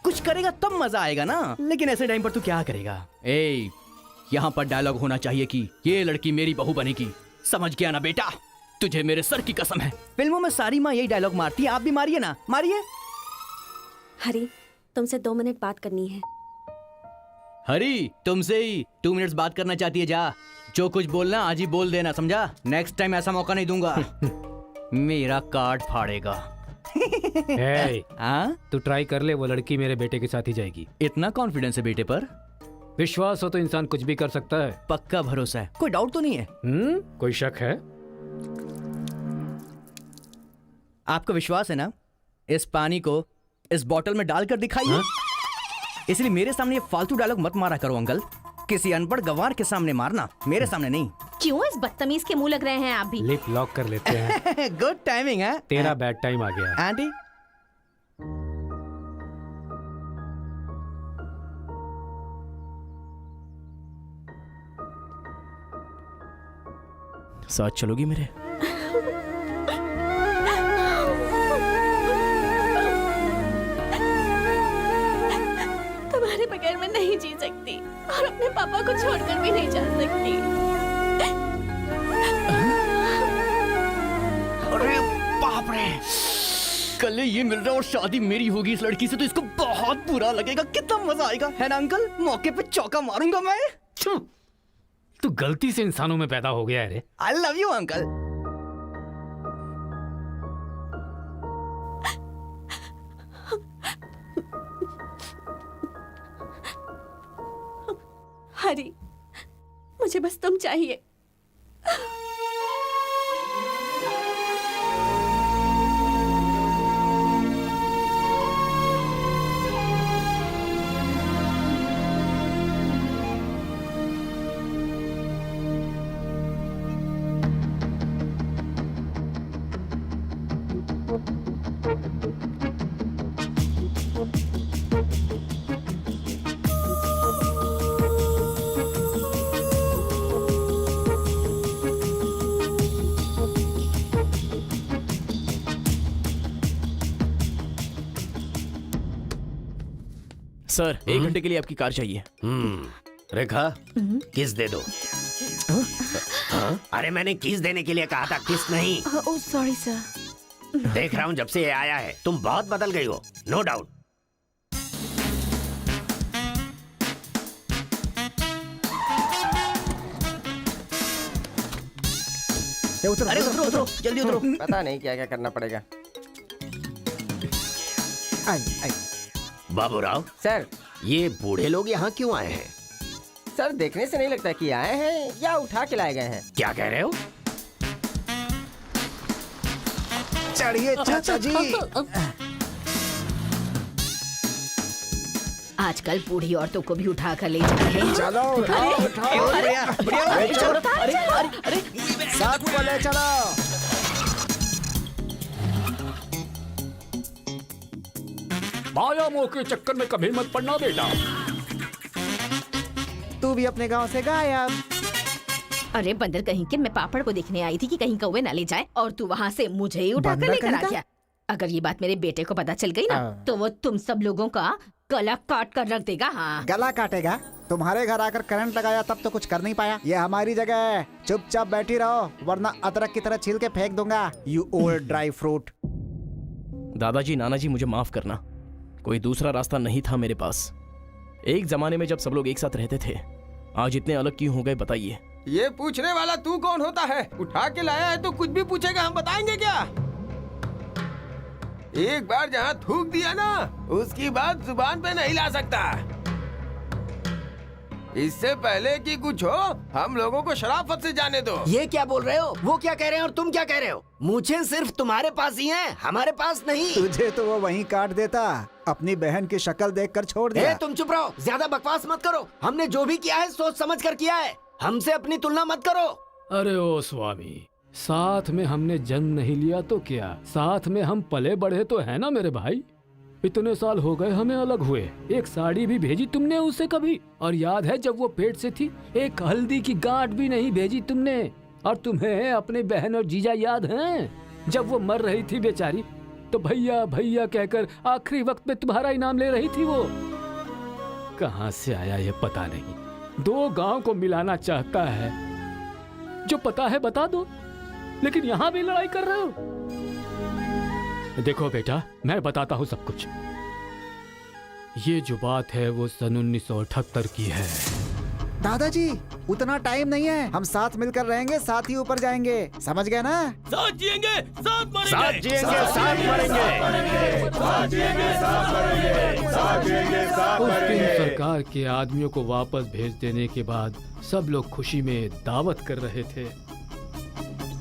कुछ करेगा तब मजा आएगा ना, लेकिन ऐसे टाइम पर तू क्या करेगा? ए, यहाँ पर डायलॉग होना चाहिए कि ये लड़की मेरी बहू बनेगी। समझ गया ना बेटा? तुझे मेरे सर की कसम है, फिल्मों में सारी माँ यही डायलॉग मारती है, आप भी मारिए ना, मारिए। हरी, तुमसे 2 मिनट बात करनी है। हरी, तुमसे ही 2 मिनट्स बात करना चाहती है? जा, जो कुछ बोलना आज ही बोल देना, समझा? नेक्स्ट टाइम ऐसा मौका नहीं दूंगा। मेरा कार्ड फाड़ेगा। तू ट्राई कर ले, वो लड़की मेरे बेटे के साथ ही जाएगी। इतना कॉन्फिडेंस है बेटे पर? विश्वास हो तो इंसान कुछ भी कर सकता है। पक्का भरोसा है, कोई डाउट तो नहीं है? कोई शक है? आपको विश्वास है ना? इस पानी को इस बोतल में डालकर दिखाइए। इसलिए मेरे सामने ये फालतू डायलॉग मत मारा करो अंकल। किसी अनपढ़ गवार के सामने मारना, मेरे सामने नहीं। क्यों इस बदतमीज के मुंह लग रहे हैं आप भी? लिप लॉक कर लेते हैं। गुड टाइमिंग है। तेरा बैड टाइम आ गया है। आंटी साथ चलोगी मेरे? तुम्हारे बगैर मैं नहीं जी सकती और अपने पापा को छोड़कर भी नहीं जा सकती। अरे बाप रे, कल ये मिल रहा और शादी मेरी होगी इस लड़की से तो इसको बहुत बुरा लगेगा। कितना मजा आएगा, है ना अंकल? मौके पे चौका मारूंगा मैं। तू गलती से इंसानों में पैदा हो गया है रे। I love you uncle. Hari, मुझे बस तुम चाहिए। सर, 1 घंटे के लिए आपकी कार चाहिए। रेखा, किस दे दो। अरे मैंने किस देने के लिए कहा था, किस नहीं। Oh sorry sir. देख रहा हूँ जब से ये आया है तुम बहुत बदल गई हो, नो डाउट। अरे उतरो उतरो, जल्दी उतरो। पता नहीं क्या क्या करना पड़ेगा। बाबूराव सर, ये बूढ़े लोग यहाँ क्यों आए हैं? सर देखने से नहीं लगता कि आए हैं या उठा के लाए गए हैं। क्या कह रहे हो? चढ़िए चाचा जी। आजकल बूढ़ी औरतों को भी उठा कर ले जा रहे हैं। चलो उठाओ उठाओ। साथ में ले चलो। माया मोह के चक्कर में कभी मत पड़ना बेटा। तू भी अपने गांव से गायब। अरे बंदर कहीं के, मैं पापड़ को देखने आई थी कि कहीं कौवे ना ले जाए और तू वहाँ से मुझे ही उठा कर बंदर लेकर आ कहीं गया। अगर ये बात मेरे बेटे को पता चल गई ना तो वो तुम सब लोगों का गला काट कर रख देगा। हाँ, गला काटेगा? तुम्हारे घर आकर करंट लगाया तब तो कुछ कर नहीं पाया। ये हमारी जगह है, चुपचाप बैठी रहो वरना अदरक की तरह छील के फेंक दूंगा। You old dry fruit. दादाजी, नानाजी, मुझे माफ करना, कोई दूसरा रास्ता नहीं था मेरे पास। एक जमाने में जब सब लोग एक साथ रहते थे, आज इतने अलग क्यों हो गए बताइए? ये पूछने वाला तू कौन होता है? उठा के लाया है तो कुछ भी पूछेगा, हम बताएंगे क्या? एक बार जहाँ थूक दिया ना, उसकी बात जुबान पे नहीं ला सकता। इससे पहले कि कुछ हो, हम लोगों को शराफत से जाने दो। ये क्या बोल रहे हो? वो क्या कह रहे हैं और तुम क्या कह रहे हो? मुझे सिर्फ तुम्हारे पास ही है, हमारे पास नहीं। तुझे तो वो वहीं काट देता, अपनी बहन की शक्ल देखकर छोड़ दिया। तुम चुप रहो, ज्यादा बकवास मत करो। हमने जो भी किया है सोच समझ कर किया है, हमसे अपनी तुलना मत करो। अरे ओ स्वामी, साथ में हमने जन्म नहीं लिया तो क्या, साथ में हम पले बढ़े तो है ना मेरे भाई। इतने साल हो गए हमें अलग हुए, एक साड़ी भी भेजी तुमने उसे कभी? और याद है जब वो पेट से थी, एक हल्दी की गांठ भी नहीं भेजी तुमने। और तुम्हें अपने बहन और जीजा याद हैं? जब वो मर रही थी बेचारी तो भैया भैया कहकर आखिरी वक्त में तुम्हारा ही नाम ले रही थी। वो कहाँ से आया ये पता नहीं। 2 गांव को मिलाना चाहता है, जो पता है बता दो, लेकिन यहाँ भी लड़ाई कर रहे हो। देखो बेटा, मैं बताता हूँ सब कुछ। ये जो बात है वो सन 1978 की है। दादाजी, उतना टाइम नहीं है, हम साथ मिलकर रहेंगे, साथ ही ऊपर जाएंगे, समझ गए ना? साथ जिएंगे, साथ मरेंगे, साथ जिएंगे, साथ मरेंगे, साथ जिएंगे, साथ मरेंगे, साथ जिएंगे, साथ उस दिन मरेंगे। सरकार के आदमियों को वापस भेज देने के बाद सब लोग खुशी में दावत कर रहे थे।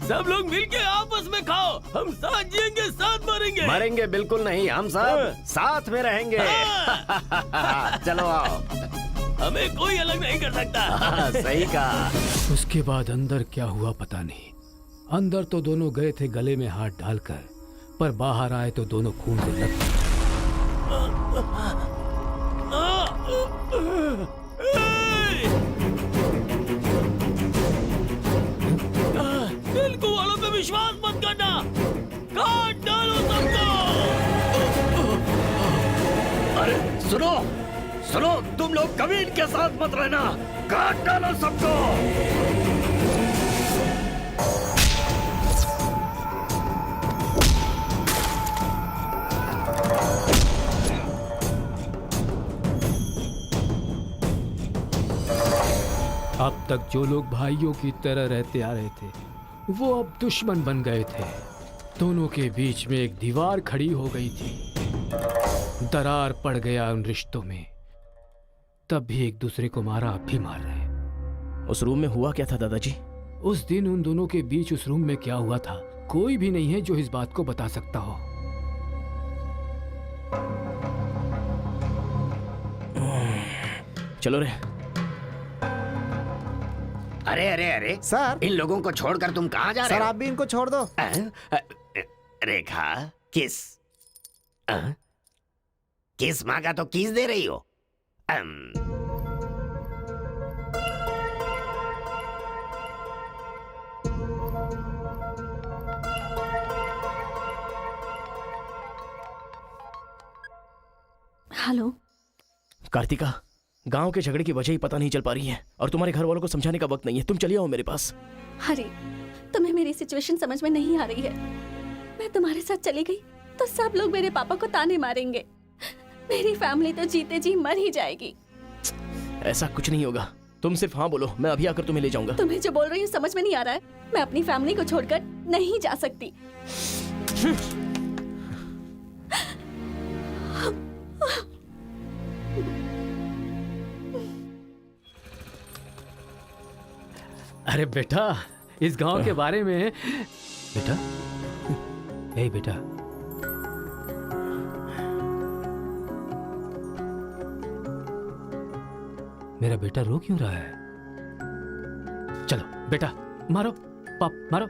सब लोग मिलके आपस में खाओ। हम साथ जिएंगे, साथ मरेंगे। मरेंगे बिल्कुल नहीं, हम सब साथ में रहेंगे। चलो आओ। हमें कोई अलग नहीं कर सकता। सही कहा। उसके बाद अंदर क्या हुआ पता नहीं। अंदर तो दोनों गए थे गले में हाथ डालकर, पर बाहर आए तो दोनों खून से लथपथ। तेलुगु वालों पे विश्वास मत करना, काट डालो सबको। अरे सुनो सुनो, तुम लोग कभी इनके साथ मत रहना, काट डालो सबको। अब तक जो लोग भाइयों की तरह रहते आ रहे थे, वो अब दुश्मन बन गए थे। दोनों के बीच में एक दीवार खड़ी हो गई थी। दरार पड़ गया उन रिश्तों में। तब भी एक दूसरे को मारा, अब भी मार रहे। उस रूम में हुआ क्या था दादाजी? उस दिन उन दोनों के बीच उस रूम में क्या हुआ था, कोई भी नहीं है जो इस बात को बता सकता हो। चलो रे। अरे अरे अरे सर, इन लोगों को छोड़कर तुम कहाँ जा रहे सर हो? आप भी इनको छोड़ दो। रेखा, किस किस मांगा तो किस दे रही हो? हेलो कार्तिका, गांव के झगड़े की वजह ही पता नहीं चल पा रही है और तुम्हारे घर वालों को समझाने का वक्त नहीं है। तुम चलिए आओ मेरे पास। हरी, तुम्हें मेरी सिचुएशन समझ में नहीं आ रही है। मैं तुम्हारे साथ चली गई तो सब लोग मेरे पापा को ताने मारेंगे। मेरी फैमिली तो जीते जी मर ही जाएगी। ऐसा कुछ नहीं होगा, तुम सिर्फ हाँ बोलो, मैं अभी आकर तुम्हें ले जाऊंगा। तुम्हें जो बोल रही हूँ समझ में नहीं आ रहा है। मैं अपनी फैमिली को छोड़कर नहीं जा सकती। अरे बेटा, इस गांव के बारे में। बेटा, ए बेटा, मेरा बेटा रो क्यों रहा है? चलो बेटा, मारो मारो,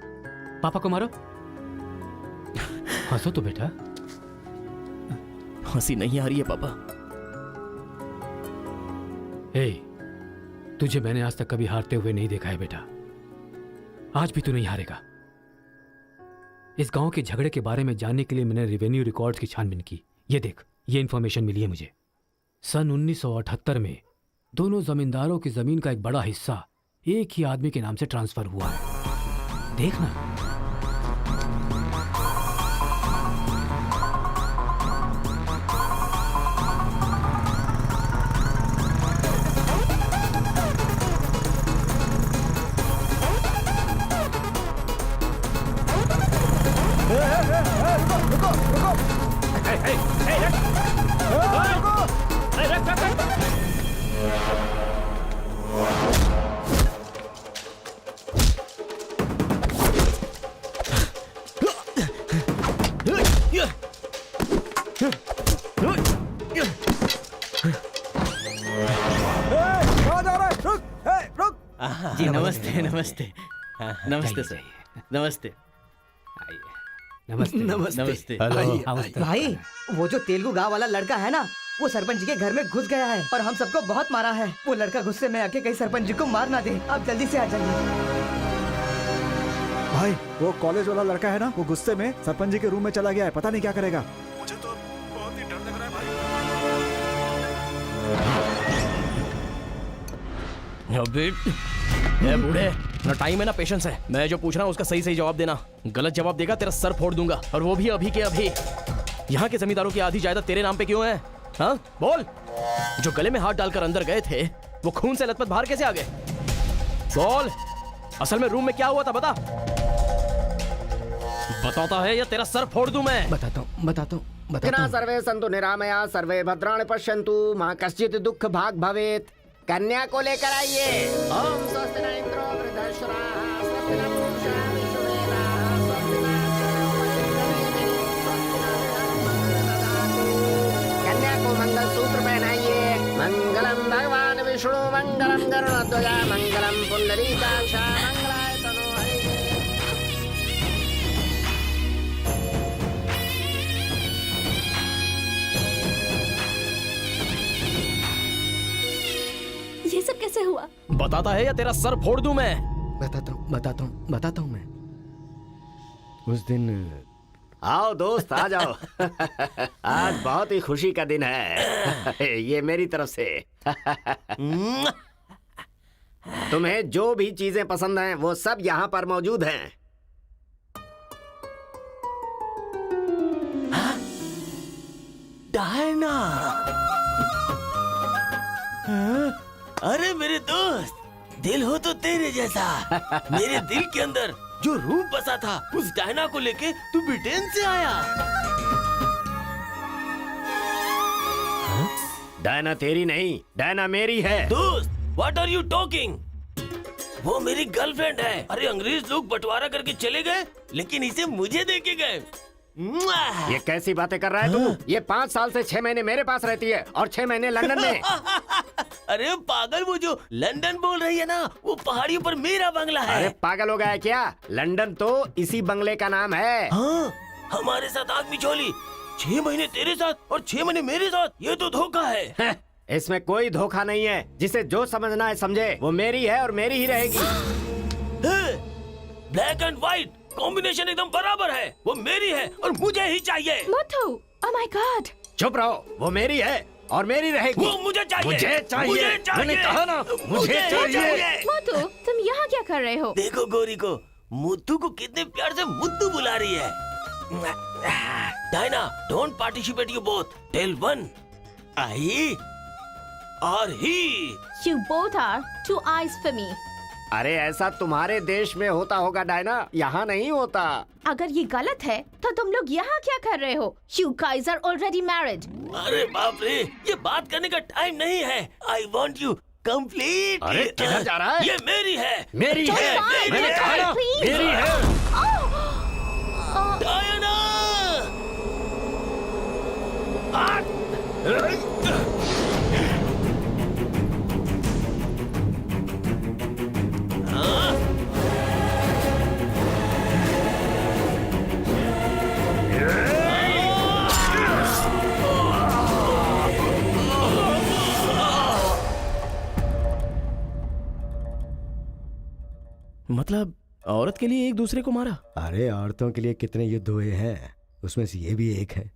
पापा को मारो। हंसो तो बेटा। हंसी नहीं आ रही है पापा। ए, तुझे मैंने आज तक कभी हारते हुए नहीं देखा है बेटा। आज भी तू नहीं हारेगा। इस गांव के झगड़े के बारे में जानने के लिए मैंने रेवेन्यू रिकॉर्ड्स की छानबीन की। ये देख, ये इंफॉर्मेशन मिली है मुझे। सन 1978 में दोनों जमींदारों की जमीन का एक बड़ा हिस्सा एक ही आदमी के नाम से ट्रांसफर हुआ है। देखना। जी नमस्ते नमस्ते नमस्ते सर, नमस्ते नमस्ते नमस्ते। भाई, वो जो तेलुगु गांव वाला लड़का है ना, वो सरपंच जी के घर में घुस गया है और हम सबको बहुत मारा है। वो लड़का गुस्से में आके कहीं सरपंच जी को मार ना दे। आप जल्दी से आ जाइए। भाई, वो कॉलेज वाला लड़का है ना, वो गुस्से में सरपंच जी के रूम में चला गया है। पता नहीं क्या करेगा। मुझे तो बहुत ही डर लग रहा है भाई। ए बूढ़े, ना टाइम है ना पेशेंस है। मैं जो पूछ रहा हूँ उसका सही सही जवाब देना। गलत जवाब देगा तेरा सर फोड़ दूंगा, और वो भी अभी के अभी। यहाँ के जमींदारों की आधी जायदाद तेरे नाम पे क्यों है? हाँ बोल। जो गले में हाथ डालकर अंदर गए थे, वो खून से लथपथ बाहर कैसे आ गए? बोल, असल में रूम में क्या हुआ था? बता। बताता है या तेरा सर फोड़ दूं मैं? बताता हूँ। सर्वे सन्तु निरामया, सर्वे भद्राणि पश्यन्तु, मा कश्चित् दुःख भाग भवेत्। कन्या को लेकर आइए। ओम स्वस्ति न इंद्रो वृद्धश्रवाः, स्वस्ति न पूषा विश्ववेदाः, मंगलम गरुड़ध्वजा मंगलम पुंडरीकाक्ष मंगलाय तनो हरिः। ये सब कैसे हुआ? बताता है या तेरा सर फोड़ दूं मैं? बताता हूँ मैं। उस दिन आओ दोस्त आ जाओ। आज बहुत ही खुशी का दिन है। ये मेरी तरफ से। तुम्हें जो भी चीजें पसंद हैं वो सब यहाँ पर मौजूद हैं। डायना, हाँ? अरे मेरे दोस्त, दिल हो तो तेरे जैसा। मेरे दिल के अंदर जो रूप बसा था उस डायना को लेके तू ब्रिटेन से आया। डायना तेरी नहीं, डायना मेरी है। दोस्त, व्हाट आर यू टॉकिंग? वो मेरी गर्लफ्रेंड है। अरे अंग्रेज लोग बंटवारा करके चले गए, लेकिन इसे मुझे देके गए। ये कैसी बातें कर रहा है तू? ये 5 साल से 6 महीने मेरे पास रहती है और 6 महीने लंदन में। अरे पागल, वो जो लंदन बोल रही है ना, वो पहाड़ियों पर मेरा बंगला है। अरे पागल हो गया है क्या? लंदन तो इसी बंगले का नाम है। हाँ, हमारे साथ आग बिछोली। 6 महीने तेरे साथ और 6 महीने मेरे साथ, ये तो धोखा है। इसमें कोई धोखा नहीं है। जिसे जो समझना है समझे। वो मेरी है और मेरी ही रहेगी। ब्लैक एंड व्हाइट कॉम्बिनेशन एकदम बराबर है। वो मेरी है और मुझे ही चाहिए। मोटू, ओह माय गॉड। चुप रहो, वो मेरी है और मेरी रहेगी। वो मुझे चाहिए। मुझे चाहिए। मैंने कहा ना, मुझे चाहिए। मोटू, तुम यहाँ क्या कर रहे हो? देखो गोरी को, मुद्दू को कितने प्यार से मुद्दू बुला रही है। Diana, don't participate you both. Tell one, I और ही। You both are two eyes for me. अरे ऐसा तुम्हारे देश में होता होगा डायना, यहाँ नहीं होता। अगर ये गलत है तो तुम लोग यहाँ क्या कर रहे हो? You guys are already married. अरे बाप रे, ये बात करने का टाइम नहीं है। I want you complete. अरे किधर जा रहा है? ये मेरी है। मेरी है। मैंने कहा ना, मेरी है। डायना! मतलब औरत के लिए एक दूसरे को मारा? अरे औरतों के लिए कितने युद्ध हुए हैं, उसमें से ये भी एक है।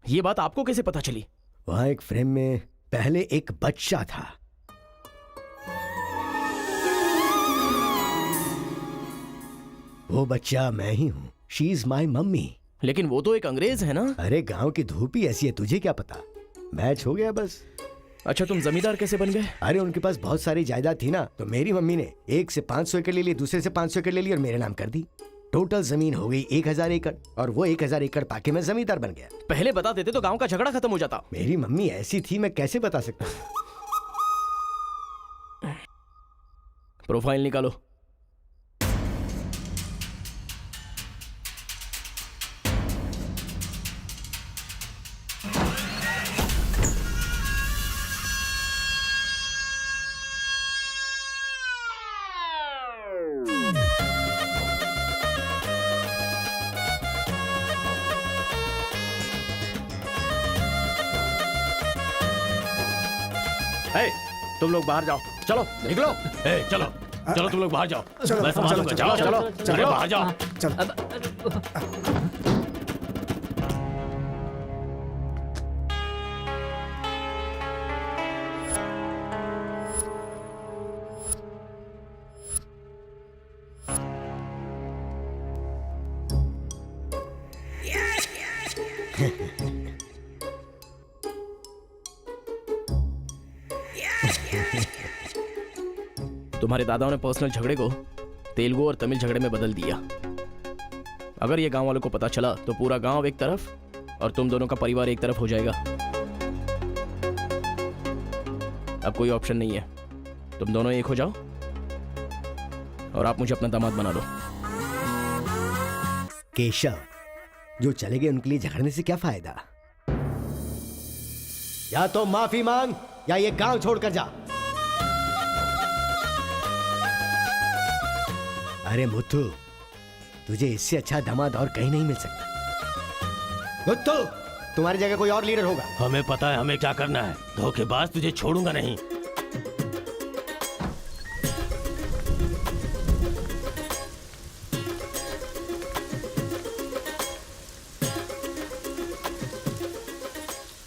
ये बात आपको कैसे पता चली? वहां एक फ्रेम में पहले एक बच्चा था। वो बच्चा मैं ही हूँ। She is my mummy. लेकिन वो तो एक अंग्रेज है ना? अरे गांव की धूप ही ऐसी है, तुझे क्या पता। मैच हो गया बस। अच्छा, तुम जमींदार कैसे बन गए? अरे उनके पास बहुत सारी जायदाद थी ना, तो मेरी मम्मी ने एक से 500 एकड़ ले ली, दूसरे से 500 एकड़ ले ली और मेरे नाम कर दी। टोटल जमीन हो गई 1000 एकड़ और वो 1000 एकड़ पाके मैं जमींदार बन गया। पहले बता देते तो गांव का झगड़ा खत्म हो जाता। मेरी मम्मी ऐसी थी, मैं कैसे बता सकता हूँ। प्रोफाइल निकालो। तुम लोग बाहर जाओ, चलो निकलो। चलो चलो, तुम लोग बाहर जाओ। चलो, मैं संभालूंगा। चलो, चलो चलो, चलो, चलो, बाहर जाओ। तुम्हारे दादाओं ने पर्सनल झगड़े को तेलुगु और तमिल झगड़े में बदल दिया। अगर ये गांव वालों को पता चला तो पूरा गांव एक तरफ और तुम दोनों का परिवार एक तरफ हो जाएगा। अब कोई ऑप्शन नहीं है, तुम दोनों एक हो जाओ और आप मुझे अपना दामाद बना लो। केशव, जो चले गए उनके लिए झगड़ने से क्या फायदा। या तो माफी मांग या ये गांव छोड़कर जा। अरे मुत्तू, तुझे इससे अच्छा दामाद और कहीं नहीं मिल सकता। मुत्तू, तुम्हारी जगह कोई और लीडर होगा। हमें पता है हमें क्या करना है। धोखेबाज, तुझे छोड़ूंगा नहीं।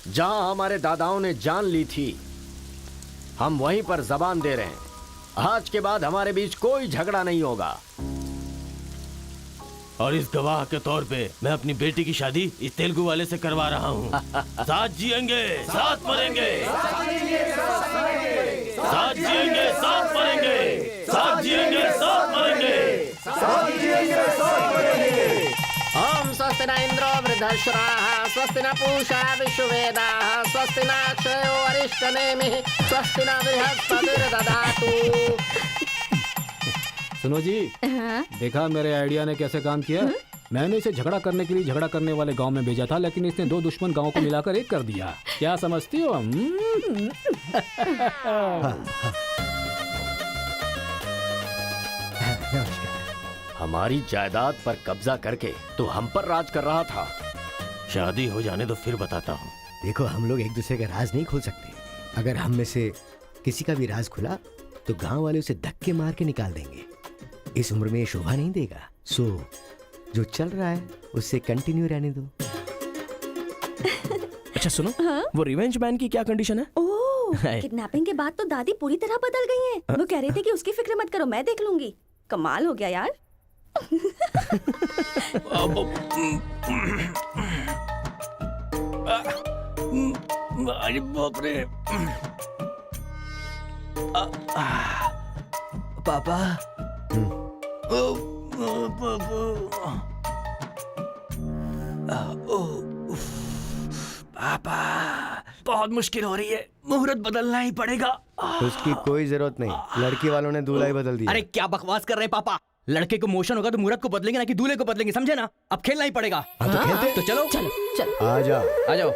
जहां हमारे दादाओं ने जान ली थी, हम वहीं पर जबान दे रहे हैं। आज के बाद हमारे बीच कोई झगड़ा नहीं होगा। और इस गवाह के तौर पे मैं अपनी बेटी की शादी इस तेलुगु वाले से करवा रहा हूँ। साथ जिएंगे, साथ मरेंगे, साथ जिएंगे, साथ मरेंगे, साथ जिएंगे, साथ मरेंगे। ओम स्वस्ति न इंद्रो वृद्धश्राः स्वस्ति न पूषा विश्ववेदाः स्वस्ति न अक्षयो अरिष्टनेमिः स्वस्ति न बृहस्पतिर्दधातु। सुनो जी, देखा मेरे आइडिया ने कैसे काम किया? मैंने इसे झगड़ा करने के लिए झगड़ा करने वाले गांव में भेजा था, लेकिन इसने दो दुश्मन गांवों को मिलाकर एक कर दिया। क्या समझती हो? हमारी जायदाद पर कब्जा करके तो हम पर राज कर रहा था। शादी हो जाने तो फिर बताता हूँ। देखो, हम लोग एक दूसरे का राज नहीं खोल सकते। अगर हम में से किसी का भी राज खुला तो गांव वाले उसे धक्के मार के निकाल देंगे। इस उम्र में ये शोभा नहीं देगा। सो जो चल रहा है उससे कंटिन्यू रहने दो। अच्छा सुनो, वो रिवेंज बैन की क्या कंडीशन है? ओह, किडनैपिंग के बाद तो दादी पूरी तरह बदल गई हैं। वो कह रही थी कि उसकी फिक्र मत करो, मैं देख लूंगी। कमाल हो गया यार। अरे बाप रे। पापा, पापा, बहुत मुश्किल हो रही है। मुहूर्त बदलना ही पड़ेगा। उसकी कोई जरूरत नहीं, लड़की वालों ने दूल्हा ही बदल दिया। अरे क्या बकवास कर रहे हैं पापा? लड़के को मोशन होगा तो मुहूर्त को बदलेंगे ना कि दूल्हे को बदलेंगे, समझे ना? अब खेलना ही पड़ेगा। हाँ, तो खेलते। तो चलो चलो चलो। आ जाओ, आ जाओ।